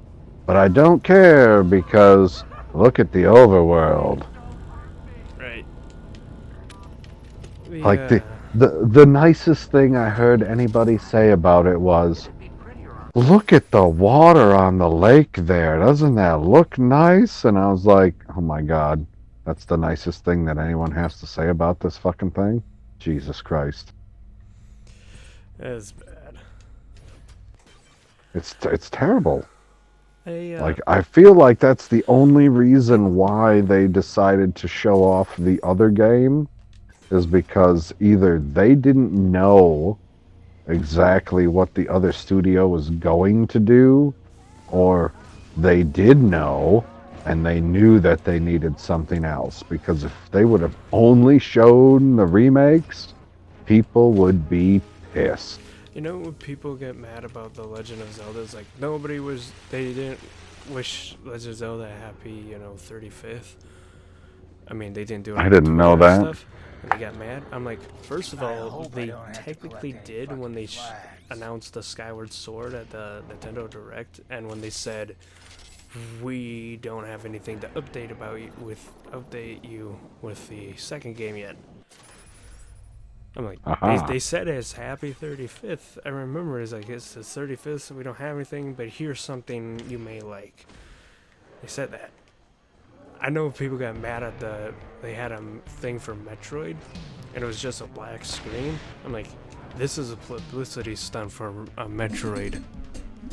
But I don't care because look at the overworld. Right. Like Yeah. the nicest thing I heard anybody say about it was, It'd be prettier on look at the water on the lake there. Doesn't that look nice? And I was like, oh my God, that's the nicest thing that anyone has to say about this fucking thing? Jesus Christ. That's bad. It's terrible. Hey, Like, I feel like that's the only reason why they decided to show off the other game is because either they didn't know exactly what the other studio was going to do, or they did know and they knew that they needed something else. Because if they would have only shown the remakes, people would be pissed. you know when people get mad about The Legend of Zelda, it's like they didn't wish Legend of Zelda a happy, 35th. I mean, they didn't do it I on didn't know Twitter and that. stuff, and they got mad. I'm like, first of I all, hope I they don't have to technically collect any did when they fucking flags. announced the Skyward Sword at the Nintendo Direct, and when they said we don't have anything to update you with the second game yet. I'm like, Aha. they said it's happy 35th. I remember it's like, it's the 35th, so we don't have anything, but here's something you may like. They said that. I know people got mad at they had a thing for Metroid, and it was just a black screen. I'm like, this is a publicity stunt for a Metroid.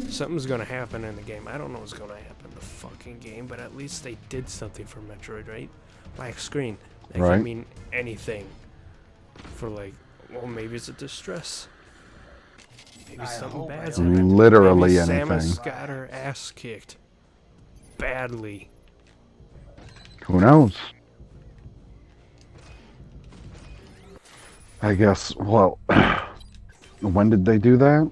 Something's gonna happen in the game. I don't know what's gonna happen in the fucking game, but at least they did something for Metroid, right? Black screen. That Right. can mean anything. For like, well, maybe it's a distress. Maybe I something hope I bad's don't happening. Literally Maybe anything. Samus got her ass kicked. Badly. Who knows? I guess, well, when did they do that?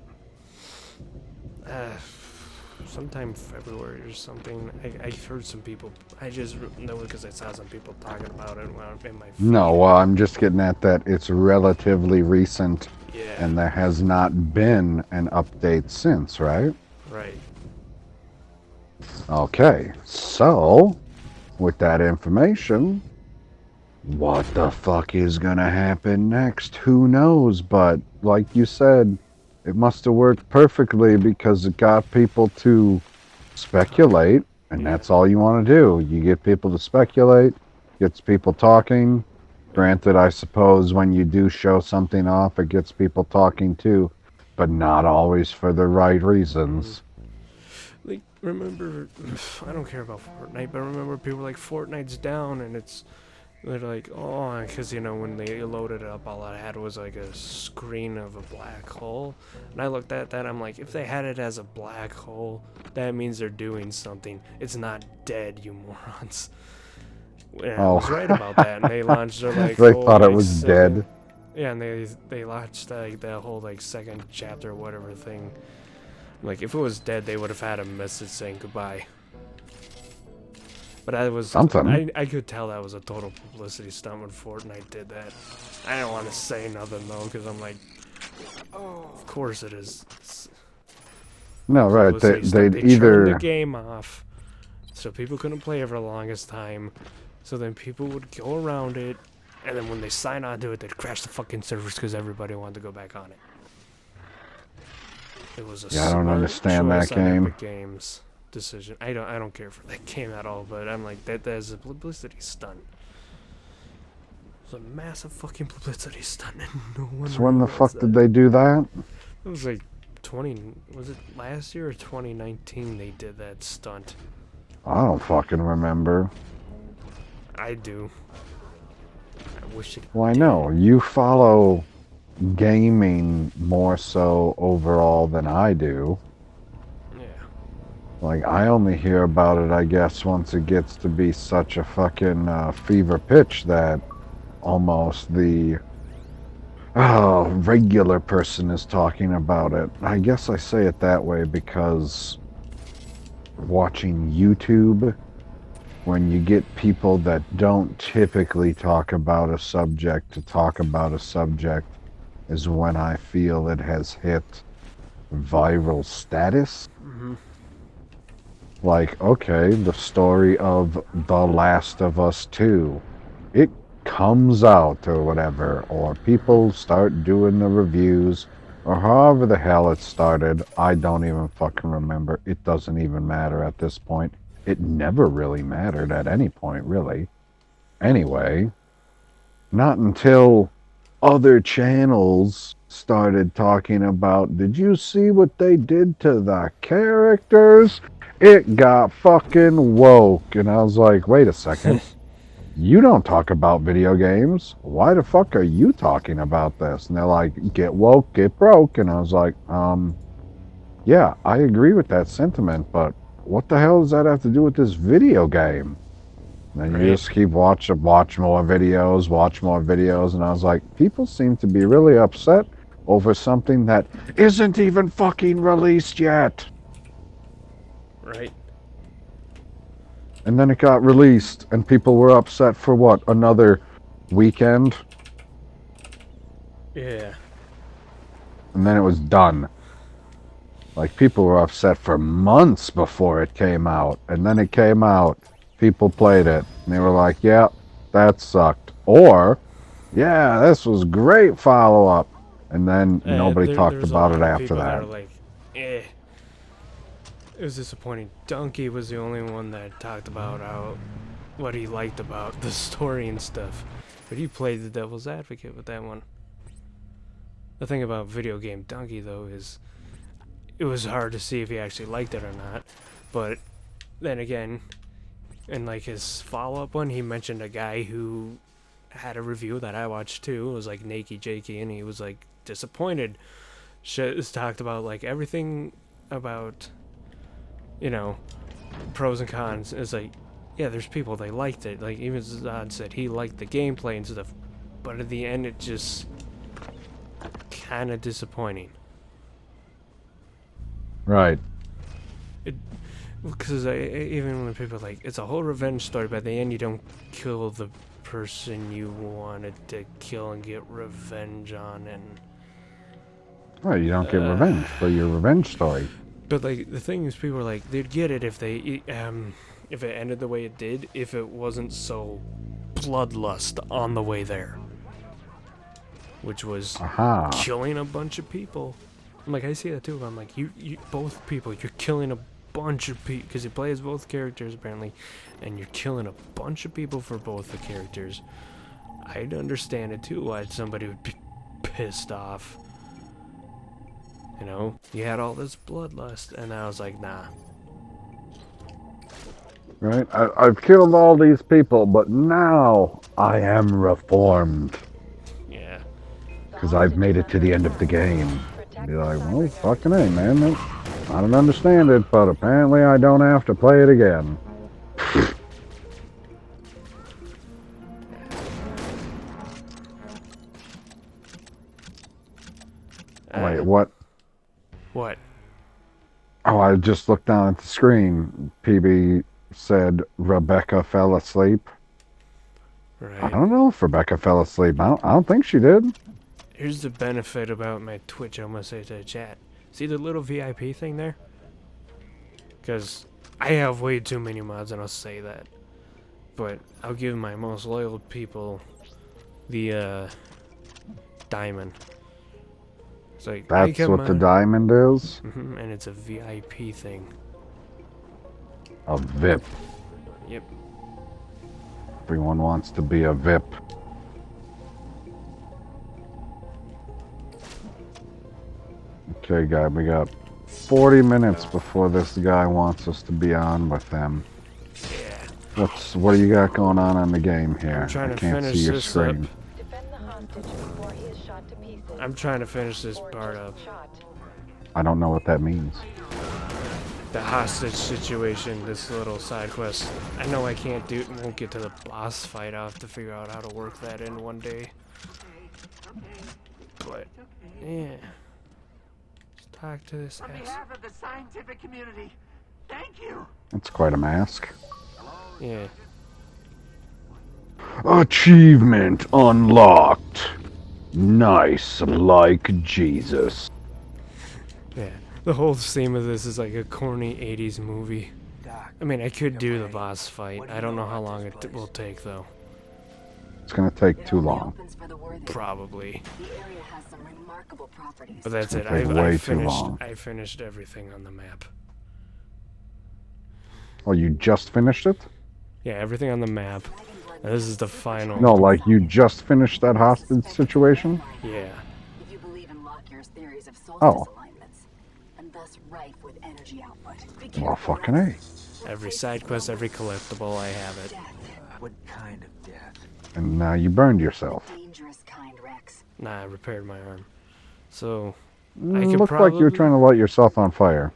Sometime February or something. I heard some people. I just know it because I saw some people talking about it in my feed. No, well, I'm just getting at that it's relatively recent Yeah. and there has not been an update since, right? Right. Okay, so with that information, what the fuck is gonna happen next? Who knows? But like you said, it must have worked perfectly because it got people to speculate, and Yeah. that's all you want to do. You get people to speculate, gets people talking. Granted, I suppose when you do show something off, it gets people talking too, but not always for the right reasons. Like, remember, I don't care about Fortnite, but remember people like Fortnite's down, and they're like, oh, because, when they loaded it up, all I had was like a screen of a black hole. And I looked at that, I'm like, if they had it as a black hole, that means they're doing something. It's not dead, you morons. And I was right about that, and they launched their, like, They whole, thought it like, was second- dead. Yeah, and they launched, like, that whole, like, second chapter, whatever thing. Like, if it was dead, they would have had a message saying goodbye. But I was Something. I could tell that was a total publicity stunt when Fortnite did that. I don't want to say nothing though, because I'm like, oh, of course it is. It's No, right. publicity stunt. They'd They turned either the game off, so people couldn't play it for the longest time. So then people would go around it, and then when they sign on to it, they'd crash the fucking servers because everybody wanted to go back on it. It was a Yeah, I don't smart understand that choice on game. Epic Games decision. I don't care for that game at all, but I'm like, that is a publicity stunt. It's a massive fucking publicity stunt, and no one. So when the fuck realized did that. they do that? It was like was it last year or 2019 they did that stunt? I don't fucking remember. I do. I wish it Well, I did. know. You follow gaming more so overall than I do. Yeah. Like, I only hear about it, I guess, once it gets to be such a fucking fever pitch that almost the regular person is talking about it. I guess I say it that way because watching YouTube, when you get people that don't typically talk about a subject to talk about a subject, is when I feel it has hit viral status. Mm-hmm. Like, okay, the story of The Last of Us 2. It comes out or whatever, or people start doing the reviews, or however the hell it started, I don't even fucking remember. It doesn't even matter at this point. It never really mattered at any point, really. Anyway, not until other channels started talking about, did you see what they did to the characters? It got fucking woke. And I was like, wait a second. You don't talk about video games. Why the fuck are you talking about this? And they're like, get woke, get broke. And I was like, yeah, I agree with that sentiment, but what the hell does that have to do with this video game? And then you just keep watch more videos, and I was like, people seem to be really upset over something that isn't even fucking released yet. Right. And then it got released, and people were upset for what, another weekend? Yeah. And then it was done. Like, people were upset for months before it came out, and then it came out. People played it, and they were like, yeah, that sucked. Or, yeah, this was great follow-up. And then nobody talked about it after that. That are like, eh. It was disappointing. Donkey was the only one that talked about what he liked about the story and stuff. But he played the devil's advocate with that one. The thing about video game Donkey, though, is it was hard to see if he actually liked it or not. But then again, in like his follow-up one, he mentioned a guy who had a review that I watched too. It was like Nakey Jakey, and he was like disappointed. Shit talked about like everything about, you know, pros and cons. It's like, yeah, there's people they liked it. Like even Zod said he liked the gameplay and stuff, but at the end it just kind of disappointing. Right. Because even when people are like, it's a whole revenge story, but at the end you don't kill the person you wanted to kill and get revenge on, and Well, you don't get revenge for your revenge story. but like the thing is, people are like, they'd get it if they if it ended the way it did, if it wasn't so bloodlust on the way there, which was killing a bunch of people. I'm like, I see that too. I'm like, you both people, you're killing a bunch of people, because he plays both characters apparently, and you're killing a bunch of people for both the characters. I'd understand it too, why somebody would be pissed off. You know, you had all this bloodlust, and I was like, nah. Right? I've killed all these people, but now I am reformed. Yeah. Because I've made it to the end of the game. Be like, well, fucking A, man. I don't understand it, but apparently I don't have to play it again. Wait, what? What? Oh, I just looked down at the screen. PB said Rebecca fell asleep. Right. I don't know if Rebecca fell asleep. I don't think she did. Here's the benefit about my Twitch, I'm gonna say to the chat. See the little VIP thing there? Because I have way too many mods, and I'll say that. But I'll give my most loyal people the diamond. It's like, That's what the diamond is? And it's a VIP thing. A VIP. Yep. Everyone wants to be a VIP. Okay, guy, we got 40 minutes before this guy wants us to be on with him. Yeah. What do you got going on in the game here? I'm trying I to can't finish see your this screen. Defend the hostage before he is shot to pieces. I'm trying to finish this Or part just up. shot. I don't know what that means. The hostage situation, this little side quest. I know I won't get to the boss fight. I'll have to figure out how to work that in one day. But, yeah. Just talk to this On ass. behalf of the scientific community, thank you. That's quite a mask. Yeah. Achievement unlocked. Nice, like Jesus. Yeah. The whole theme of this is like a corny 80s movie. Doc, I mean, I could think do I'm the ready. boss fight. What do I you don't know know how about long this it place? will take, though. It's gonna take It too only long. opens for the worthy. Probably. The area has some remarkable properties. But that's it. It's gonna take way I too finished. long. I finished everything on the map. Oh, you just finished it? Yeah, everything on the map. And this is the final. No, like you just finished that hostage situation? Yeah. If you believe in Lockyer's theories of solstice Oh. alignments, and thus rife with energy output. Be Well, careful, fucking Rex. A. Every side quest, every collectible, I have it. Death. What kind of death? And now you burned yourself. Dangerous kind, Rex. Nah, I repaired my arm. So, I Mm, could looked like you were probably- trying to light yourself on fire.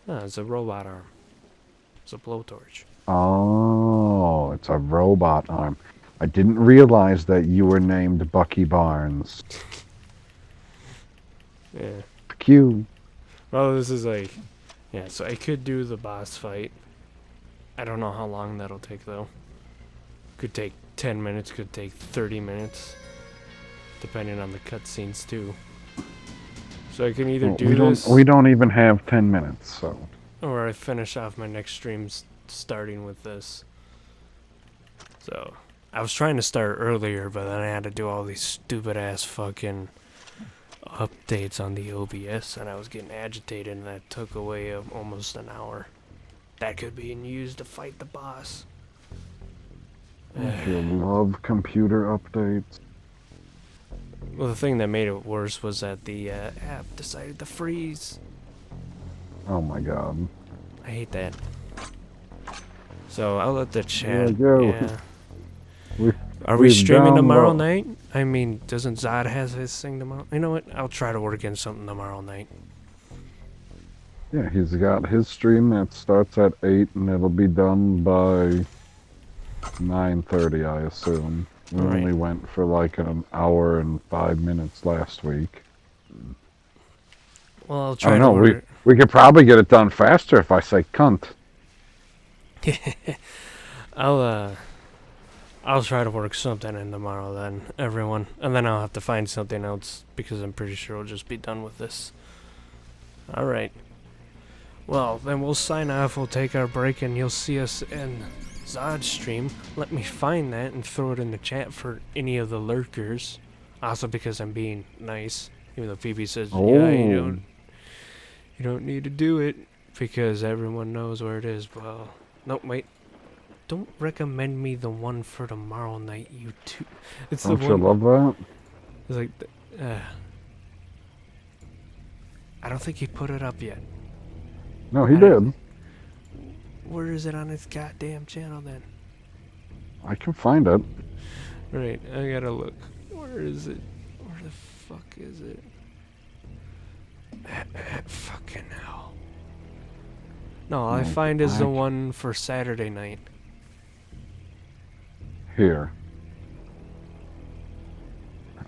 No, it's a robot arm. It's a blowtorch. Oh, it's a robot arm. I didn't realize that you were named Bucky Barnes. Yeah. Q. Well, this is like... Yeah, so I could do the boss fight. I don't know how long that'll take, though. Could take 10 minutes, could take 30 minutes. Depending on the cutscenes, too. So I can either Well, do this... we don't even have 10 minutes, so. Or I finish off my next streams starting with this. So, I was trying to start earlier, but then I had to do all these stupid ass fucking updates on the OBS, and I was getting agitated, and that took away almost an hour. That could be used to fight the boss. You love computer updates. Well, the thing that made it worse was that the app decided to freeze. Oh my god. I hate that. So I'll let the There chat. we go. Yeah. We- Are we we've streaming tomorrow download- night? I mean, doesn't Zod has his thing tomorrow? You know what? I'll try to work in something tomorrow night. Yeah, he's got his stream that starts at 8 and it'll be done by 9:30, I assume. We Right. only went for like an hour and 5 minutes last week. Well, I'll I try don't to know, work. we could probably get it done faster if I say cunt. I'll try to work something in tomorrow then, everyone. And then I'll have to find something else because I'm pretty sure we'll just be done with this. Alright. Well, then we'll sign off, we'll take our break, and you'll see us in Zod's stream. Let me find that and throw it in the chat for any of the lurkers. Also because I'm being nice. Even though Phoebe says, yeah, you don't need to do it because everyone knows where it is. Well, no, wait. Don't recommend me the one for tomorrow night, YouTube. It's Don't the you one. love that? It's like, I don't think he put it up yet. No, he I- did. Where is it on his goddamn channel then? I can find it. Right, I gotta look. Where is it? Where the fuck is it? Fucking hell. No, all I No, find is the I- one for Saturday night. Here.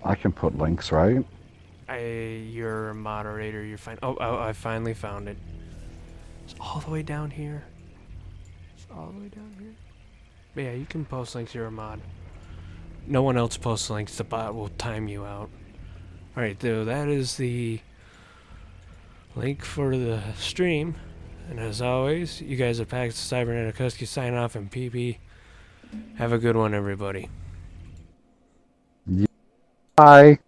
I can put links, right? You're a moderator, you're fine. Oh, I finally found it. It's all the way down here. It's all the way down here. But yeah, you can post links, you're a mod. No one else posts links, the bot will time you out. Alright, so that is the link for the stream. And as always, you guys at POGC CyberHusky sign off, and PP. Have a good one, everybody. Bye.